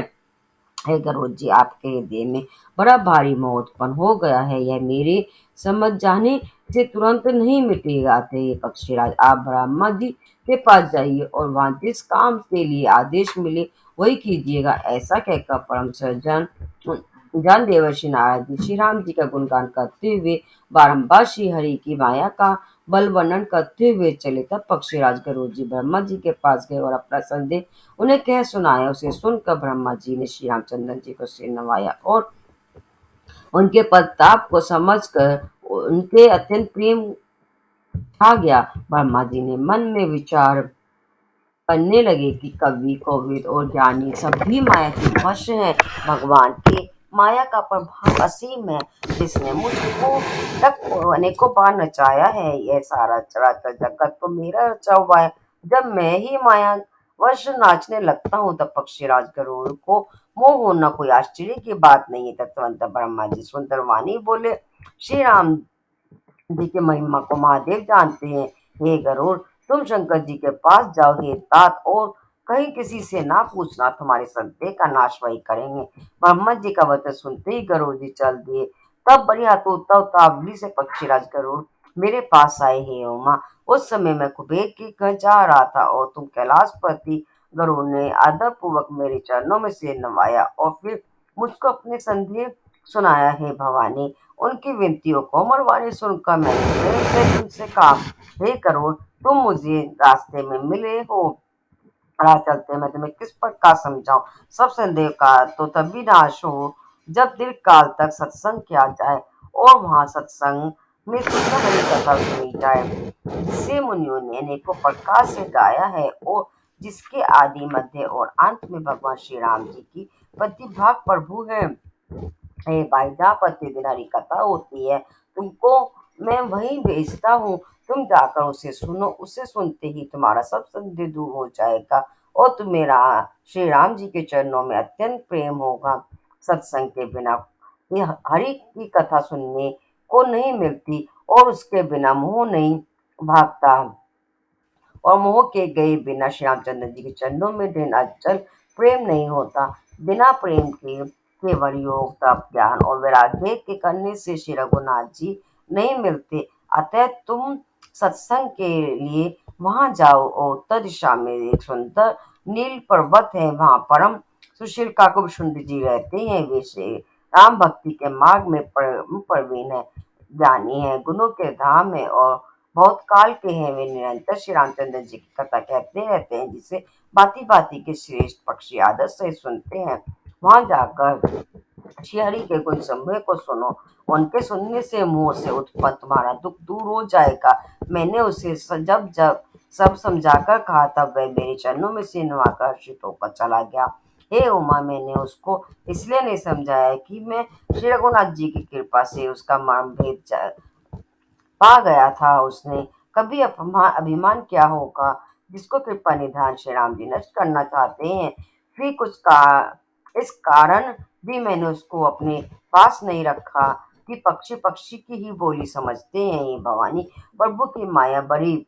हे गरुड़ जी, आपके हृदय में बड़ा भारी मोह उत्पन्न हो गया है, यह मेरे समझ जाने से तुरंत नहीं मिटेगा। हे पक्षीराज, आप ब्रह्मा जी के पास जाइए और वहां जिस काम के लिए आदेश मिले वही कीजिएगा। ऐसा कहकर परम सज्जन जान देवर्षि नारद जी श्री राम जी का गुणगान करते हुए बारंबार श्री हरि की माया का बल वर्णन करते हुए चले। तब पक्षीराज गरुड़ जी ब्रह्मा जी के पास गए और अपना संदेह उन्हें कह सुनाया। उसे सुनकर ब्रह्मा जी ने श्री रामचंद्र जी को सिर नवाया और उनके प्रताप को समझकर उनके अत्यंत प्रेम आ गया। ब्रह्मा जी ने मन में विचार करने लगे कि कवि कोविद और ज्ञानी सभी माया के वश हैं। भगवान की माया का प्रभाव असीम है, जिसने मुझको तक अनेकों बार नचाया है। यह सारा चराचर जगत तो मेरा रचा हुआ है। जब मैं ही माया वश नाचने लगता हूँ तब पक्षीराज गरुड़ को मोह होना कोई आश्चर्य की बात नहीं है। तत्वंत ब्रह्मा जी सुंदर वाणी बोले, श्री राम जी की महिमा को महादेव जानते हैं। हे गरुड़, तुम शंकर जी के पास जाओ। हे तात, और कहीं किसी से ना पूछना, तुम्हारे संदेह का नाश वही करेंगे। ब्रह्मा जी का वचन सुनते ही गरुड़ जी चल दिए। तब बड़ी आतुरता उतावली से पक्षीराज गरुड़ मेरे पास आए। हे उमा, उस समय मैं कुबेर के घर जा रहा था और तुम कैलाश पर थी। गरुड़ ने आदर पूर्वक मेरे चरणों में सिर नवाया और फिर मुझको अपने संदेह सुनाया। हे भवानी, उनकी विनतियों को मरवाने सुनकर मैंने प्रेम से तुमसे कहा, हे करोड़, तुम मुझे रास्ते में मिले हो, राह चलते मैं तुम्हें किस प्रकार समझाऊं। सब संदेह का तो तभी नाश हो जब दीर्घ काल तक सत्संग किया जाए, और वहां सत्संग में सुंदर हरी कथा सुनी जाए, जिसे मुनियों ने अनेकों प्रकार से गाया है और जिसके आदि मध्य और अंत में भगवान श्री राम जी की प्रतिभाग प्रभु है। हे भाई जहाँ प्रतिदिन हरी कथा होती है, तुमको मैं वहीं भेजता हूँ। तुम जाकर उसे सुनो, उसे सुनते ही तुम्हारा सब संदेह दूर हो जाएगा और तुम्हें श्री राम जी के चरणों में अत्यंत प्रेम होगा। सत्संग के बिना ये हरि की कथा सुनने को नहीं मिलती और उसके बिना मोह नहीं भागता और मोह के गए बिना श्री रामचंद्र जी के चरणों में दृढ़ अचल प्रेम नहीं होता। बिना प्रेम के केवल योग तप ज्ञान और वैराग्य के करने से श्री रघुनाथ जी नहीं मिलते। अतः तुम सत्संग के लिए वहां जाओ और उत्तर दिशा में एक सुंदर नील पर्वत है, वहां परम सुशील काकुभुषुंड जी रहते हैं। वे श्री राम भक्ति के मार्ग में प्रवीण है, ज्ञानी है, गुणों के धाम है और बहुत काल के हैं। वे निरंतर श्री रामचंद्र जी की कथा कहते रहते हैं, जिसे भांति भांति के श्रेष्ठ पक्षी आदर से सुनते हैं। वहां जाकर श्री हरि के गुण समूह को सुनो, उनके सुनने से मुंह से उत्पन्न तुम्हारा दुख दूर हो जाएगा। मैंने उसे जब जब सब समझाकर कहा तब वह मेरे चरणों में से नवाकर हर्षित होकर चला गया। हे उमा, मैंने उसको इसलिए नहीं समझाया कि मैं श्री रघुनाथ जी की कृपा से उसका मर्म भेद पा गया था। उसने कभी अभिमान क्या होगा, जिसको कृपा निधान श्री राम जी नष्ट करना चाहते हैं। फिर इस कारण भी मैंने उसको अपने पास नहीं रखा कि पक्षी पक्षी की ही बोली समझते हैं। ये भवानी, प्रभु की माया बड़ी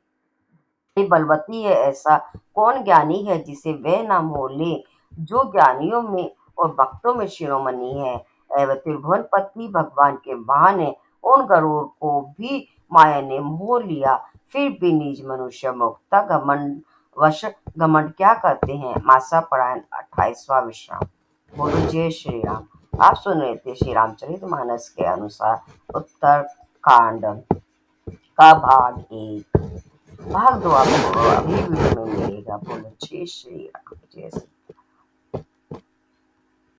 बलवती है। ऐसा कौन ज्ञानी है जिसे वह ना मोह ले, जो ज्ञानियों में और भक्तों में शिरोमणि है। एवं त्रिभुवन पति भगवान के वाहन है। उन गरुड़ को भी माया ने मोह लिया, फिर भी निज मनुष्य मुक्ता घमंड वश घमंड क्या करते हैं। मासा परायण 28वां विश्राम। बोलो जय श्री राम। आप सुन रहे थे श्री रामचरित मानस के अनुसार उत्तर कांड का भाग 1। भाग 2 आपको अभी वीडियो में मिलेगा। बोलो जय श्री राम, जय श्री